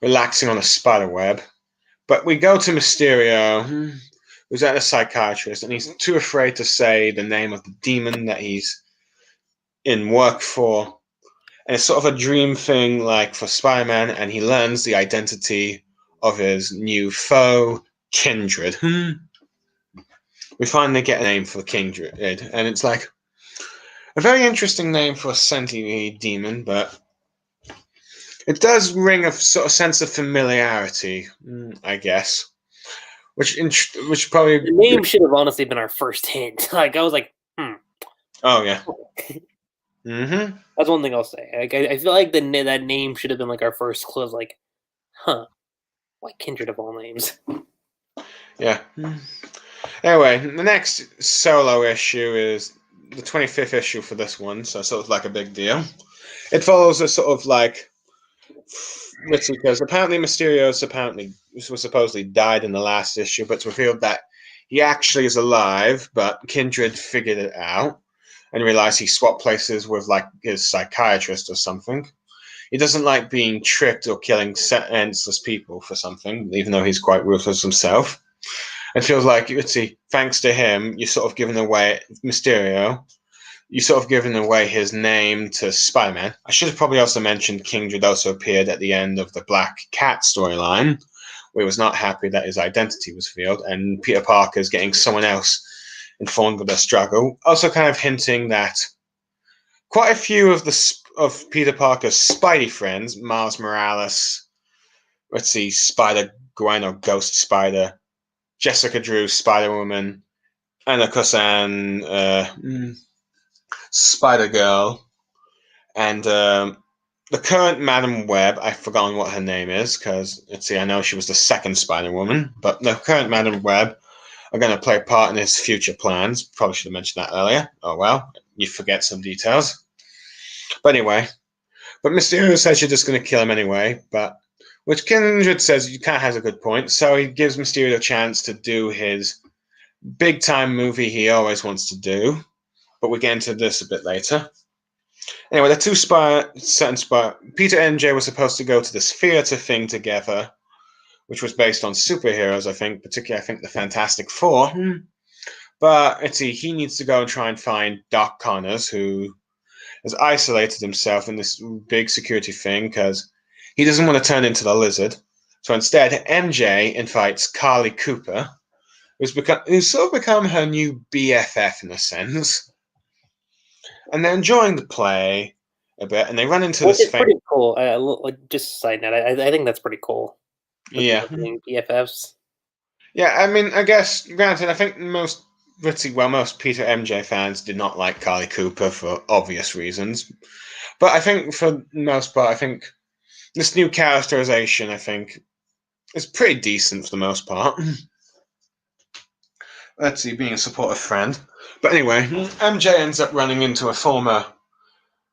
relaxing on a spider web. But we go to Mysterio, who's at a psychiatrist, and he's too afraid to say the name of the demon that he's in work for. And it's sort of a dream thing like for Spider-Man, and he learns the identity of his new foe, Kindred. We finally get a name for Kindred, and it's like a very interesting name for a sentient demon, but it does ring a sort of sense of familiarity, I guess. Which probably the name should have honestly been our first hint. Like I was like, Oh yeah. That's one thing I'll say. Like, I feel like that name should have been like our first clue. Like, why Kindred of all names? Yeah. Anyway, the next solo issue is the 25th issue for this one, so sort of like a big deal. It follows a sort of like, because apparently Mysterio was supposedly died in the last issue, but it's revealed that he actually is alive, but Kindred figured it out and realized he swapped places with like his psychiatrist or something. He doesn't like being tricked or killing senseless people for something, even though he's quite ruthless himself. It feels like, let's see, thanks to him, you're sort of giving away Mysterio. You sort of given away his name to Spider-Man. I should have probably also mentioned Kindred also appeared at the end of the Black Cat storyline, where he was not happy that his identity was revealed, and Peter Parker's getting someone else informed of their struggle. Also kind of hinting that quite a few of Peter Parker's Spidey friends, Miles Morales, let's see, Spider-Gwen or Ghost Spider, Jessica Drew, Spider-Woman, Anna Kosan, Spider-Girl, and the current Madam Web, I've forgotten what her name is, because, let's see, I know she was the second Spider-Woman, but the current Madam Web are going to play a part in his future plans. Probably should have mentioned that earlier. Oh well, you forget some details. But anyway, but Mysterio says you're just going to kill him anyway, but which Kindred says you kind of has a good point. So he gives Mysterio a chance to do his big-time movie he always wants to do, but we'll get into this a bit later. Anyway, the two Peter and MJ were supposed to go to this theater thing together, which was based on superheroes, I think, particularly, I think, the Fantastic Four. But, let's see, he needs to go and try and find Doc Connors, who has isolated himself in this big security thing because he doesn't want to turn into the Lizard. So instead, MJ invites Carly Cooper, who's sort of become her new BFF in a sense. And they're enjoying the play a bit, and they run into Which this is pretty cool. Just a side note, I think that's pretty cool. Yeah. Being BFFs. Yeah, I mean, I guess, granted, I think most Peter MJ fans did not like Carly Cooper for obvious reasons. But I think for the most part, I think this new characterization, I think, is pretty decent for the most part. Let's see, being a supportive friend. But anyway, MJ ends up running into a former,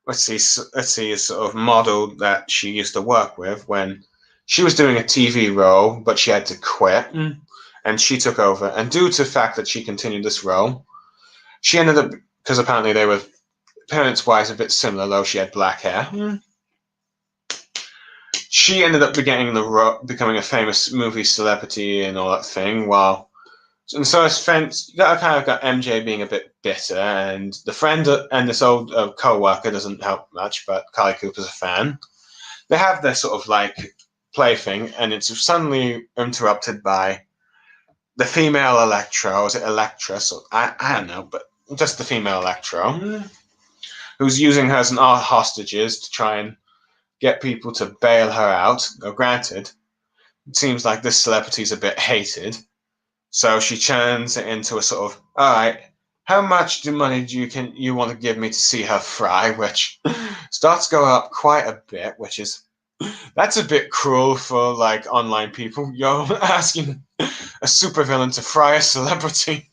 a sort of model that she used to work with when she was doing a TV role, but she had to quit. And she took over. And due to the fact that she continued this role, she ended up, because apparently they were appearance-wise a bit similar, though she had black hair. She ended up becoming a famous movie celebrity and all that thing, and so it's kind of got MJ being a bit bitter, and the friend and this old co-worker doesn't help much, but Carly Cooper's a fan. They have their sort of like plaything, and it's suddenly interrupted by the female Electro. Is it Electress? I don't know, but just the female Electro, who's using her as an hostages to try and get people to bail her out. Now, granted, it seems like this celebrity's a bit hated. So she turns it into a sort of, all right, how much money do you want to give me to see her fry? Which starts going up quite a bit, that's a bit cruel for like online people. You're asking a supervillain to fry a celebrity.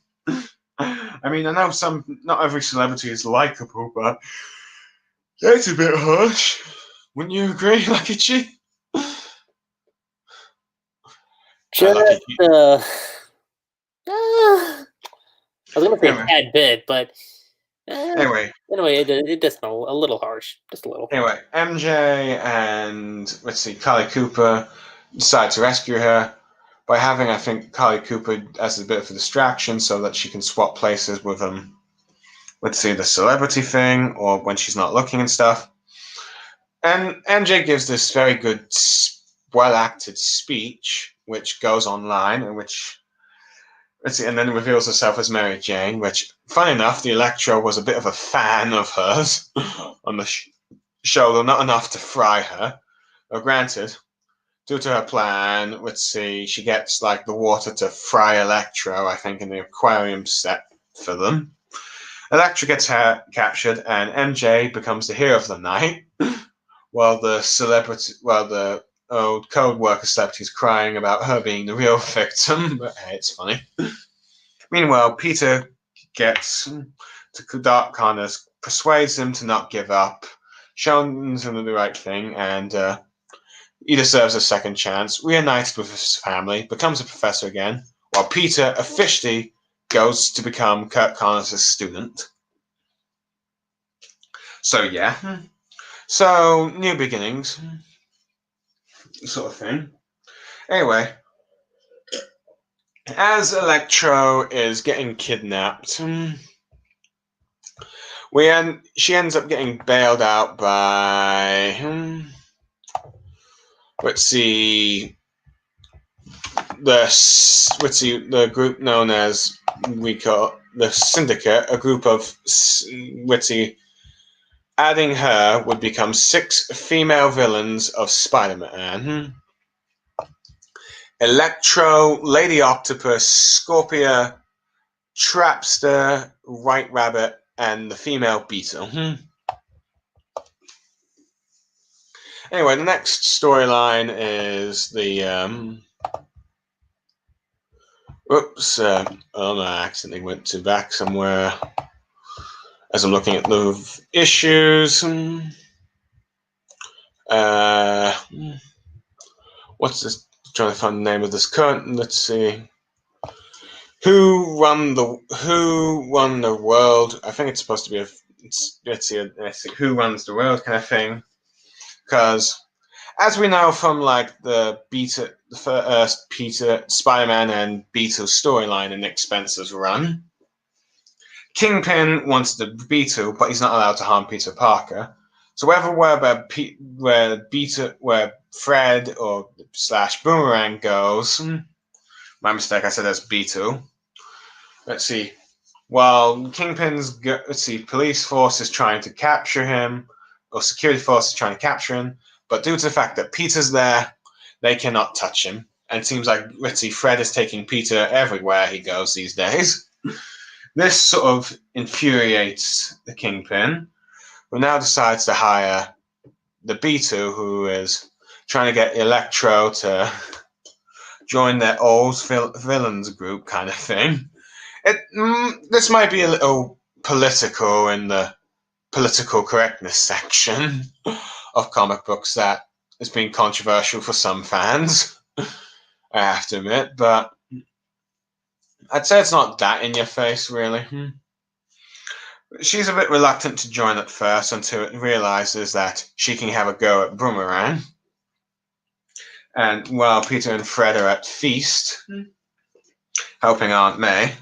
I mean, I know not every celebrity is likable, but it's a bit harsh. Wouldn't you agree, Lucky G? Just, I was going to say a tad bit, but anyway, it does smell a little harsh, just a little. Anyway, MJ and Carly Cooper decide to rescue her by having, I think, Carly Cooper as a bit of a distraction so that she can swap places with the celebrity thing, or when she's not looking and stuff. And MJ gives this very good, well-acted speech, which goes online, and and then reveals herself as Mary Jane, which, funny enough, the Electro was a bit of a fan of hers on the show, though not enough to fry her. Though granted, due to her plan, she gets like the water to fry Electro, I think, in the aquarium set for them. Electro gets captured, and MJ becomes the hero of the night, while the old code worker celebrity is crying about her being the real victim. But hey, it's funny. Meanwhile, Peter gets to Dark Corners, persuades him to not give up, shows him the right thing, and he deserves a second chance, reunited with his family, becomes a professor again, while Peter officially goes to become Curt Connors' student. So yeah. So, new beginnings. Sort of thing. Anyway, as Electro is getting kidnapped, she ends up getting bailed out by the group known as the Syndicate, a group of adding her would become 6 female villains of Spider-Man. Electro, Lady Octopus, Scorpia, Trapster, White Rabbit, and the female Beetle. Anyway, the next storyline is the I accidentally went back somewhere as I'm looking at the issues. What's this? Trying to find the name of this current. Let's see. Who won the world? I think it's supposed to be let's see. Who runs the world kind of thing. Because as we know from like the first Peter, Spider-Man and Beetle storyline in Nick Spencer's run, Kingpin wants the Beetle, but he's not allowed to harm Peter Parker. So everywhere where Fred or / Boomerang goes, my mistake, I said that's Beetle. Let's see. While police force is trying to capture him, or security force is trying to capture him, but due to the fact that Peter's there, they cannot touch him. And it seems like, Fred is taking Peter everywhere he goes these days. This sort of infuriates the Kingpin, who now decides to hire the Beetle, who is trying to get Electro to join their old villains group kind of thing. This might be a little political in the political correctness section of comic books that has been controversial for some fans, I have to admit, but I'd say it's not that in your face, really. She's a bit reluctant to join at first until it realizes that she can have a go at Boomerang. And while Peter and Fred are at feast, helping Aunt May,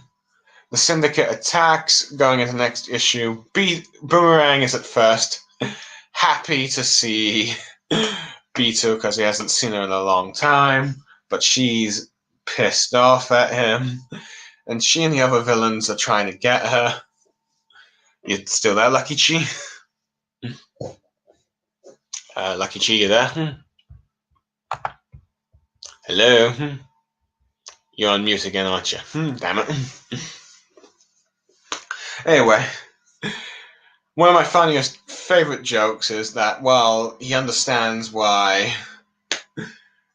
the Syndicate attacks. Going into the next issue, Boomerang is at first happy to see Beetle because he hasn't seen her in a long time, but she's pissed off at him, and she and the other villains are trying to get her. You still there, Lucky Chi? Lucky Chi, you there? Hello? You're on mute again, aren't you? Damn it. Anyway, one of my funniest favorite jokes is that while he understands why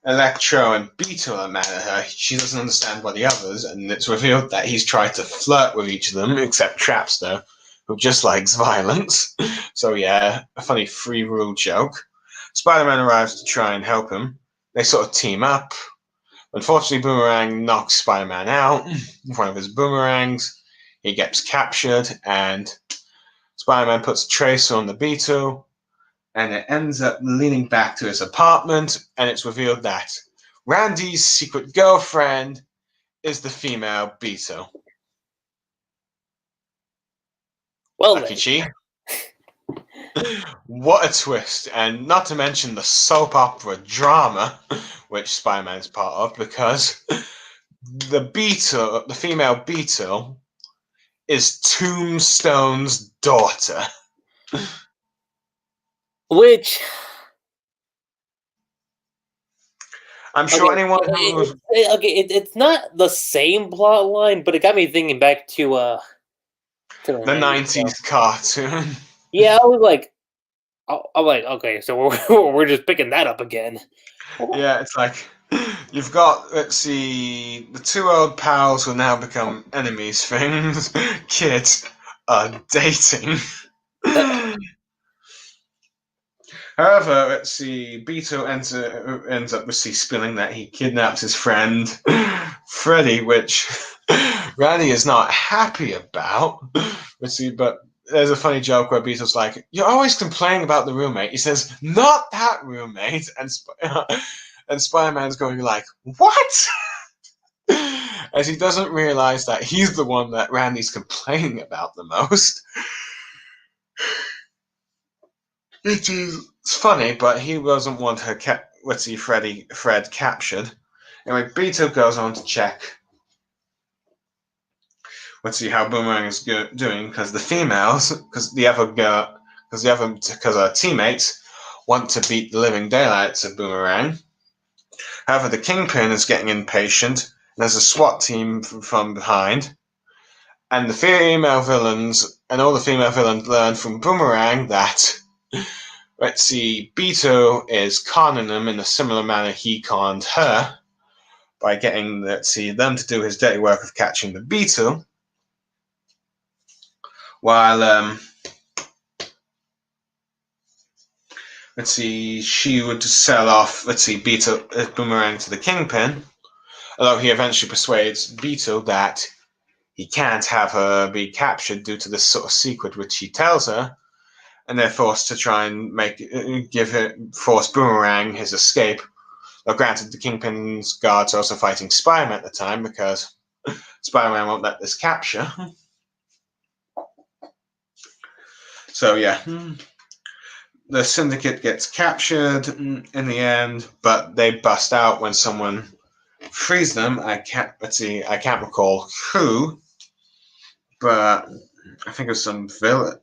Electro and Beetle are mad at her, she doesn't understand why the others, and it's revealed that he's tried to flirt with each of them, except Trapster, who just likes violence. So yeah, a funny free rule joke. Spider-Man arrives to try and help him. They sort of team up. Unfortunately, Boomerang knocks Spider-Man out with one of his boomerangs. He gets captured, and Spider-Man puts a tracer on the Beetle, and it ends up leading back to his apartment, and it's revealed that Randy's secret girlfriend is the female Beetle. Well, Lucky Chi. What a twist, and not to mention the soap opera drama which Spider-Man is part of, because the female Beetle, is Tombstone's daughter. Which I'm sure anyone who's it's not the same plot line, but it got me thinking back to the 90s cartoon. Yeah, I was like, I'm like, okay, so we're just picking that up again. Yeah, it's like you've got, let's see, the two old pals who now become enemies things. Kids are dating. However, let's see, Beetle ends up spilling that he kidnapped his friend Freddy, which Randy is not happy about. Let's see, but there's a funny joke where Beetle's like, "You're always complaining about the roommate." He says, "Not that roommate," and Spider-Man's going like, "What?" As he doesn't realize that he's the one that Randy's complaining about the most. It's funny, but he doesn't want her Fred captured. Anyway, Beetle goes on to check. Let's see how Boomerang is doing, because the females, because our teammates want to beat the living daylights of Boomerang. However, the Kingpin is getting impatient, and there's a SWAT team from behind. And all the female villains learn from Boomerang that, let's see, Beetle is conning them in a similar manner he conned her by getting, them to do his dirty work of catching the Beetle. While, she would sell off, Boomerang to the Kingpin, although he eventually persuades Beetle that he can't have her be captured due to this sort of secret which he tells her, and they're forced to try and force Boomerang his escape. Now, granted, the Kingpin's guards are also fighting Spider-Man at the time, because Spider-Man won't let this capture. So, yeah. the Syndicate gets captured in the end, but they bust out when someone frees them. I can't recall who, but I think it was some villain.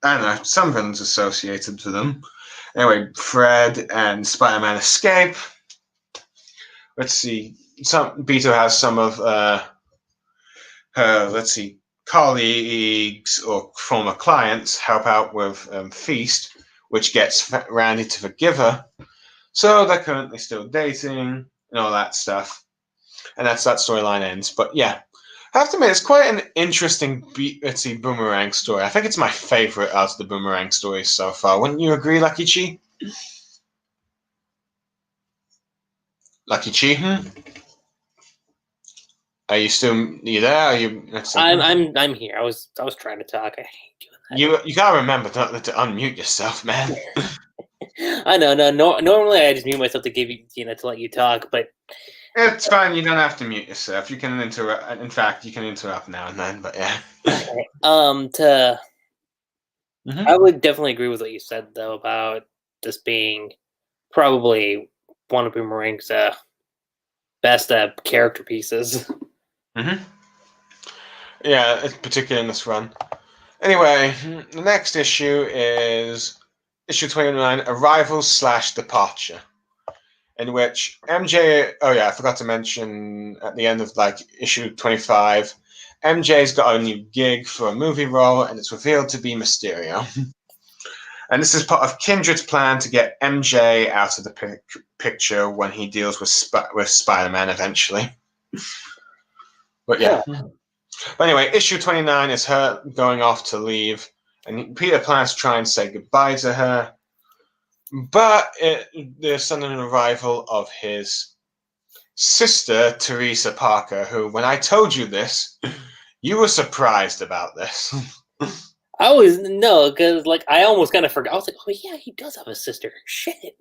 I don't know, some villains associated with them. Anyway, Fred and Spider-Man escape. Let's see. Beetle has some of her, colleagues or former clients help out with Feast, which gets Randy to forgive her. So they're currently still dating and all that stuff. And that storyline ends. But yeah, I have to admit, it's quite an interesting Boomerang story. I think it's my favorite out of the Boomerang stories so far. Wouldn't you agree, Lucky Chi? Lucky Chi? Are you there? Are you? I'm here. I was trying to talk. I hate doing that. You gotta remember to unmute yourself, man. I know. No, normally I just mute myself to give you, to let you talk, but it's fine. You don't have to mute yourself. You can interrupt. In fact, you can interrupt now and then. But yeah. Okay. I would definitely agree with what you said though about this being probably one of Boomerang's best character pieces. Yeah, particularly in this run. Anyway, the next issue is issue 29, Arrival/Departure, in which MJ. Oh yeah, I forgot to mention at the end of issue 25, MJ's got a new gig for a movie role, and it's revealed to be Mysterio. And this is part of Kindred's plan to get MJ out of the picture when he deals with Spider-Man eventually. But yeah. But anyway, issue 29 is her going off to leave, and Peter plans to try and say goodbye to her. But there's sudden arrival of his sister, Teresa Parker, who, when I told you this, you were surprised about this. Because I almost kind of forgot. I was like, oh yeah, he does have a sister. Shit.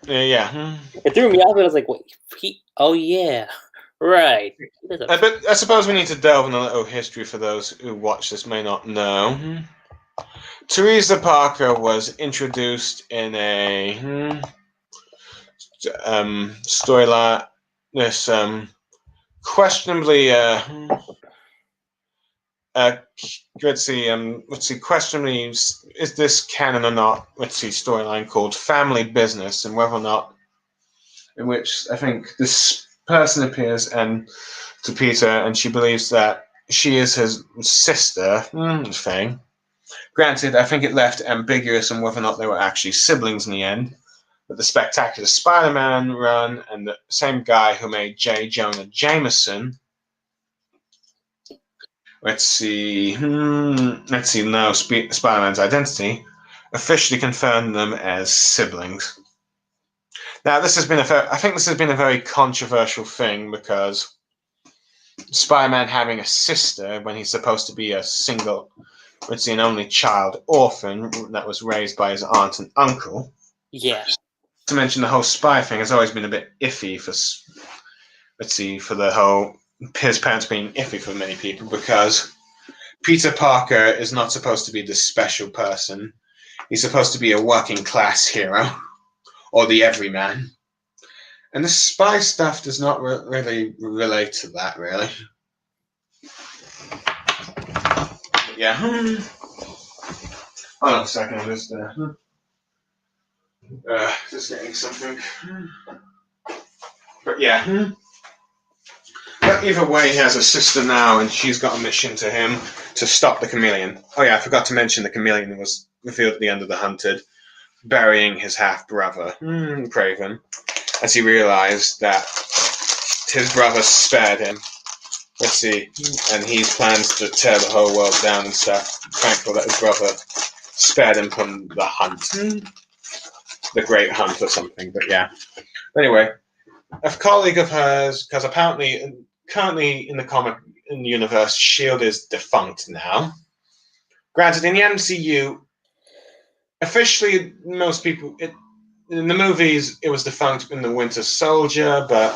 Yeah. It threw me off, and I was like, wait, oh yeah, right. But I suppose we need to delve in a little history for those who watch this may not know. Teresa Parker was introduced in a storyline. This questionably questionably, is this canon or not? Storyline called Family Business, and whether or not, in which I think this person appears to Peter, and she believes that she is his sister thing. Granted, I think it left ambiguous on whether or not they were actually siblings in the end. But the Spectacular Spider-Man run and the same guy who made J. Jonah Jameson. Let's see now Spider-Man's identity, officially confirmed them as siblings. Now, I think this has been a very controversial thing, because Spider-Man having a sister when he's supposed to be a single, an only child orphan that was raised by his aunt and uncle. Yeah. To mention, the whole spy thing has always been a bit iffy for the whole his parents being iffy for many people, because Peter Parker is not supposed to be this special person. He's supposed to be a working class hero, or the everyman. And the spy stuff does not really relate to that, really. Yeah. Hold on a second, I'm just getting something. But yeah. But either way, he has a sister now, and she's got a mission to him to stop the Chameleon. Oh yeah, I forgot to mention the Chameleon was revealed at the end of The Hunted, burying his half-brother, Kraven, as he realized that his brother spared him. And he plans to tear the whole world down and stuff. Thankful that his brother spared him from the hunt. The Great Hunt or something, but yeah. Anyway, a colleague of hers, because apparently, currently in the comic universe, S.H.I.E.L.D. is defunct now. Granted, in the MCU, officially, most people, in the movies, it was defunct in the Winter Soldier, but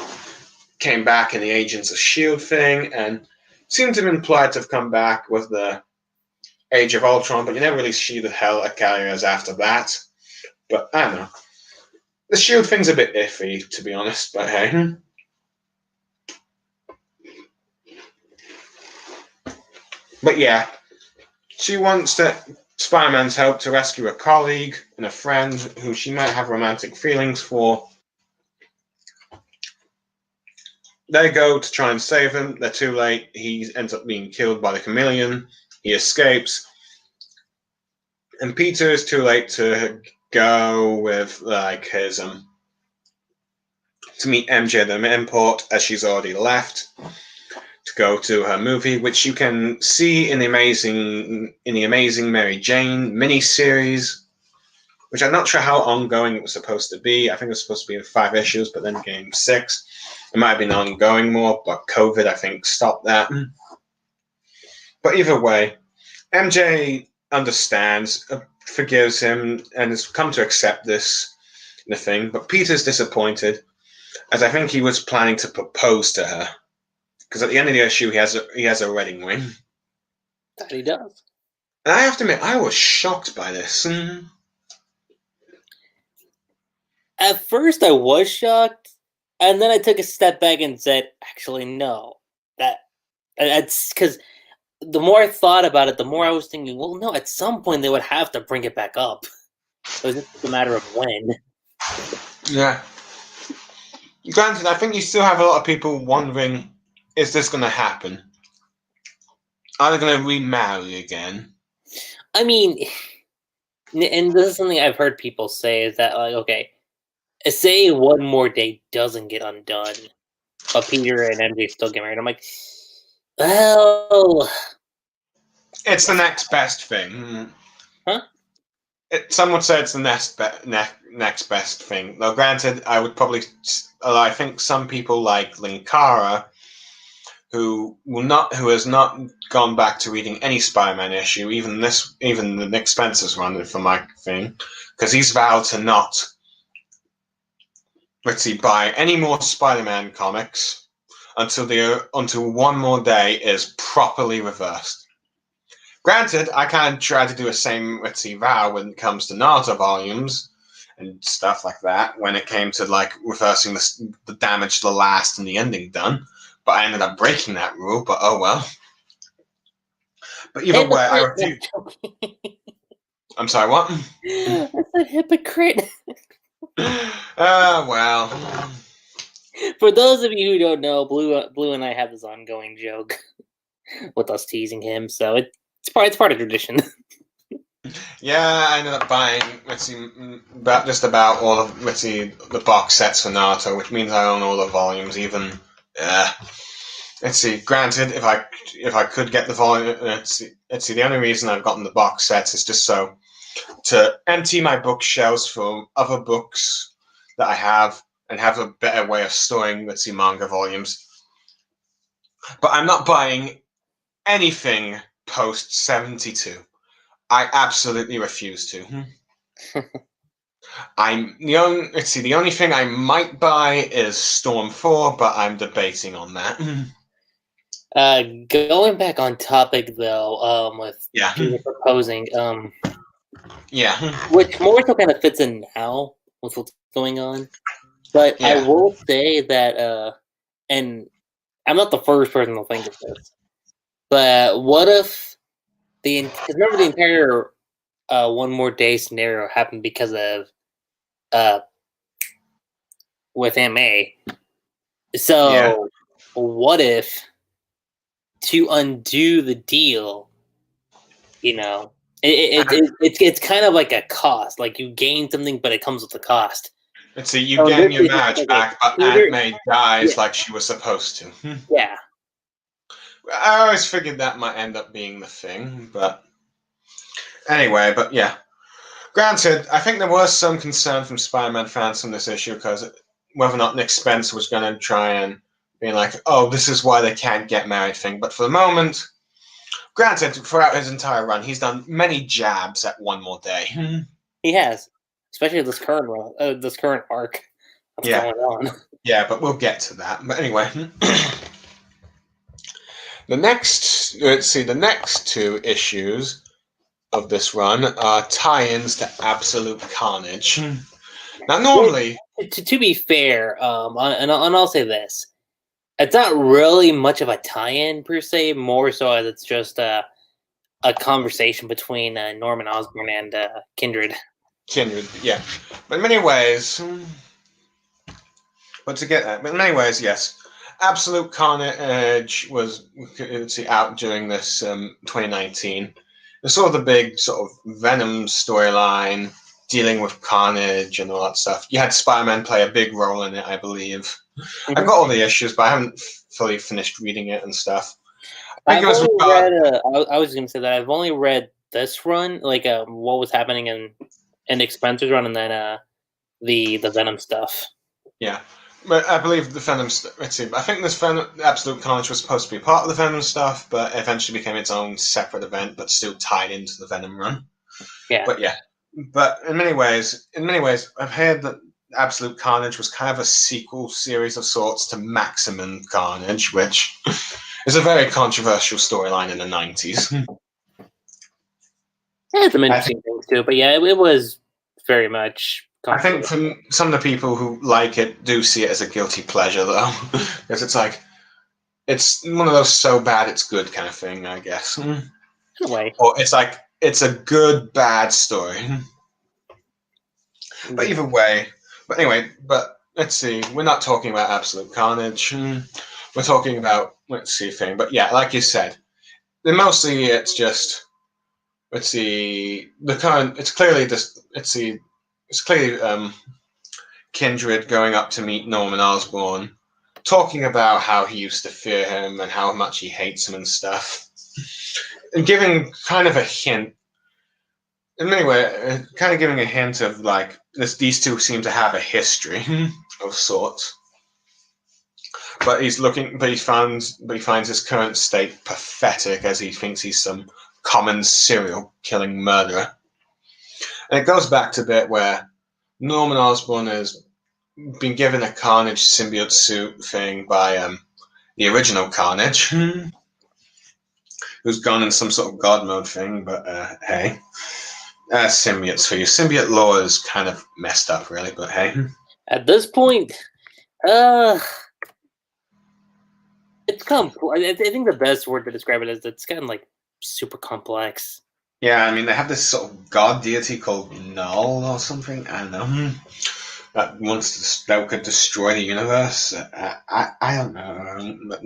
came back in the Agents of S.H.I.E.L.D. thing, and seemed to have been implied to have come back with the Age of Ultron, but you never really see the hell of carriers after that. But I don't know. The Shield thing's a bit iffy, to be honest, but hey. But yeah, she wants Spider-Man's help to rescue a colleague and a friend who she might have romantic feelings for. They go to try and save him. They're too late. He ends up being killed by the Chameleon. He escapes. And Peter is too late to go with his to meet MJ at the airport, as she's already left to go to her movie, which you can see in the Amazing Mary Jane miniseries, which I'm not sure how ongoing it was supposed to be. I think it was supposed to be in 5 issues, but then game 6. It might have been ongoing more, but COVID, I think, stopped that. But either way, MJ understands, forgives him, and has come to accept this the thing. But Peter's disappointed, as I think he was planning to propose to her. Because at the end of the issue, he has a wedding ring. That he does. And I have to admit, I was shocked by this. At first, I was shocked, and then I took a step back and said, "Actually, no." That's because the more I thought about it, the more I was thinking, "Well, no. At some point, they would have to bring it back up. It was just a matter of when." Yeah. Granted, I think you still have a lot of people wondering, is this going to happen? Are they going to remarry again? I mean, and this is something I've heard people say, is that, like, okay, say One More Day doesn't get undone, but Peter and MJ still get married. I'm like, well... It's the next best thing. Huh? Some would say it's the next best thing. Though, granted, I would probably... I think some people like Linkara, who has not gone back to reading any Spider-Man issue, even the Nick Spencer's run for my thing, because he's vowed to not, buy any more Spider-Man comics until One More Day is properly reversed. Granted, I kind of try to do the same vow when it comes to Naruto volumes and stuff like that, when it came to reversing the damage to the last and the ending done. But I ended up breaking that rule, but oh well. But either way, I refuse. I'm sorry, what? That's a hypocrite. Well. For those of you who don't know, Blue and I have this ongoing joke with us teasing him, so it's part of tradition. Yeah, I ended up buying, just about all of, the box sets for Naruto, which means I own all the volumes, even, granted, if I could get the volume, the only reason I've gotten the box sets is just so to empty my bookshelves for other books that I have, and have a better way of storing, manga volumes. But I'm not buying anything post 72. I absolutely refuse to. The only thing I might buy is Storm 4, but I'm debating on that. Going back on topic though, with Peter proposing, which more so kind of fits in now with what's going on. But I will say that, and I'm not the first person to think of this, but what if remember the entire One More Day scenario happened because of with Aunt May. So what if, to undo the deal, it's kind of like a cost. Like you gain something, but it comes with a cost. You gain your marriage back, but Aunt May dies like she was supposed to. Yeah. I always figured that might end up being the thing, but anyway, but yeah. Granted, I think there was some concern from Spider-Man fans from this issue, because whether or not Nick Spencer was going to try and be like, oh, this is why they can't get married thing. But for the moment, granted, throughout his entire run, he's done many jabs at One More Day. He has, especially this current arc that's going on. Yeah, but we'll get to that. But anyway, the next 2 issues of this run are tie-ins to Absolute Carnage. Now, normally, to be fair, and I'll say this: it's not really much of a tie-in per se. More so as it's just a conversation between Norman Osborn and Kindred. Kindred, yeah. But in many ways, but to get that, but in many ways, yes. Absolute Carnage was out during this 2019. It's sort of the big sort of Venom storyline, dealing with Carnage and all that stuff. You had Spider-Man play a big role in it, I believe. Mm-hmm. I've got all the issues, but I haven't fully finished reading it and stuff. I was going to say that I've only read this run, like what was happening in Spencer's run, and then the Venom stuff. Yeah. But I believe the Venom. Let's see. I think this Absolute Carnage was supposed to be part of the Venom stuff, but eventually became its own separate event, but still tied into the Venom run. Yeah. But yeah. But in many ways, I've heard that Absolute Carnage was kind of a sequel series of sorts to Maximum Carnage, which is a very controversial storyline in the 90s. It had some interesting things too, but yeah, it was very much. I think from some of the people who like it do see it as a guilty pleasure, though, because it's like it's one of those so bad it's good kind of thing, I guess. In a way, or it's like it's a good bad story. But either way, but anyway, but let's see. We're not talking about Absolute Carnage. We're talking about let's see thing. But yeah, like you said, then mostly it's just let's see the current. It's clearly just let's see. It's clearly Kindred going up to meet Norman Osborn, talking about how he used to fear him and how much he hates him and stuff, and giving kind of a hint. In many ways, kind of giving a hint of like these two seem to have a history of sorts. But he finds his current state pathetic as he thinks he's some common serial killing murderer. And it goes back to the bit where Norman Osborn has been given a Carnage symbiote suit thing by the original Carnage, who's gone in some sort of god mode thing, but hey. Symbiotes for you. Symbiote lore is kind of messed up, really, but hey. At this point, it's complex. I think the best word to describe it is it's kind of like super complex. Yeah, I mean, they have this sort of god deity called Null or something. I don't know. That could destroy the universe. I don't know.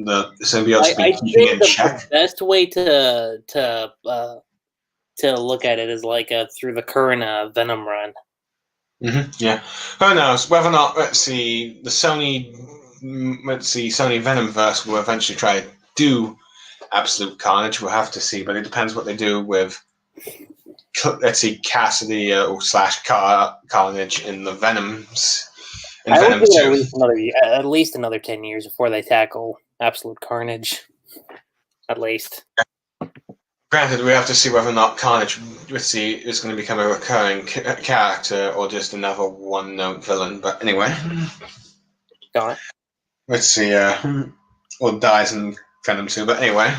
The symbiotes be keeping in check. The best way to look at it is like through the current Venom run. Mm-hmm, yeah. Who knows whether or not Sony Venomverse will eventually try to do Absolute Carnage. We'll have to see, but it depends what they do with Cassidy / Carnage in the Venoms. I would give at least another 10 years before they tackle Absolute Carnage. At least. Granted, we have to see whether or not Carnage is going to become a recurring character or just another one-note villain. But anyway, got it. Let's see. Or dies in Venom 2. But anyway,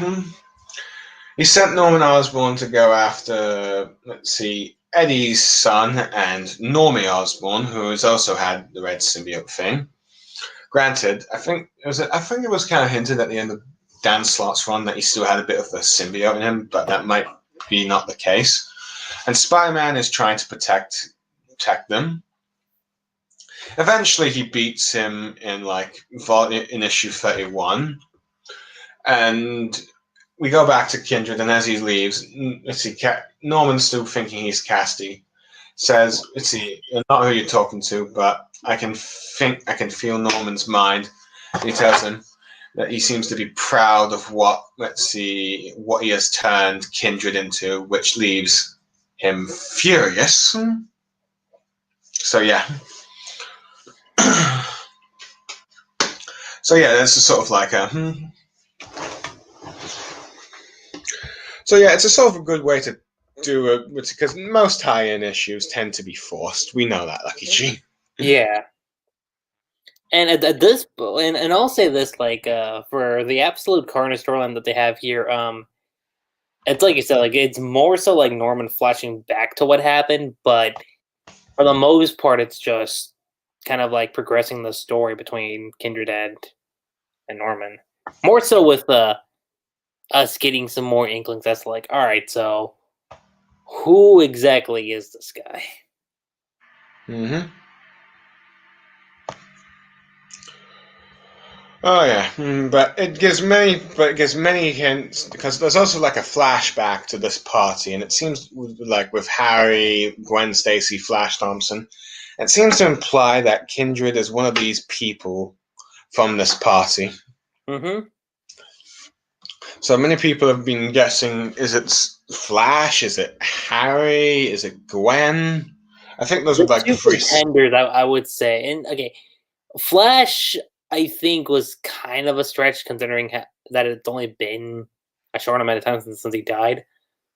he sent Norman Osborn to go after, Eddie's son and Normie Osborn, who has also had the red symbiote thing. Granted, I think it was kind of hinted at the end of Dan Slott's run that he still had a bit of the symbiote in him, but that might be not the case. And Spider-Man is trying to protect them. Eventually, he beats him in issue 31, and we go back to Kindred. And as he leaves, Norman's still thinking he's Cassidy. Says, not who you're talking to, but I can feel Norman's mind. And he tells him that he seems to be proud of what he has turned Kindred into, which leaves him furious. So yeah. So yeah, this is sort of like a. So yeah, it's a sort of a good way to do it because most tie-in issues tend to be forced. We know that, Lucky G. Yeah. And at this, and I'll say this, for the Absolute Carnage storyline that they have here, it's like you said, like it's more so like Norman flashing back to what happened, but for the most part, it's just kind of like progressing the story between Kindred and Norman. More so with us getting some more inklings. That's like, all right, so who exactly is this guy? Mm-hmm. Oh yeah, but it gives many hints because there's also like a flashback to this party, and it seems like with Harry, Gwen Stacy, Flash Thompson, it seems to imply that Kindred is one of these people from this party. Mm-hmm. So many people have been guessing: is it Flash? Is it Harry? Is it Gwen? I think those The were like the two three. contenders, I would say, and okay, Flash, I think was kind of a stretch considering that it's only been a short amount of time since he died.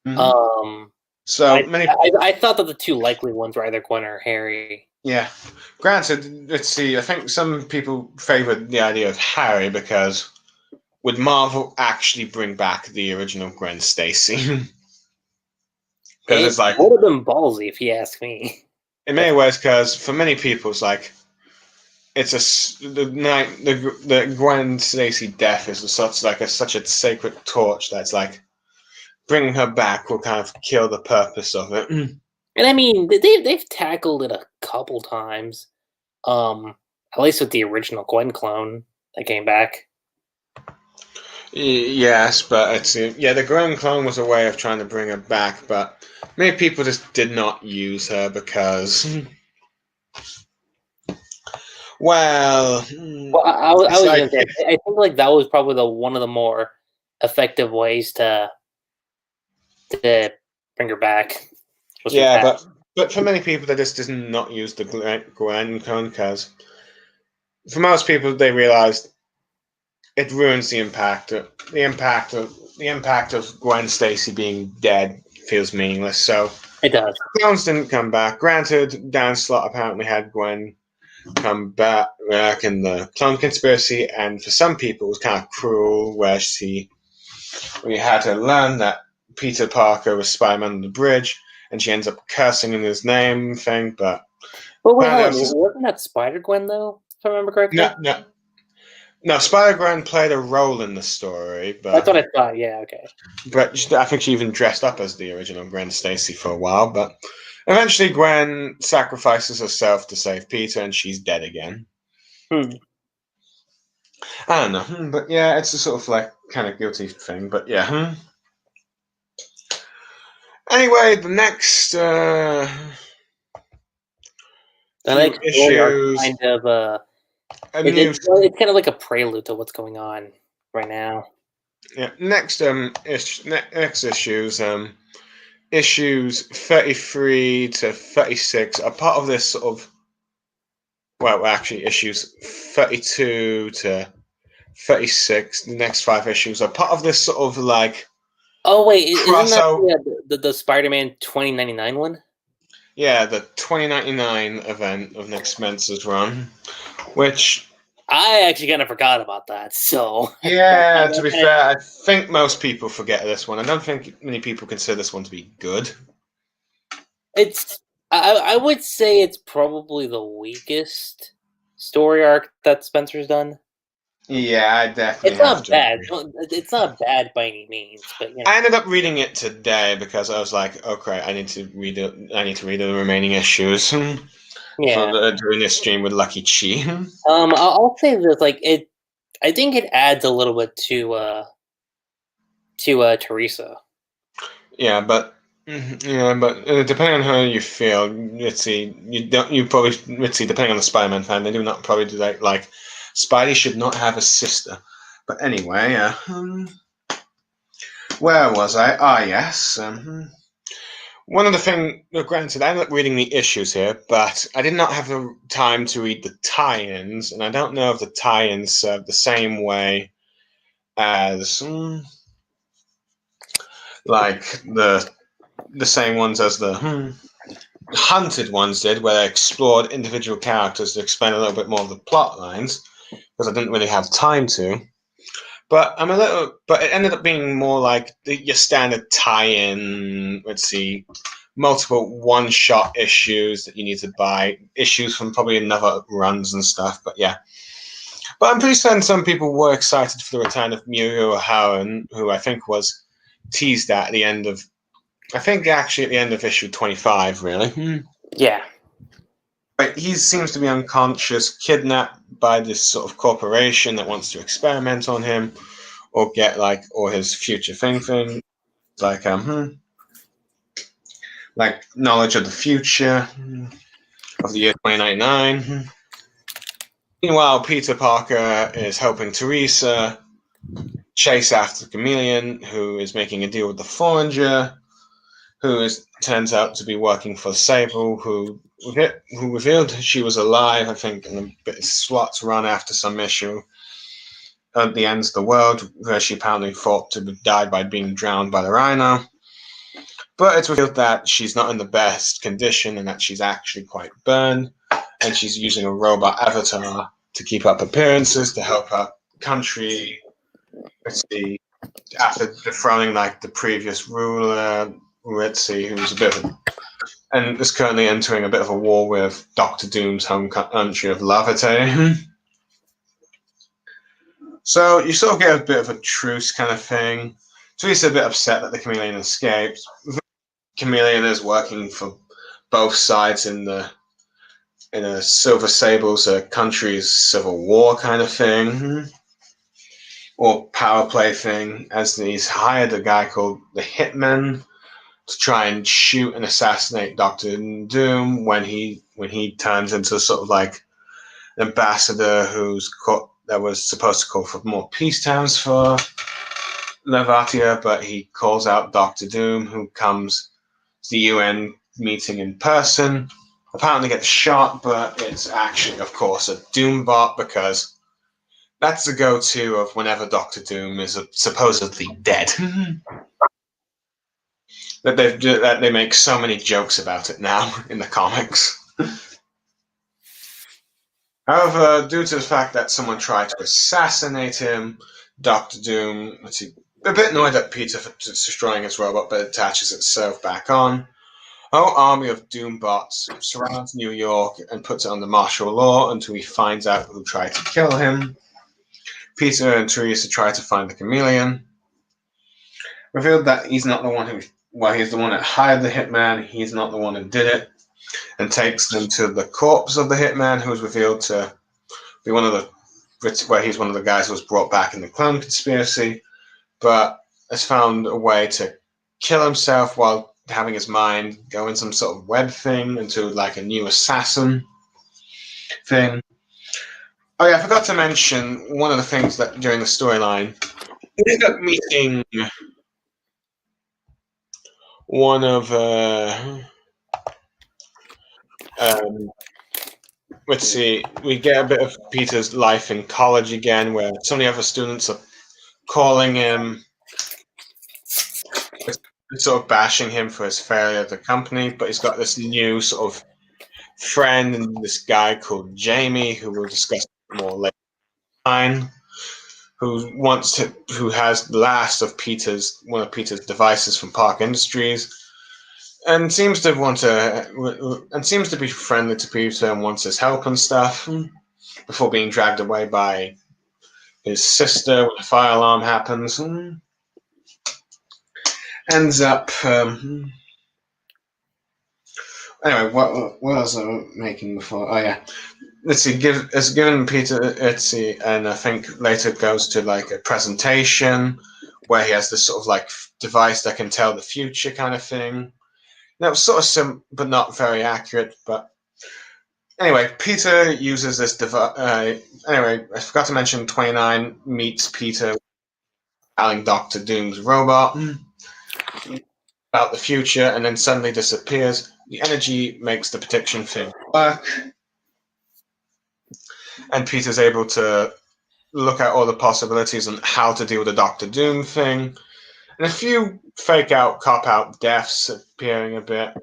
Mhm. Um, So many. I thought that the two likely ones were either Gwen or Harry. Yeah. Granted, let's see. I think some people favoured the idea of Harry because would Marvel actually bring back the original Gwen Stacy? Because It it's like would have been ballsy if you ask me. in many ways, because for many people, it's like the Gwen Stacy death is such a sacred torch that's like bringing her back will kind of kill the purpose of it. And I mean, they've tackled it a couple times. At least with the original Gwen clone that came back. Yes, but it's the Gwen clone was a way of trying to bring her back, but many people just did not use her because, well, Well, I it's was like gonna say, I think like that was probably one of the more effective ways to bring her back. Was through yeah, that. but for many people, they just did not use the Gwen clone because for most people, they realized it ruins the impact. The impact of Gwen Stacy being dead feels meaningless. So It does. clones didn't come back. Granted, Dan Slott apparently had Gwen come back in the clone conspiracy, and for some people, it was kind of cruel, where we had to learn that Peter Parker was Spider-Man on the bridge, and she ends up cursing in his name thing. But But wait, hold on. Wasn't that Spider Gwen though? If I remember correctly. No, Spider-Gwen played a role in the story, That's what I thought. Yeah. Okay. but I think she even dressed up as the original Gwen Stacy for a while. But eventually, Gwen sacrifices herself to save Peter, and she's dead again. Hmm. I don't know, but yeah, it's a sort of like kind of guilty thing. But yeah. Anyway, the next The few next story arc issues. kind of it's kind of like a prelude to what's going on right now. Yeah, next next issues issues 33 to 36 are part of this sort of actually issues 32 to 36, the next 5 issues are part of this sort of like Oh wait, isn't that crossover. the Spider-Man 2099 one? Yeah, the 2099 event of Nick Spencer's run, which I actually kind of forgot about that. So yeah, to be fair, I think most people forget this one. I don't think many people consider this one to be good. it's I would say it's probably the weakest story arc that Spencer's done. Yeah, I definitely It's have not to bad. agree. It's not bad by any means, but you know. I ended up reading it today because I was like, okay, I need to read it. I need to read the remaining issues Yeah. during this stream with Lucky Chi. I'll say this: like it, I think it adds a little bit to Teresa. Yeah, but depending on how you feel, let's see, depending on the Spider-Man fan, they do not probably do that. Like, Spidey should not have a sister. But anyway, where was I? Ah, yes. One of the things, granted, I ended up reading the issues here, but I did not have the time to read the tie-ins, and I don't know if the tie-ins serve the same way as, like the same ones as the Hunted ones did, where they explored individual characters to explain a little bit more of the plot lines, because I didn't really have time to. But but it ended up being more like your standard tie-in. Let's see, multiple one-shot issues that you need to buy, issues from probably another runs and stuff. But yeah, but I'm pretty certain some people were excited for the return of Muriel O'Haran, who I think was teased at the end of, I think actually at the end of issue 25, really. Yeah. But he seems to be unconscious, kidnapped by this sort of corporation that wants to experiment on him, or get or his future thing, like like knowledge of the future of the year 2099. Meanwhile, Peter Parker is helping Teresa chase after the Chameleon, who is making a deal with the Foreigner, who turns out to be working for Sable, who revealed she was alive, I think, in a bit of Slot's run after some issue at the Ends of the World, where she apparently thought to die by being drowned by the Rhino. But it's revealed that she's not in the best condition and that she's actually quite burned, and she's using a robot avatar to keep up appearances to help her country. Let's see, after dethroning the previous ruler, let's see, who's a bit of and is currently entering a bit of a war with Doctor Doom's home country of Lavate. So you sort of get a bit of a truce kind of thing. Teresa's a bit upset that the Chameleon escaped. The Chameleon is working for both sides in a Silver Sable's country's civil war kind of thing, or power play thing, as he's hired a guy called the Hitman to try and shoot and assassinate Doctor Doom when he turns into sort of like an ambassador that was supposed to call for more peace terms for Levatia, but he calls out Doctor Doom, who comes to the UN meeting in person. Apparently gets shot, but it's actually, of course, a Doombot, because that's the go-to of whenever Doctor Doom is supposedly dead. that they make so many jokes about it now in the comics. However, due to the fact that someone tried to assassinate him, Doctor Doom, a bit annoyed at Peter for destroying his robot, but attaches itself back on. A whole army of Doombots surrounds New York and puts it under martial law until he finds out who tried to kill him. Peter and Teresa try to find the Chameleon. Revealed that he's not the one he's the one that hired the Hitman, he's not the one who did it, and takes them to the corpse of the Hitman, who is revealed to be he's one of the guys who was brought back in the clone conspiracy, but has found a way to kill himself while having his mind go in some sort of web thing into a new assassin thing. Oh yeah, I forgot to mention one of the things that during the storyline, we ended up meeting one of let's see, we get a bit of Peter's life in college again, where some of the other students are calling him, sort of bashing him for his failure at the company, but he's got this new sort of friend and this guy called Jamie, who we'll discuss more later, who has the last of one of Peter's devices from Park Industries, and seems to be friendly to Peter and wants his help and stuff, before being dragged away by his sister when the fire alarm happens. Ends up. Anyway, what was I making before? Oh yeah, let's see. It's given Peter. Let's see, and I think later goes to a presentation where he has this sort of device that can tell the future kind of thing. That was sort of but not very accurate. But anyway, Peter uses this device. Anyway, I forgot to mention 29 meets Peter telling Doctor Doom's robot about the future, and then suddenly disappears. The energy makes the prediction thing work, and Peter's able to look at all the possibilities on how to deal with the Doctor Doom thing, and a few cop-out deaths appearing a bit.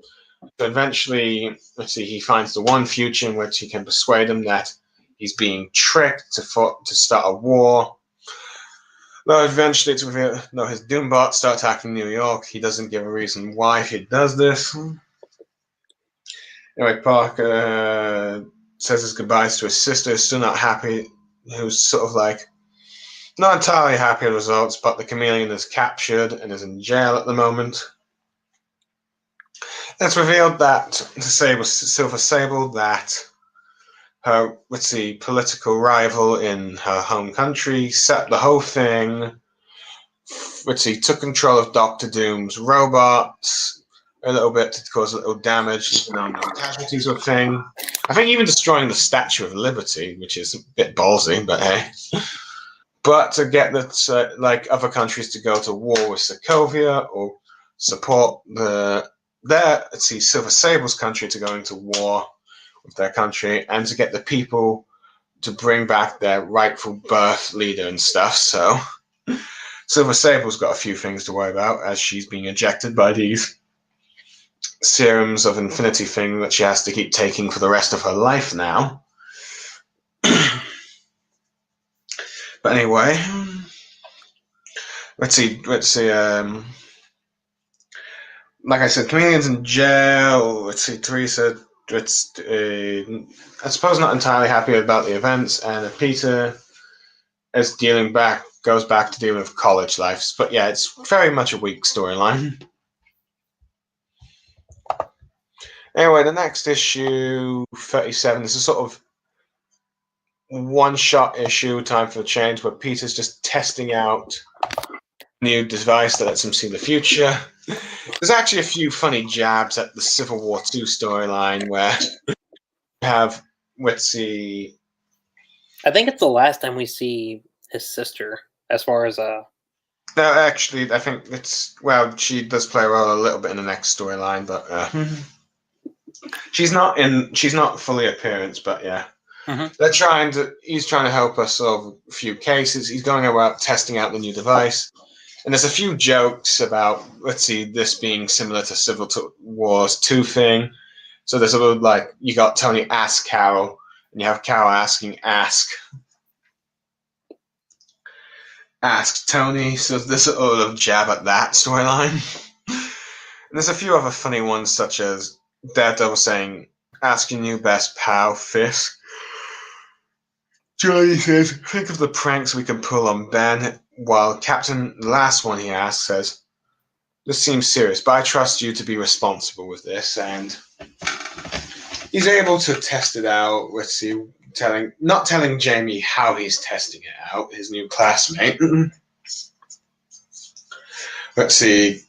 But eventually, he finds the one future in which he can persuade him that he's being tricked to start a war. Though eventually it's revealed, no, his Doombot start attacking New York. He doesn't give a reason why he does this. Anyway, Parker says his goodbyes to his sister, still not happy, who's sort of like, not entirely happy with the results, but the chameleon is captured and is in jail at the moment. It's revealed that Silver Sable, that her, political rival in her home country, set the whole thing. Took control of Doctor Doom's robots a little bit to cause a little damage, no casualties or thing. I think even destroying the Statue of Liberty, which is a bit ballsy, but hey. But to get other countries to go to war with Sokovia or support Silver Sable's country to go into war with their country, and to get the people to bring back their rightful birth leader and stuff. So Silver Sable's got a few things to worry about as she's being ejected by these serums of infinity thing that she has to keep taking for the rest of her life now. But anyway, let's see. Like I said, Chameleon's in jail. Let's see, Teresa. I suppose not entirely happy about the events, and Peter is goes back to dealing with college life. But yeah, it's very much a weak storyline. Anyway, the next issue, 37, is a sort of one-shot issue, Time for a Change, where Peter's just testing out a new device that lets him see the future. There's actually a few funny jabs at the Civil War II storyline where you have Witsy. I think it's the last time we see his sister, as far as No, actually, I think she does play a role a little bit in the next storyline, but she's not fully appearance, but yeah. Mm-hmm. He's trying to help us solve a few cases. He's going about testing out the new device. And there's a few jokes about, this being similar to Civil Wars 2 thing. So there's a little, you got Tony ask Carol, and you have Carol asking ask Tony. So there's a little jab at that storyline. And there's a few other funny ones, such as Daredevil saying, ask your new best pal, Fisk. Johnny says, think of the pranks we can pull on Ben, while Captain, the last one he asks, says, this seems serious, but I trust you to be responsible with this, and he's able to test it out, not telling Jamie how he's testing it out, his new classmate.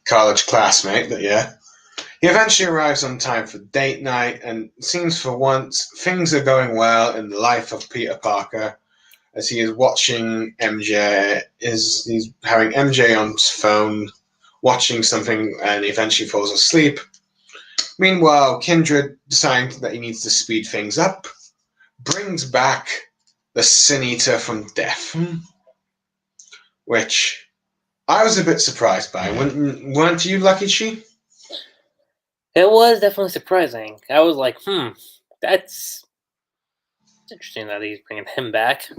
College classmate, but yeah. He eventually arrives on time for date night, and it seems for once things are going well in the life of Peter Parker, as he is watching MJ. He's having MJ on his phone, watching something, and he eventually falls asleep. Meanwhile, Kindred, deciding that he needs to speed things up, brings back the Sin Eater from death, which I was a bit surprised by. Weren't you, Lucky Chi? It was definitely surprising. I was like, that's interesting that he's bringing him back.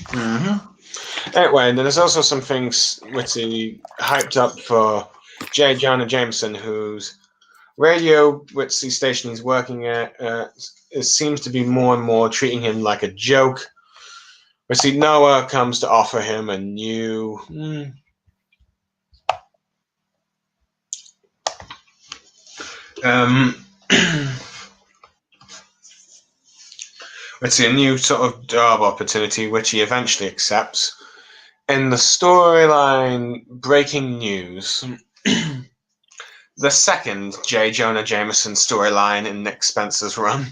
Mm-hmm. Anyway, and there's also some things hyped up for J. Jonah Jameson, whose radio station he's working at it seems to be more and more treating him like a joke. Noah comes to offer him a new... a new sort of job opportunity, which he eventually accepts. In the storyline Breaking News, the second J. Jonah Jameson storyline in Nick Spencer's run.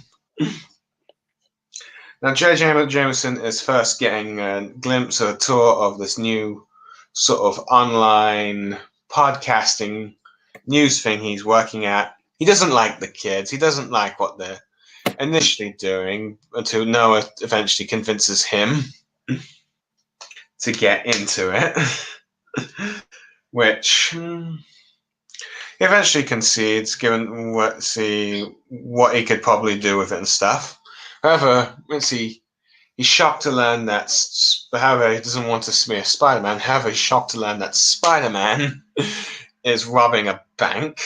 Now, J. Jonah Jameson is first getting a glimpse of a tour of this new sort of online podcasting news thing he's working at. He doesn't like the kids. He doesn't like what they're initially doing, until Noah eventually convinces him to get into it, which he eventually concedes, given what he could probably do with it and stuff. However, he's shocked to learn that, however, he doesn't want to smear Spider-Man. However, he's shocked to learn that Spider-Man is robbing a bank.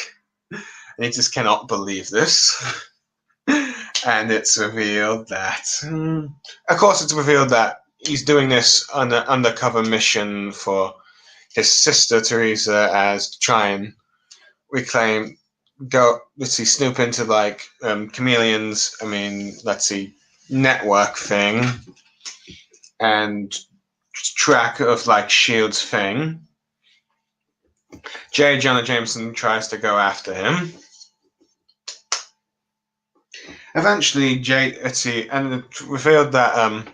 And he just cannot believe this. And it's revealed that, of course, it's revealed that he's doing this on an undercover mission for his sister Teresa, as to try and reclaim, snoop into like Chameleon's, network thing, and track of like Shield's thing. J. Jonah Jameson tries to go after him. Eventually, and it revealed that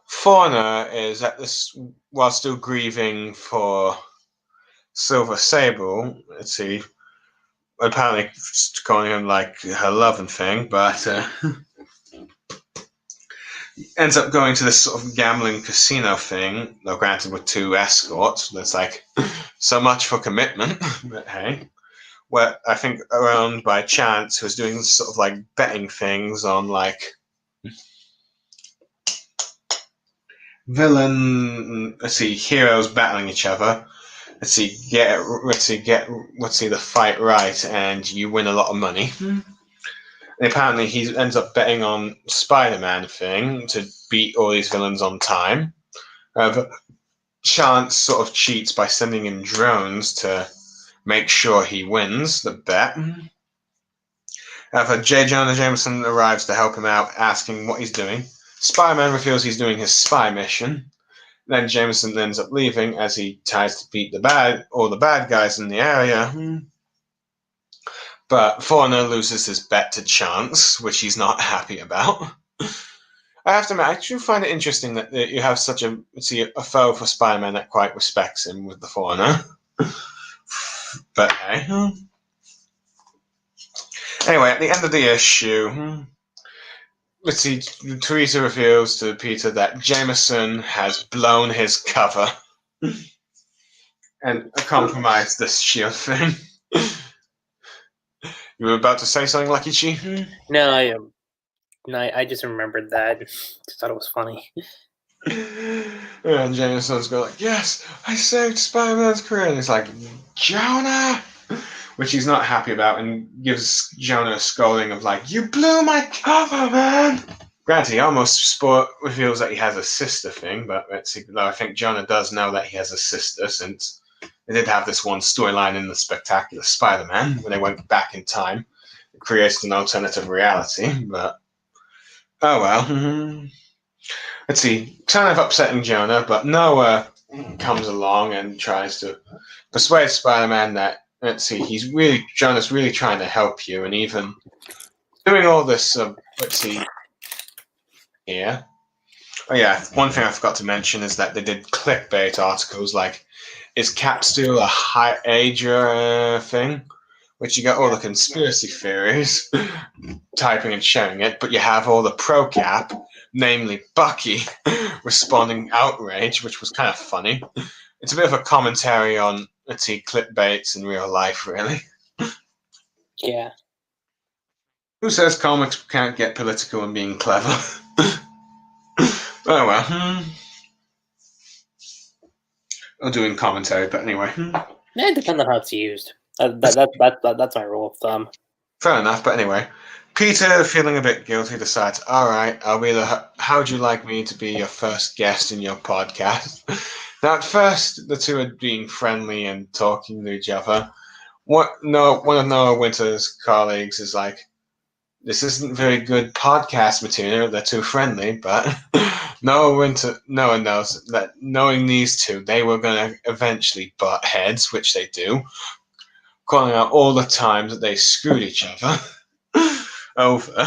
Fauna is at this, while still grieving for Silver Sable. Apparently calling him like her loving thing, but ends up going to this sort of gambling casino thing, though granted with 2 escorts. That's like so much for commitment, but hey. Where I think around by chance, who was doing sort of like betting things on like heroes battling each other. Get the fight right, and you win a lot of money. And apparently he ends up betting on Spider-Man thing to beat all these villains on time. But Chance sort of cheats by sending in drones to make sure he wins the bet. However, J. Jonah Jameson arrives to help him out, asking what he's doing. Spider-Man reveals he's doing his spy mission. Then Jameson ends up leaving as he tries to beat the bad guys in the area. But Fauna loses his bet to Chance, which he's not happy about. I have to admit, I do find it interesting that you have such a foe for Spider-Man that quite respects him with the Fauna. But hey. Anyway, at the end of the issue, Teresa reveals to Peter that Jameson has blown his cover and compromised this Shield thing. You were about to say something, Lucky Chi? No, I just remembered that. Just thought it was funny. And Jameson's going like, yes, I saved Spider-Man's career. And he's like, Jonah! Which he's not happy about, and gives Jonah a scolding of like, you blew my cover, man! Granted, he almost reveals that he has a sister thing, but though I think Jonah does know that he has a sister, since they did have this one storyline in the Spectacular Spider-Man when they went back in time. It creates an alternative reality, but oh well. Kind of upsetting Jonah, but Noah comes along and tries to persuade Spider-Man that Jonah's really trying to help you, and even doing all this. Here. Oh yeah, one thing I forgot to mention is that they did clickbait articles like, "Is Cap still a high ager thing?" Which you got all the conspiracy theories typing and sharing it, but you have all the pro Cap, namely Bucky, responding outrage, which was kind of funny. It's a bit of a commentary on clickbaits in real life, really. Yeah. Who says comics can't get political and being clever? Oh well. I'm doing commentary, but anyway. Yeah, it depends on how it's used. That's my rule of thumb. Fair enough, but anyway. Peter, feeling a bit guilty, decides, alright, how would you like me to be your first guest in your podcast? Now, at first, the two are being friendly and talking to each other. One of Noah Winter's colleagues is like, this isn't very good podcast material, they're too friendly, but Noah knows that knowing these two, they were going to eventually butt heads, which they do, calling out all the times that they screwed each other over.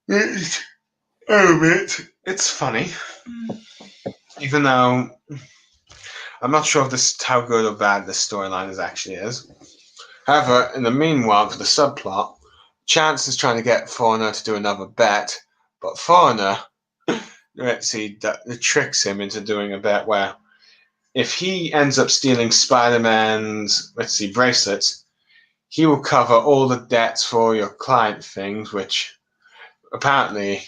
It's funny. Even though I'm not sure if how good or bad this storyline actually is. However, in the meanwhile, for the subplot, Chance is trying to get Fauna to do another bet, but Fauna, tricks him into doing a bet where if he ends up stealing Spider-Man's, bracelets, he will cover all the debts for your client things, which apparently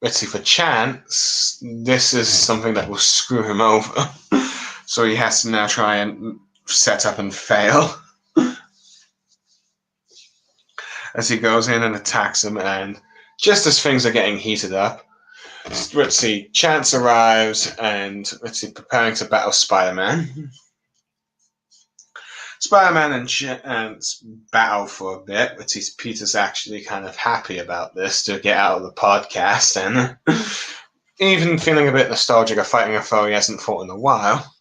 let's see, for Chance, this is something that will screw him over. So he has to now try and set up and fail. As he goes in and attacks him, and just as things are getting heated up, let's see, Chance arrives and, let's see, preparing to battle Spider-Man. Spider-Man and Chance battle for a bit, but Peter's actually kind of happy about this to get out of the podcast and even feeling a bit nostalgic of fighting a foe he hasn't fought in a while.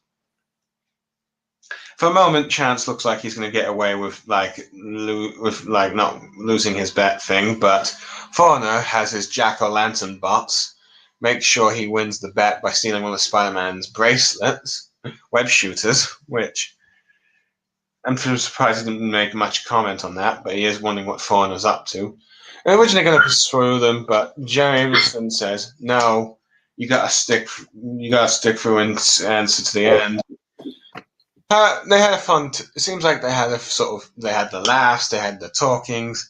For a moment, Chance looks like he's going to get away with not losing his bet thing, but Foreigner has his Jack-o'-lantern bots, makes sure he wins the bet by stealing one of Spider-Man's bracelets, web shooters, which I'm surprised he didn't make much comment on that, but he is wondering what Foreigner's up to. And originally going to pursue them, but Jameson says, "No, you gotta stick through and answer to the end." They had a fun. It seems like they had they had the laughs, they had the talkings,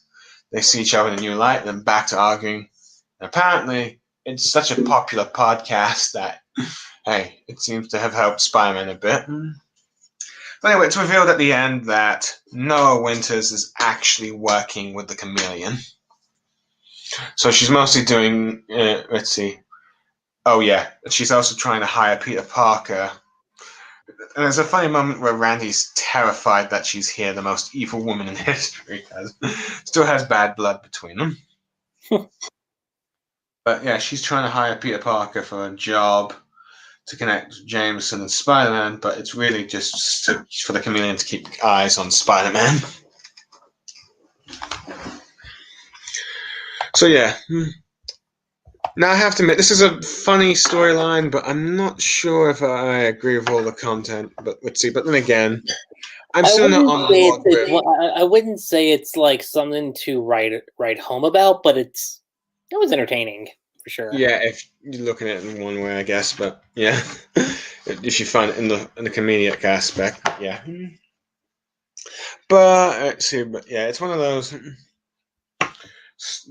they see each other in a new light, then back to arguing. And apparently, it's such a popular podcast that, hey, it seems to have helped Spider-Man a bit. But anyway, it's revealed at the end that Noah Winters is actually working with the Chameleon. So she's mostly doing, let's see. Oh yeah, she's also trying to hire Peter Parker. And there's a funny moment where Randy's terrified that she's here, the most evil woman in history, still has bad blood between them. But yeah, she's trying to hire Peter Parker for a job to connect Jameson and Spider-Man, but it's really just for the Chameleon to keep eyes on Spider-Man. So yeah. Now I have to admit, this is a funny storyline, but I'm not sure if I agree with all the content. But let's see. But then again, I'm still not on board with. I wouldn't say it's like something to write home about, but it was entertaining for sure. Yeah, if you're looking at it in one way, I guess. But yeah, if you find it in the comedic aspect, yeah. But let's see. But yeah, it's one of those.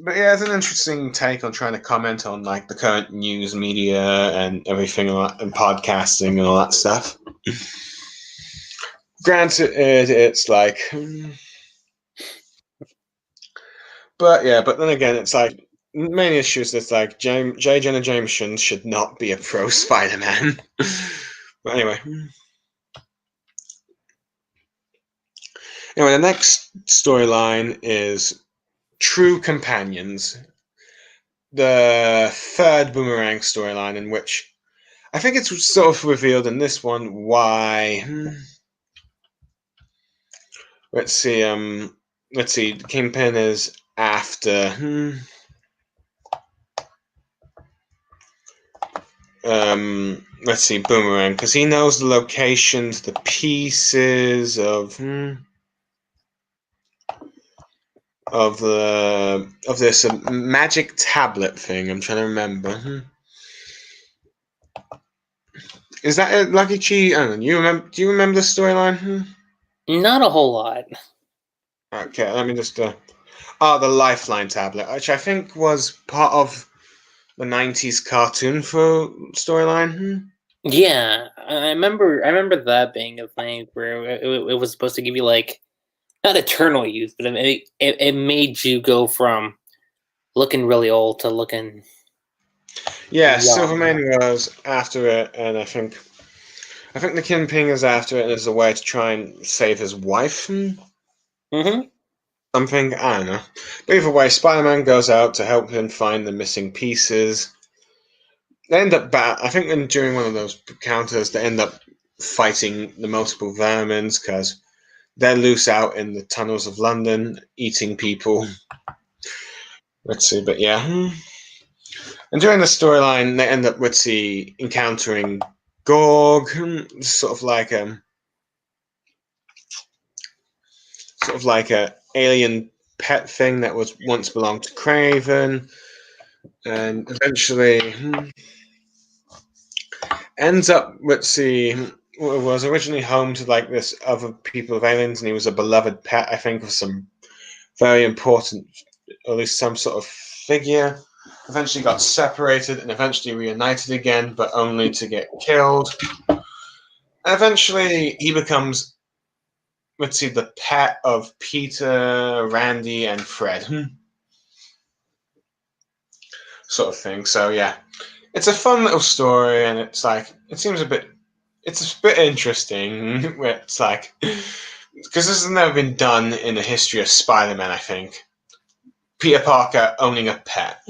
But yeah, it's an interesting take on trying to comment on like the current news media and everything and podcasting and all that stuff. Granted, it's like, but yeah, but then again, it's like main issues. That's like J. Jonah Jameson should not be a pro Spider-Man. But anyway, the next storyline is True Companions, the third Boomerang storyline, in which I think it's sort of revealed in this one why. Let's see. Kingpin is after. Let's see, Boomerang, because he knows the locations, the pieces of. Of this magic tablet thing. I'm trying to remember. Is that it, Lucky Chi? I don't know. Do you remember the storyline? Not a whole lot. Okay, let me just. The Lifeline tablet, which I think was part of the '90s cartoon for storyline. Yeah, I remember that being a thing where it was supposed to give you like. Not eternal youth, but it made you go from looking really old to looking. Yeah, young. Silverman was after it, and I think the Kingpin is after it as a way to try and save his wife. Mm-hmm. Something, I don't know. But either way, Spider-Man goes out to help him find the missing pieces. They end up I think during one of those encounters, they end up fighting the multiple vermins because they're loose out in the tunnels of London, eating people. Let's see, but yeah. And during the storyline, they end up, let's see, encountering Gorg, sort of like a alien pet thing that was once belonged to Kraven, and eventually ends up, let's see, was originally home to like this other people of aliens, and he was a beloved pet, I think, of some very important, or at least some sort of figure. eventually got separated and eventually reunited again, but only to get killed. And eventually he becomes, let's see, the pet of Peter, Randy, and Fred. Sort of thing. So yeah, it's a fun little story, and it's like, it's a bit interesting. It's like, because this has never been done in the history of Spider-Man, I think. Peter Parker owning a pet.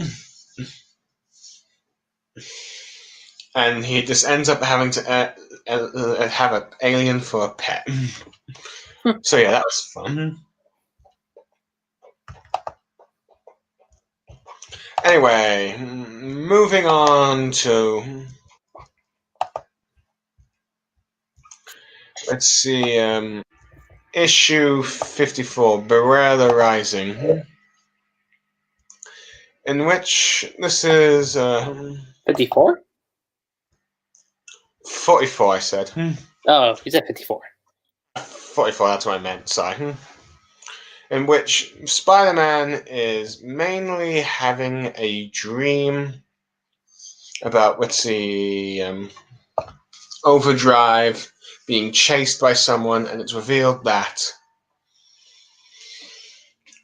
And he just ends up having to have an alien for a pet. So yeah, that was fun. Anyway, moving on to, let's see, issue 54, Beware the Rising, in which this is 54? 44, I said. Oh, you said 54. 44, that's what I meant, sorry. In which Spider-Man is mainly having a dream about, let's see, Overdrive being chased by someone, and it's revealed that,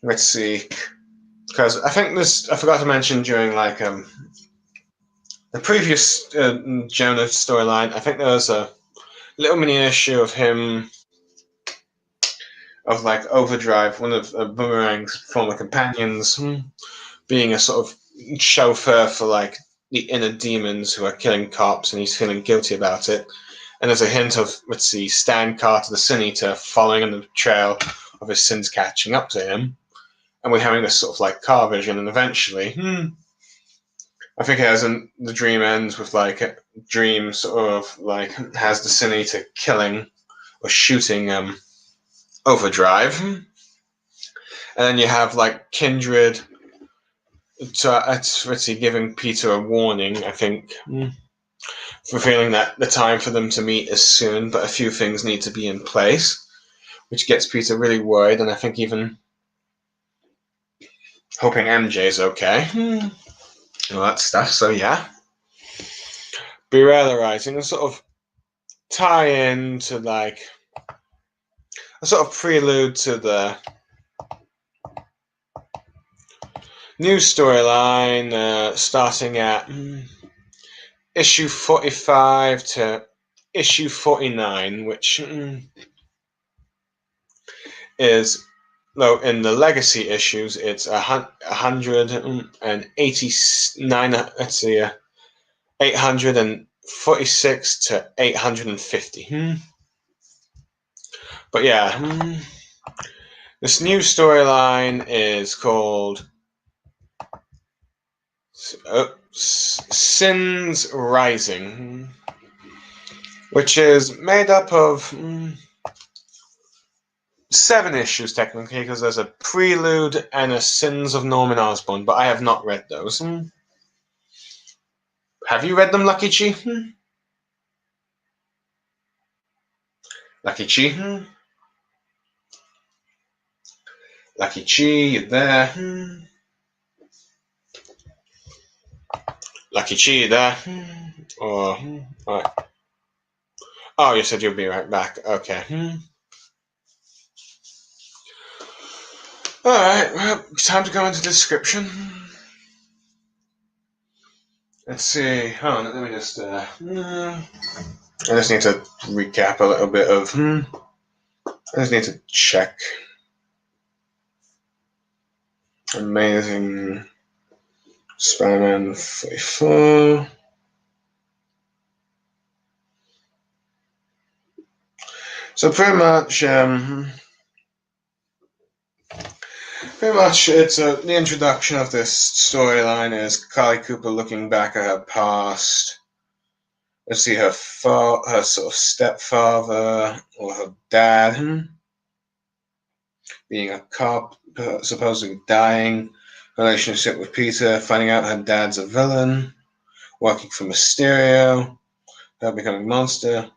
let's see, because I think I forgot to mention during the previous Jonah storyline, I think there was a little mini issue of him, of like Overdrive, one of Boomerang's former companions, being a sort of chauffeur for like the inner demons who are killing cops, and he's feeling guilty about it. And there's a hint of, let's see, Stan Carter, the Sin Eater, following on the trail of his sins catching up to him. And we're having this sort of like car vision, and eventually, I think the dream ends with like a dream sort of like has the Sin Eater killing or shooting Overdrive. And then you have like Kindred giving Peter a warning, I think, for feeling that the time for them to meet is soon, but a few things need to be in place, which gets Peter really worried, and I think even hoping MJ's okay. All that stuff, so yeah. Beware the Rising, a sort of tie in to like a sort of prelude to the new storyline, starting at issue 45 to issue 49, which is, though in the legacy issues, it's 189. Let's see, 846 to 850. But yeah, this new storyline is called Sins Rising, which is made up of 7 issues technically, because there's a prelude and a Sins of Norman Osborn, but I have not read those. Have you read them, Lucky Chi? Lucky Chi? Lucky Chi, you there? Lucky Chi, you there? Or, alright. Oh, you said you'll be right back. Okay. Alright, well, time to go into description. Let's see. Hold on, let me just. I just need to recap a little bit of. I just need to check. Amazing Spider-Man 44. So pretty much, it's the introduction of this storyline is Carly Cooper looking back at her past. Let's see, her sort of stepfather or her dad being a cop, supposedly dying, relationship with Peter, finding out her dad's a villain, working for Mysterio, her becoming monster,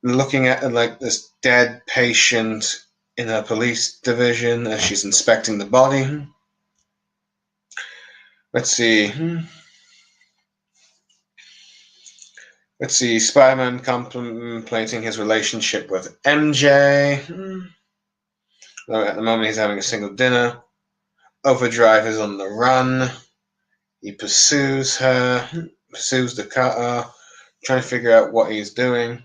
looking at like this dead patient in her police division as she's inspecting the body. Let's see. Let's see. Spider-Man contemplating his relationship with MJ. At the moment, he's having a single dinner. Overdrive is on the run. He pursues her, pursues the car, trying to figure out what he's doing.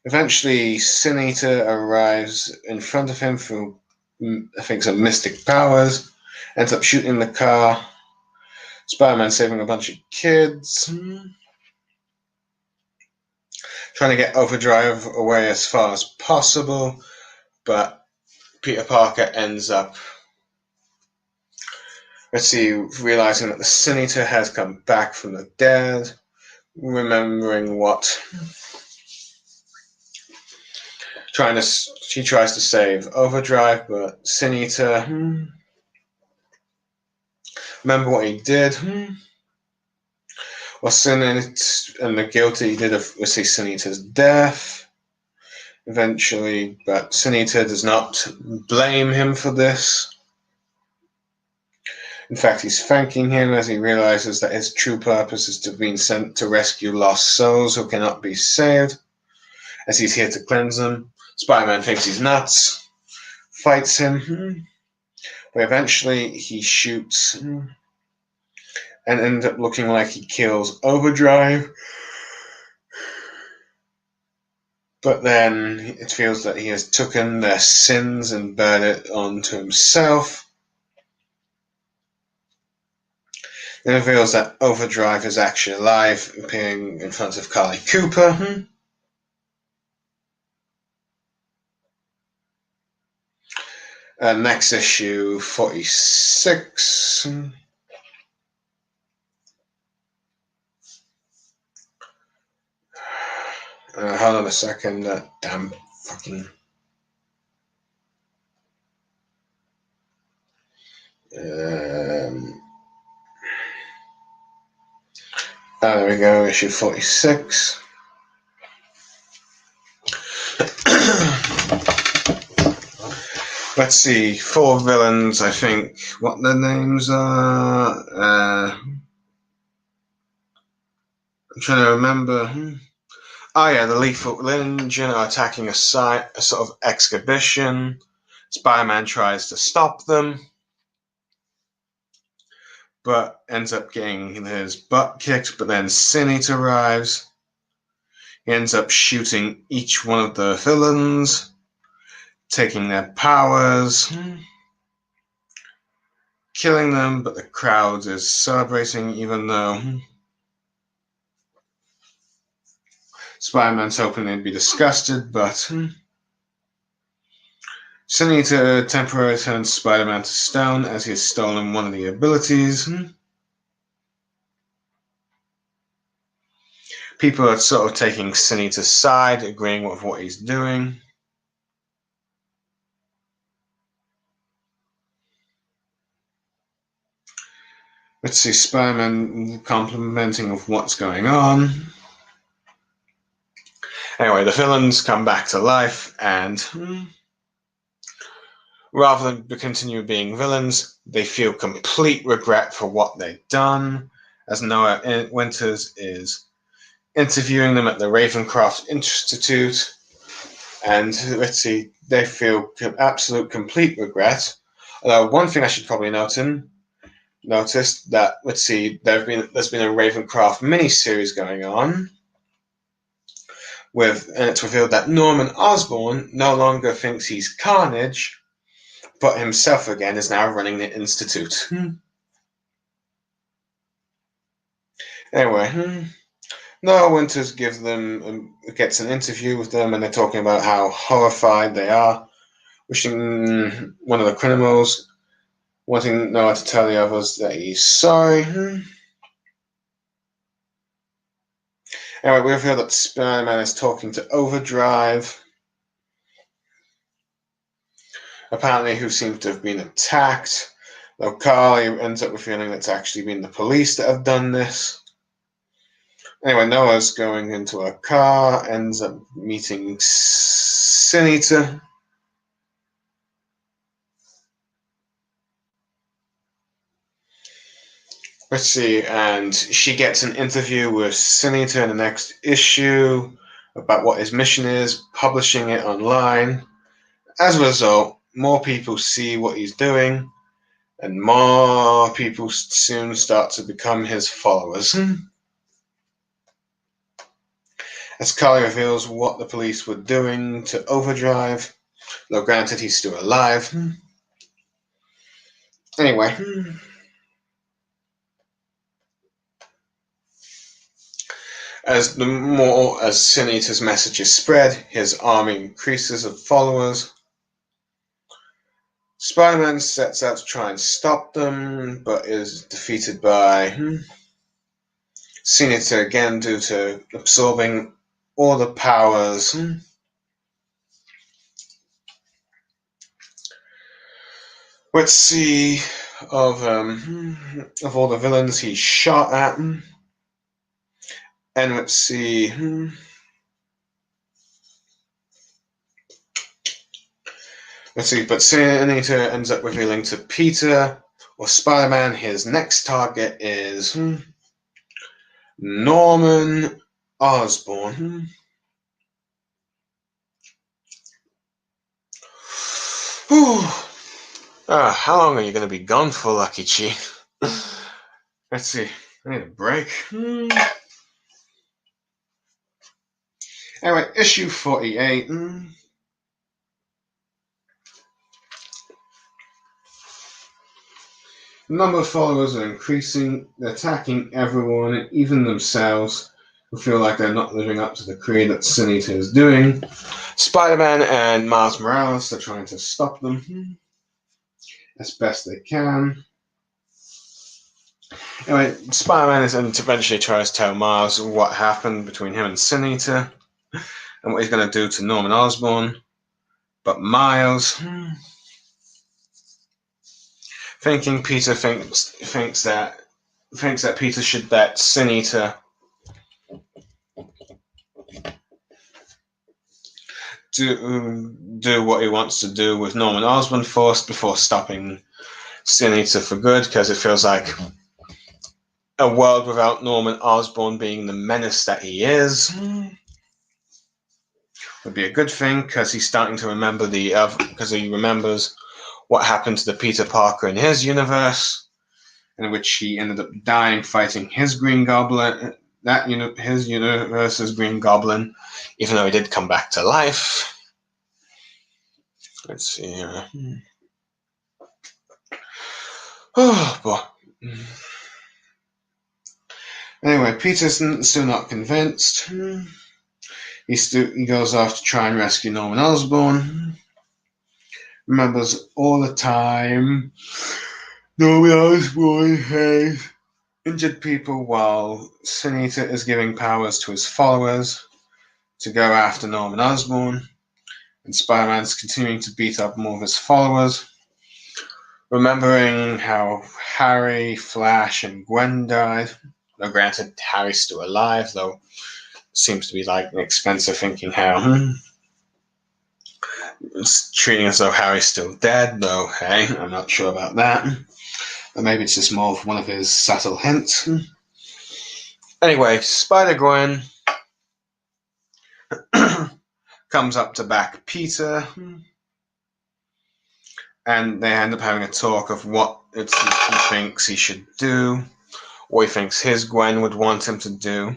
Eventually, Sin Eater arrives in front of him through, I think, some mystic powers. Ends up shooting the car. Spider-Man saving a bunch of kids. Trying to get Overdrive away as far as possible. But Peter Parker ends up, realizing that the Sin Eater has come back from the dead. Remembering what... She tries to save Overdrive, but Sin Eater... Remember what he did? Well, Sin and the guilty did see Sin Eater's death eventually, but Sin Eater does not blame him for this. In fact, he's thanking him as he realizes that his true purpose is to be sent to rescue lost souls who cannot be saved, as he's here to cleanse them. Spider-Man thinks he's nuts, fights him, but eventually he shoots and ends up looking like he kills Overdrive. But then it feels that he has taken their sins and burned it onto himself. It reveals that Overdrive is actually alive, appearing in front of Carly Cooper. Next issue, 46. Hold on a second, that damn fucking... there we go, issue 46. Let's see, 4 villains, I think. What their names are? I'm trying to remember. Oh yeah, the Lethal Legion are attacking a sort of exhibition. Spider-Man tries to stop them, but ends up getting his butt kicked. But then Sin Eater arrives. He ends up shooting each one of the villains, taking their powers, killing them, but the crowd is celebrating even though Spider-Man's hoping they'd be disgusted, but Sin Eater temporarily turns Spider-Man to stone as he has stolen one of the abilities. People are sort of taking Sin Eater's side, agreeing with what he's doing. Let's see, Spider-Man complimenting of what's going on. Anyway, the villains come back to life, and rather than continue being villains, they feel complete regret for what they've done, as Noah Winters is interviewing them at the Ravencroft Institute, and they feel absolute complete regret. Although one thing I should probably notice that there's been a Ravencroft miniseries going on, and it's revealed that Norman Osborn no longer thinks he's Carnage, but himself again is now running the Institute. Anyway, Noah Winters gets an interview with them, and they're talking about how horrified they are, wishing one of the criminals, wanting Noah to tell the others that he's sorry. Anyway, we reveal that Spider-Man is talking to Overdrive, apparently who seems to have been attacked, though Carly ends up revealing that it's actually been the police that have done this. Anyway, Noah's going into a car, ends up meeting Sin Eater. Let's see, and she gets an interview with Sin Eater in the next issue about what his mission is, publishing it online. As a result, more people see what he's doing, and more people soon start to become his followers. As Kali reveals what the police were doing to Overdrive, though granted he's still alive. Anyway. As Sin Eater's messages spread, his army increases of followers. Spider-Man sets out to try and stop them, but is defeated by Sin Eater again due to absorbing all the powers. Let's see of all the villains he shot at. And let's see. But Sin Eater ends up revealing to Peter or Spider-Man his next target is Norman Osborn. How long are you going to be gone for, Lucky Chi? Let's see. I need a break. Anyway, issue 48. The number of followers are increasing. They're attacking everyone, even themselves, who feel like they're not living up to the creed that Sin Eater is doing. Spider-Man and Miles Morales are trying to stop them as best they can. Anyway, Spider-Man eventually tries to tell Miles what happened between him and Sin Eater and what he's going to do to Norman Osborn. But Miles, thinking Peter thinks that Peter should let Sin Eater do what he wants to do with Norman Osborn first before stopping Sin Eater for good, because it feels like a world without Norman Osborn being the menace that he is would be a good thing, because he's starting to remember because he remembers what happened to the Peter Parker in his universe, in which he ended up dying fighting his Green Goblin. His universe's Green Goblin, even though he did come back to life. Let's see here. Oh boy. Anyway, Peter's still not convinced. He goes off to try and rescue Norman Osborn. Remembers all the time Norman Osborn has injured people while Sin Eater is giving powers to his followers to go after Norman Osborn, and Spider-Man's continuing to beat up more of his followers, remembering how Harry, Flash, and Gwen died. Though granted, Harry's still alive, though it seems to be like an expensive thinking how it's treating as though Harry's still dead, though hey, I'm not sure about that. Or maybe it's just more of one of his subtle hints. Anyway, Spider-Gwen comes up to back Peter, and they end up having a talk of what he thinks he should do, what he thinks his Gwen would want him to do.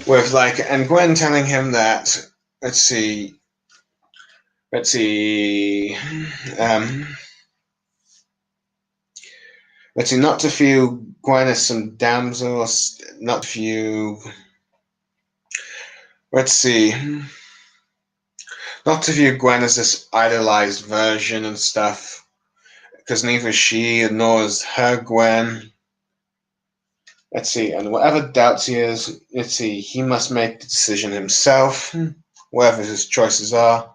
And Gwen telling him that, let's see, not to view Gwen as some damsel, not to view, not to view Gwen as this idolized version and stuff, because neither she nor is her Gwen. And whatever doubts he is, he must make the decision himself, whatever his choices are.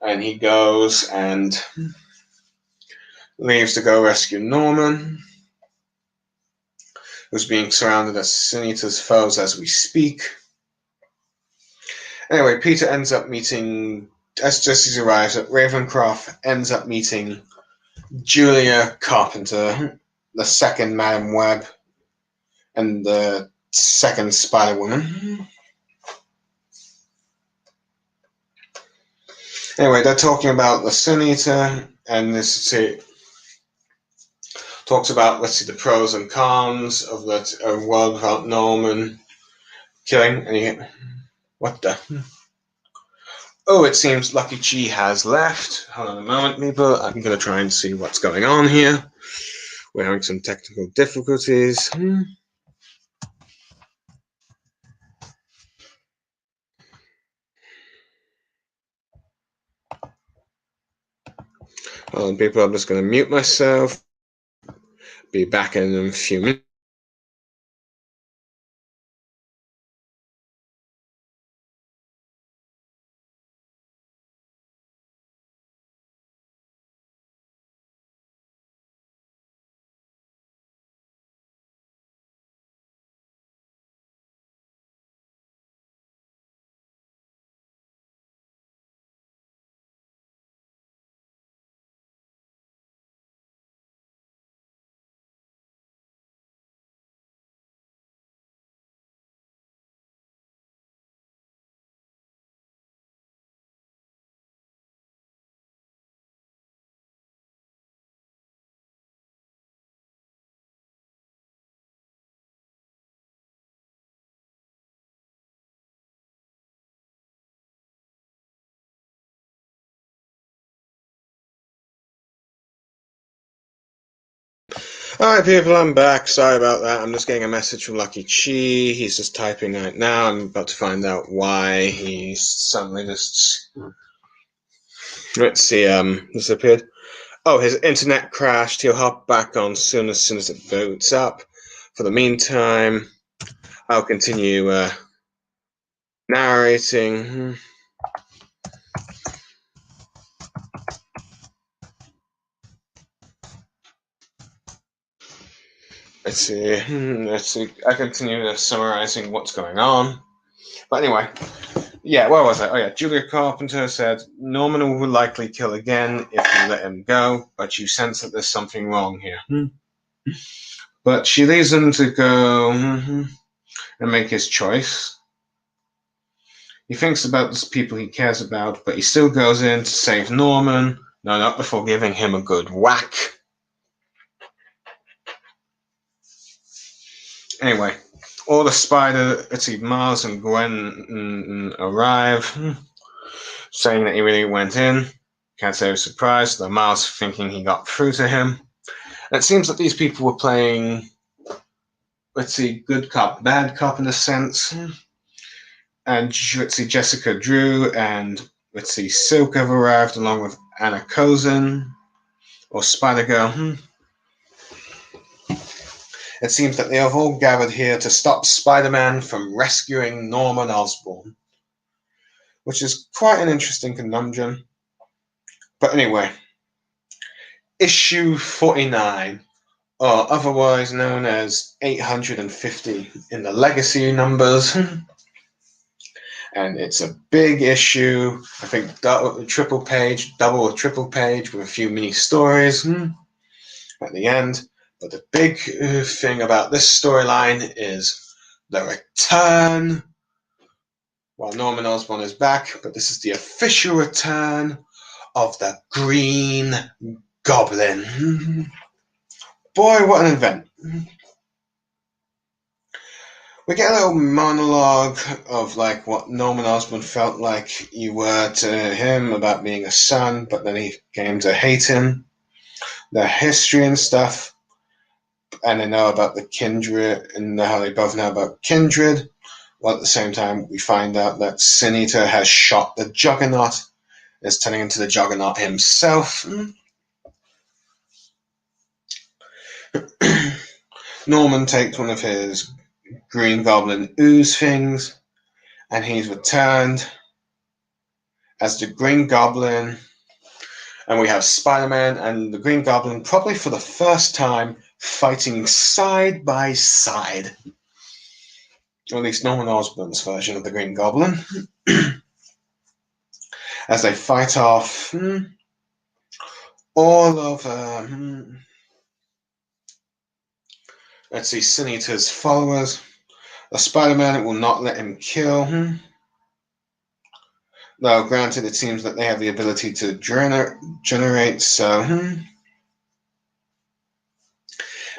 And he goes and leaves to go rescue Norman, who's being surrounded as Sin Eater's foes as we speak. Anyway, Peter ends up meeting, as he arrives at Ravencroft, ends up meeting Julia Carpenter, the second Madam Web, and the second Spider-Woman. Anyway, they're talking about the Sin Eater, and this talks about, let's see, the pros and cons of the world without Norman killing. And what the? Oh, it seems Lucky Chi has left. Hold on a moment, people. I'm going to try and see what's going on here. We're having some technical difficulties. Hold on, people. I'm just going to mute myself. Be back in a few minutes. Alright, people, I'm back. Sorry about that. I'm just getting a message from Lucky Chi. He's just typing right now. I'm about to find out why he suddenly just... Let's see, disappeared. Oh, his internet crashed. He'll hop back on soon as it boots up. For the meantime, I'll continue narrating. Let's see. I continue summarizing what's going on. But anyway, yeah, where was I? Oh yeah, Julia Carpenter said Norman will likely kill again if you let him go, but you sense that there's something wrong here. But she leaves him to go and make his choice. He thinks about the people he cares about, but he still goes in to save Norman. No, not before giving him a good whack. Anyway, all the spider, let's see, Miles and Gwen arrive, saying that he really went in. Can't say I was surprised, though Miles thinking he got through to him. And it seems that these people were playing, let's see, good cop, bad cop in a sense. And let's see, Jessica Drew and let's see, Silk have arrived along with Anna Kozin, or Spider-Girl. It seems that they have all gathered here to stop Spider-Man from rescuing Norman Osborn, which is quite an interesting conundrum. But anyway, issue 49, or otherwise known as 850 in the Legacy numbers. And it's a big issue, I think double or triple page with a few mini stories at the end. But the big thing about this storyline is the return. Well, Norman Osborn is back, but this is the official return of the Green Goblin. Boy, what an event. We get a little monologue of like what Norman Osborn felt like you were to him about being a son, but then he came to hate him. The history and stuff. And they know about the Kindred, and how they both know about Kindred. While at the same time, we find out that Sin Eater has shot the Juggernaut, is turning into the Juggernaut himself. Norman takes one of his Green Goblin ooze things, and he's returned as the Green Goblin. And we have Spider-Man and the Green Goblin, probably for the first time, fighting side by side. Or at least Norman Osborn's version of the Green Goblin. As they fight off all of let's see, Sin Eater's followers. The Spider-Man will not let him kill. Though, granted, it seems that they have the ability to generate, so.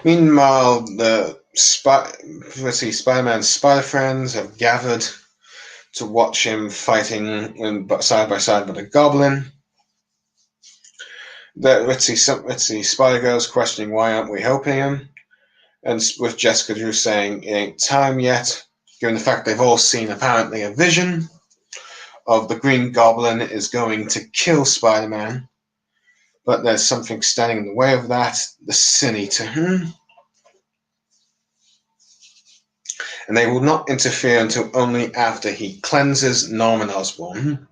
Meanwhile, the Spider-Man's spider friends have gathered to watch him fighting side by side with a goblin. Let's see, Spider-Girl's questioning why aren't we helping him? And with Jessica Drew saying it ain't time yet, given the fact they've all seen apparently a vision of the Green Goblin is going to kill Spider-Man. But there's something standing in the way of that, the Sin Eater. And they will not interfere until only after he cleanses Norman Osborn.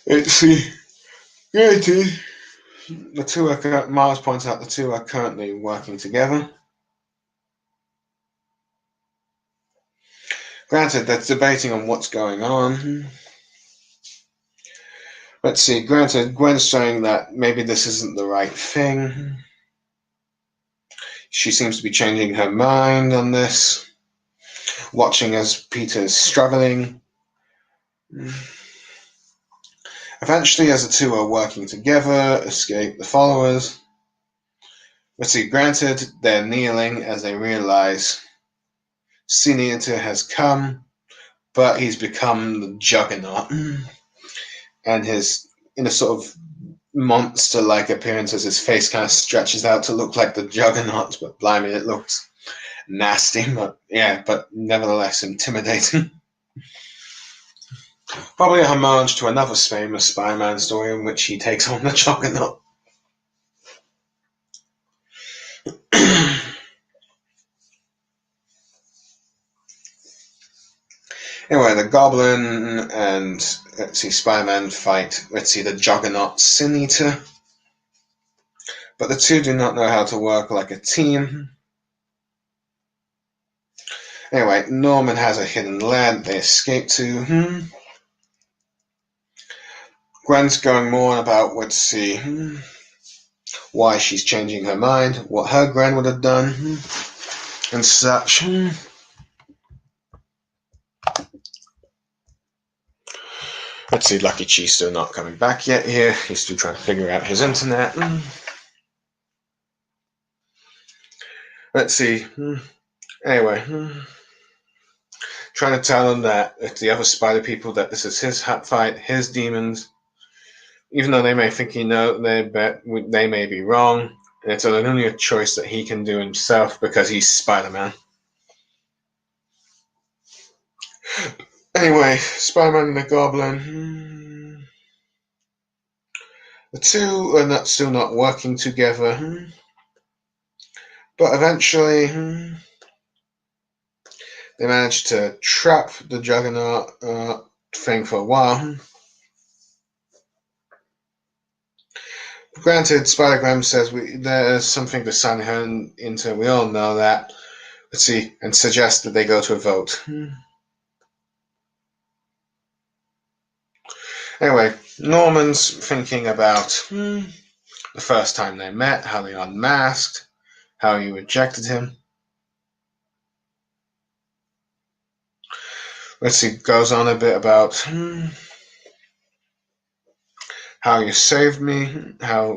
It's granted, the two are, Miles points out the two are currently working together. Granted, they're debating on what's going on. Let's see, granted, Gwen's saying that maybe this isn't the right thing. She seems to be changing her mind on this, watching as Peter's struggling. Eventually, as the two are working together, escape the followers. Let's see, granted, they're kneeling as they realize Sin Eater has come, but he's become the Juggernaut. And in a sort of monster-like appearance as his face kind of stretches out to look like the Juggernaut, but blimey, it looks nasty, but nevertheless intimidating. Probably a homage to another famous Spider-Man story in which he takes on the Juggernaut. Anyway, the Goblin and, Spider-Man fight, the Juggernaut Sin Eater. But the two do not know how to work like a team. Anyway, Norman has a hidden lair that they escape to. Gwen's going more about, why she's changing her mind, what her Gwen would have done, and such. Let's see, Lucky Cheese still not coming back yet here. He's still trying to figure out his internet. Let's see. Anyway. Trying to tell him that it's the other spider people, that this is his fight, his demons. Even though they may think they may be wrong. And it's only a choice that he can do himself because he's Spider-Man. Anyway, Spider-Man and the Goblin. The two are still not working together. But eventually, they managed to trap the Juggernaut thing for a while. Granted, Spider-Gram says there's something to sign her into. We all know that. Let's see, and suggests that they go to a vote. Anyway, Norman's thinking about the first time they met, how they unmasked, how he rejected him. Goes on a bit about how you saved me, how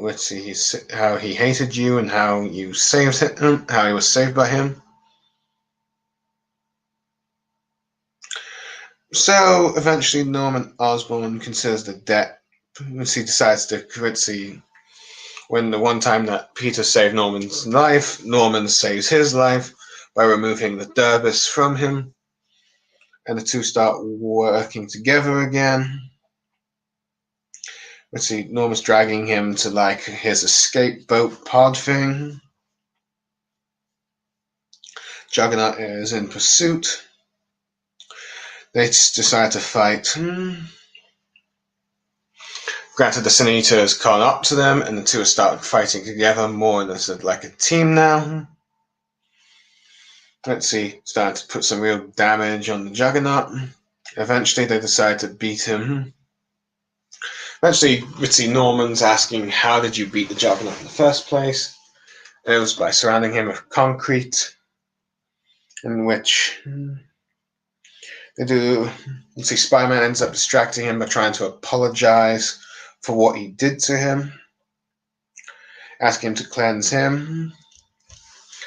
he hated you and how you saved him, how he was saved by him. So eventually Norman Osborn considers the debt. He decides to when the one time that Peter saved Norman's life, Norman saves his life by removing the Derbys from him. And the two start working together again. Norman's dragging him to his escape boat pod thing. Juggernaut is in pursuit. They decide to fight. Granted, the Sin Eater has caught up to them, and the two are starting fighting together more as like a team now. Starting to put some real damage on the Juggernaut. Eventually, they decide to beat him. Eventually, we see Norman's asking, how did you beat the Juggernaut in the first place? It was by surrounding him with concrete, in which they do. You see, Spider-Man ends up distracting him by trying to apologize for what he did to him, asking him to cleanse him.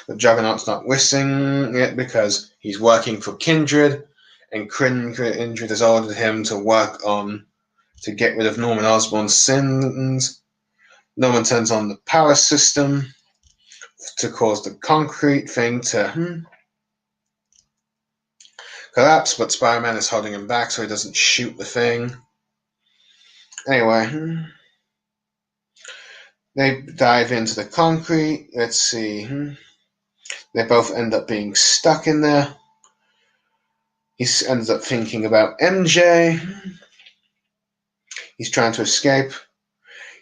The Juggernaut's not wishing it because he's working for Kindred, and Kindred has ordered him to work to get rid of Norman Osborn's sins. Norman turns on the power system to cause the concrete thing to collapse, but Spider-Man is holding him back so he doesn't shoot the thing. Anyway, they dive into the concrete. Let's see. They both end up being stuck in there. He ends up thinking about MJ. He's trying to escape.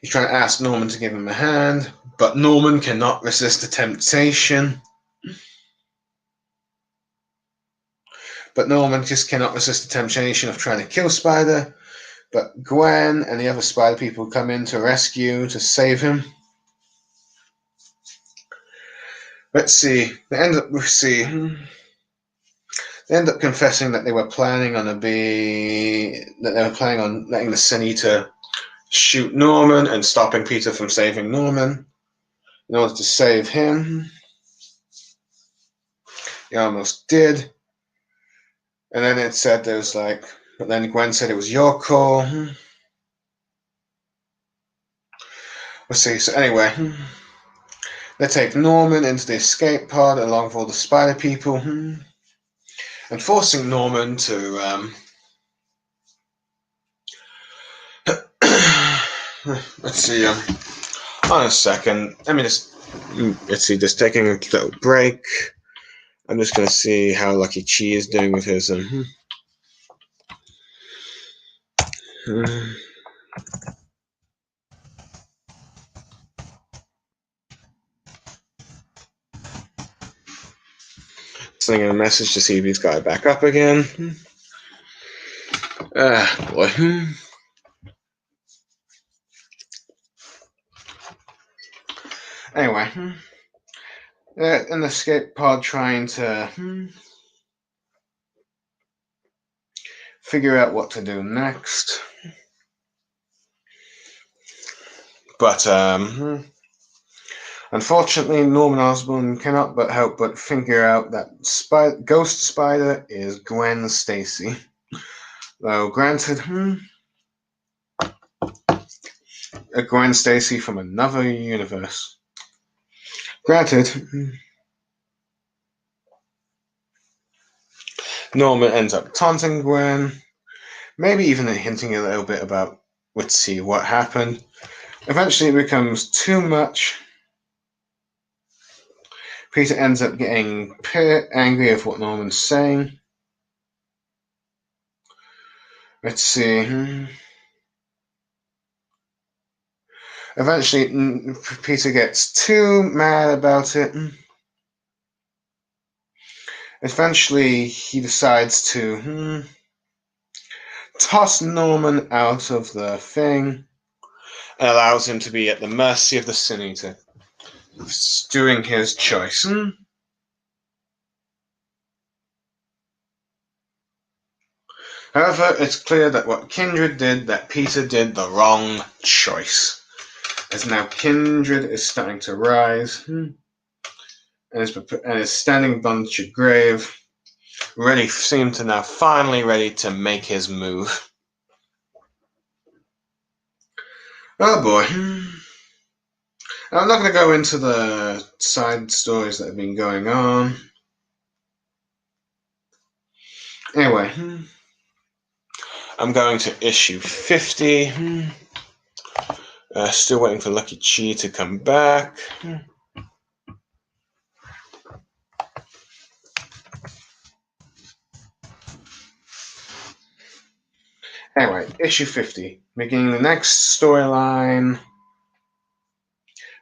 He's trying to ask Norman to give him a hand, but Norman cannot resist the temptation. But Norman just cannot resist the temptation of trying to kill Spider. But Gwen and the other Spider people come in to rescue, to save him. Let's see. They end up confessing that they were planning on letting the Senator shoot Norman and stopping Peter from saving Norman in order to save him. He almost did. And then it said there was but then Gwen said it was your call. Let's see. So anyway, they take Norman into the escape pod along with all the Spider people, and forcing Norman to let's see. On a second, just taking a little break. I'm just gonna see how Lucky Chi is doing with his sending a message to see if he's got it back up again. Boy. Anyway, they're in the escape pod trying to figure out what to do next. But unfortunately, Norman Osborn cannot but help but figure out that Ghost Spider is Gwen Stacy. Though granted, a Gwen Stacy from another universe. Granted, Norman ends up taunting Gwen, maybe even hinting a little bit about, let's see what happened. Eventually it becomes too much. Peter ends up getting angry at what Norman's saying. Let's see. Eventually, Peter gets too mad about it. Eventually, he decides to toss Norman out of the thing and allows him to be at the mercy of the Senator, doing his choice. However, it's clear that what Kindred did, that Peter did the wrong choice. As now Kindred is starting to rise and is standing bunch of grave, finally ready to make his move. Oh boy. I'm not going to go into the side stories that have been going on. Anyway, I'm going to issue 50. Still waiting for Lucky Chi to come back. Anyway, issue 50. Beginning the next storyline.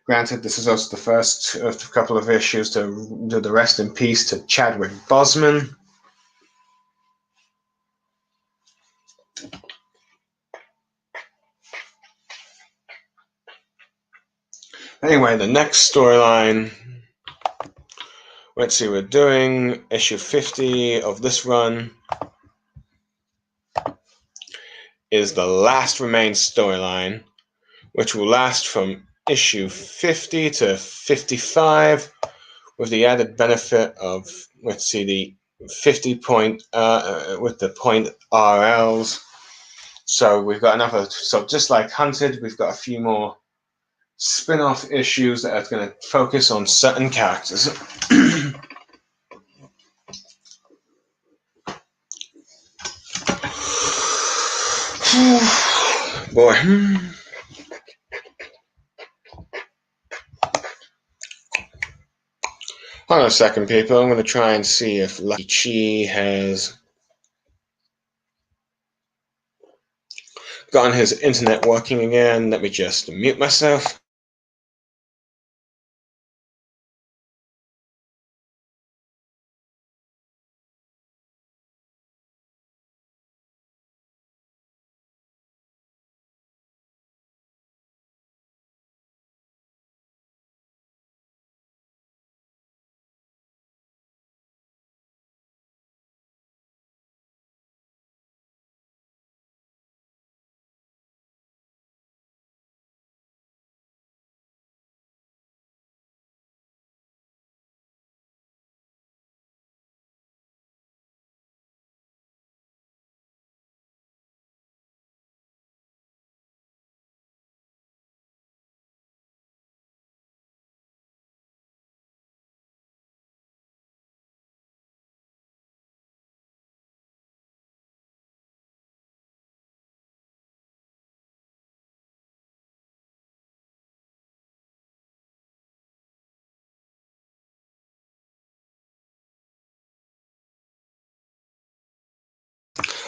Granted, this is also the first of a couple of issues to do the rest in peace to Chadwick Boseman. Anyway, the next storyline. Let's see, we're doing issue 50 of this run. Is the Last Remains storyline, which will last from issue 50 to 55, with the added benefit of, let's see, the 50 point with the point RLs. So we've got another. So just like Hunted, we've got a few more spin-off issues that are going to focus on certain characters. Boy. Hold on a second, people. I'm going to try and see if Lucky Chi has gotten his internet working again. Let me just mute myself.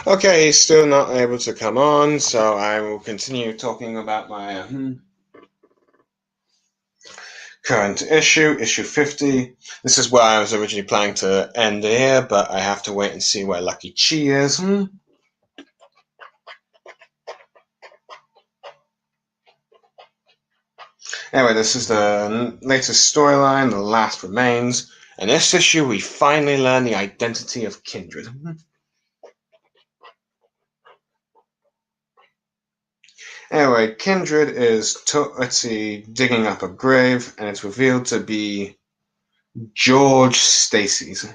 Okay, he's still not able to come on, so I will continue talking about my current issue 50. This is where I was originally planning to end here, but I have to wait and see where Lucky Chi is. Anyway, this is the latest storyline, The Last Remains. In this issue, we finally learn the identity of Kindred. Anyway, Kindred is, digging up a grave, and it's revealed to be George Stacy's.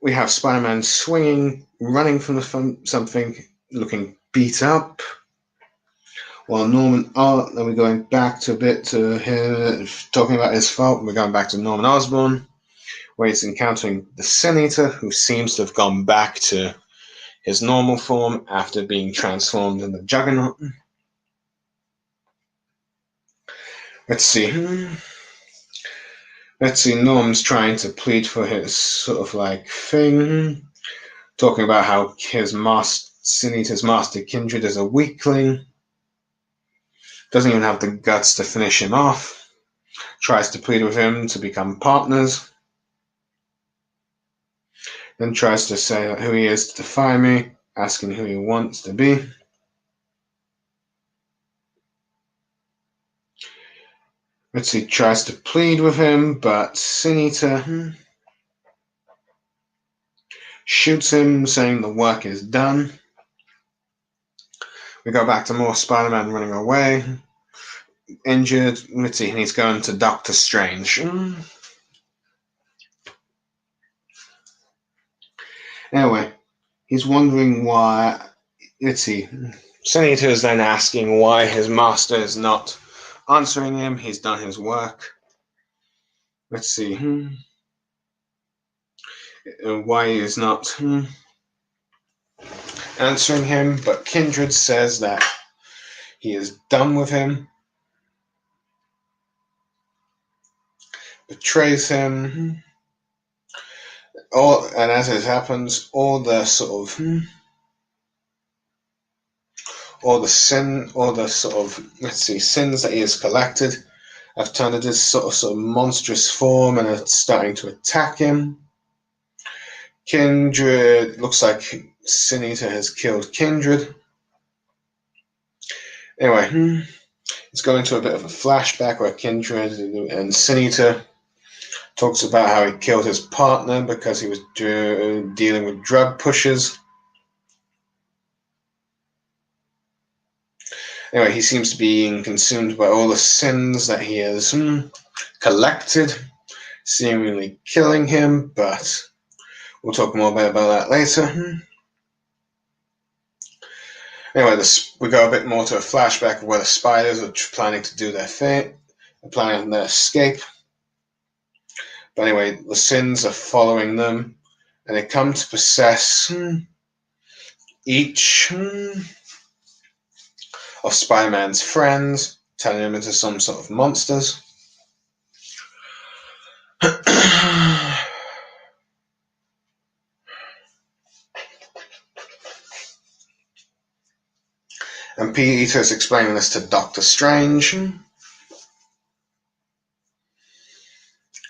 We have Spider-Man swinging, running from something, looking beat up. While then we're going back to a bit to him talking about his fault. We're going back to Norman Osborn, where he's encountering the Sin Eater, who seems to have gone back to his normal form after being transformed into Juggernaut. Let's see. Norm's trying to plead for his sort of like thing, talking about how his Sin Eater's master Kindred is a weakling. Doesn't even have the guts to finish him off. Tries to plead with him to become partners. Then tries to say who he is to defy me, asking who he wants to be. Tries to plead with him, but Sin Eater shoots him, saying the work is done. We go back to more Spider-Man running away, injured. And he's going to Doctor Strange. Anyway, he's wondering why. Sin Eater is then asking why his master is not answering him. He's done his work. Why he is not answering him, but Kindred says that he is done with him, betrays him, and as it happens, all the sins that he has collected have turned into this sort of monstrous form and are starting to attack him. Kindred looks like Sin Eater has killed Kindred. Anyway, Let's go into a bit of a flashback where Kindred and Sin Eater talks about how he killed his partner because he was dealing with drug pushers. Anyway, he seems to be being consumed by all the sins that he has collected, seemingly killing him, but we'll talk more about that later. Anyway, we go a bit more to a flashback of where the spiders are planning to do their fate, planning on their escape. But anyway, the sins are following them, and they come to possess each of Spider-Man's friends, turning them into some sort of monsters. And Peter is explaining this to Doctor Strange.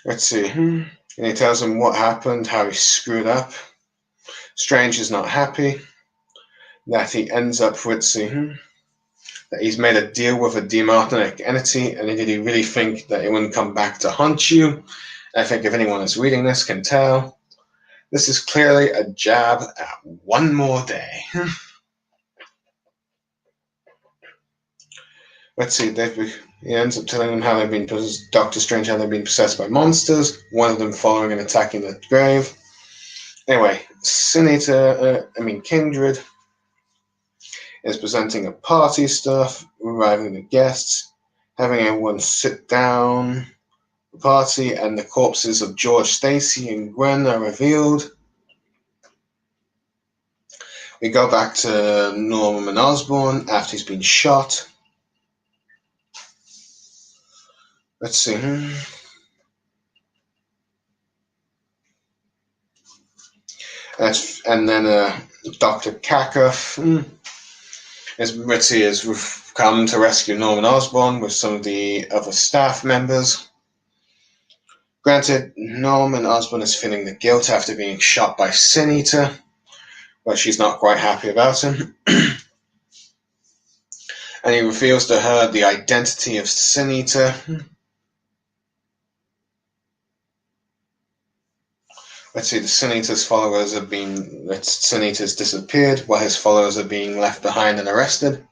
Let's see. And he tells him what happened, how he screwed up. Strange is not happy. That he ends up with that he's made a deal with a demonic entity, and did he really think that it wouldn't come back to haunt you? And I think if anyone is reading this can tell, this is clearly a jab at one more day. Let's see, he ends up telling them how they've been possessed, Doctor Strange, how they've been possessed by monsters, one of them following and attacking the grave. Anyway, Kindred is presenting a party stuff, arriving the guests, having everyone sit down, the party, and the corpses of George Stacy and Gwen are revealed. We go back to Norman Osborn after he's been shot. Let's see. And then Dr. Kaka has come to rescue Norman Osborn with some of the other staff members. Granted, Norman Osborn is feeling the guilt after being shot by Sin Eater, but she's not quite happy about him. And he reveals to her the identity of Sin Eater. Let's see, the Sin Eater's followers have been... Sin Eater's disappeared, while his followers are being left behind and arrested.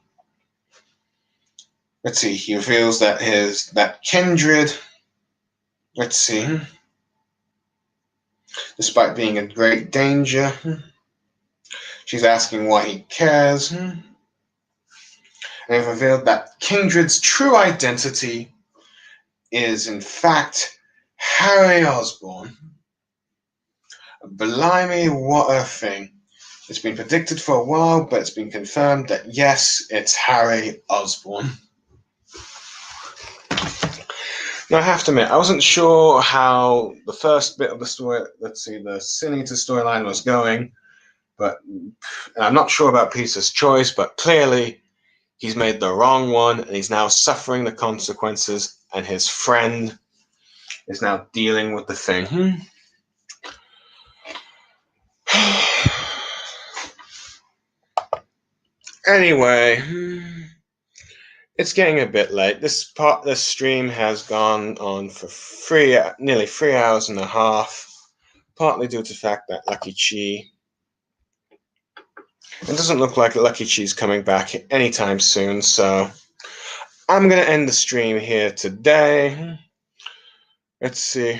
Let's see, he reveals that Kindred... Let's see... Despite being in great danger, she's asking why he cares. And it revealed that Kindred's true identity is, in fact, Harry Osborn. Blimey, what a thing. It's been predicted for a while, but it's been confirmed that yes, it's Harry Osborn. Now, I have to admit, I wasn't sure how the first bit of the story, the Sin Eater storyline was going, but I'm not sure about Peter's choice, but clearly he's made the wrong one, and he's now suffering the consequences, and his friend is now dealing with the thing. Anyway, it's getting a bit late. This stream has gone on for nearly 3 hours and a half, partly due to the fact that Lucky Chi... It doesn't look like Lucky Chi's coming back anytime soon, so I'm going to end the stream here today. Let's see.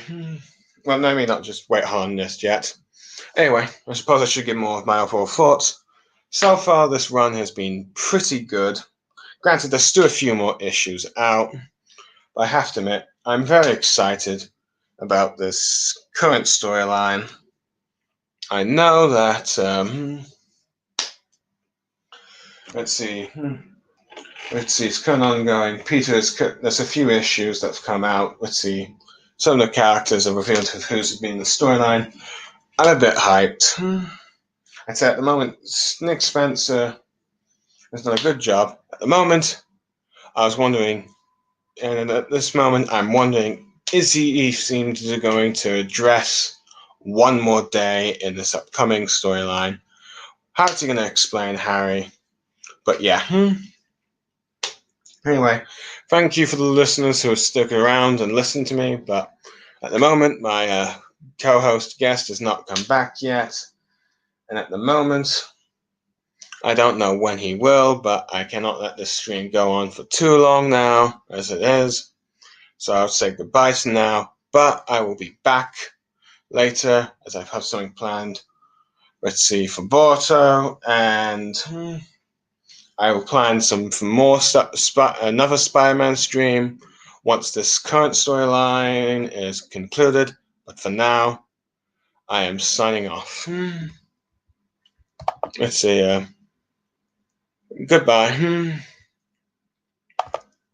Well, no, maybe not just wait on this yet. Anyway, I suppose I should give more of my overall thoughts. So far, this run has been pretty good. Granted, there's still a few more issues out, but I have to admit, I'm very excited about this current storyline. I know that, let's see, it's kind of ongoing. There's a few issues that have come out. Let's see, some of the characters are revealed who's been in the storyline. I'm a bit hyped. I'd say at the moment, Nick Spencer has done a good job. At the moment, I was wondering, and at this moment, I'm wondering, is he going to address one more day in this upcoming storyline? How's he going to explain Harry? But yeah. Anyway, thank you for the listeners who have stuck around and listened to me. But at the moment, my co-host guest has not come back yet. And at the moment, I don't know when he will, but I cannot let this stream go on for too long now, as it is. So I'll say goodbye for now, but I will be back later, as I have something planned. Let's see, for Borto, and I will plan for more another Spider-Man stream once this current storyline is concluded. But for now, I am signing off. Let's see. Goodbye.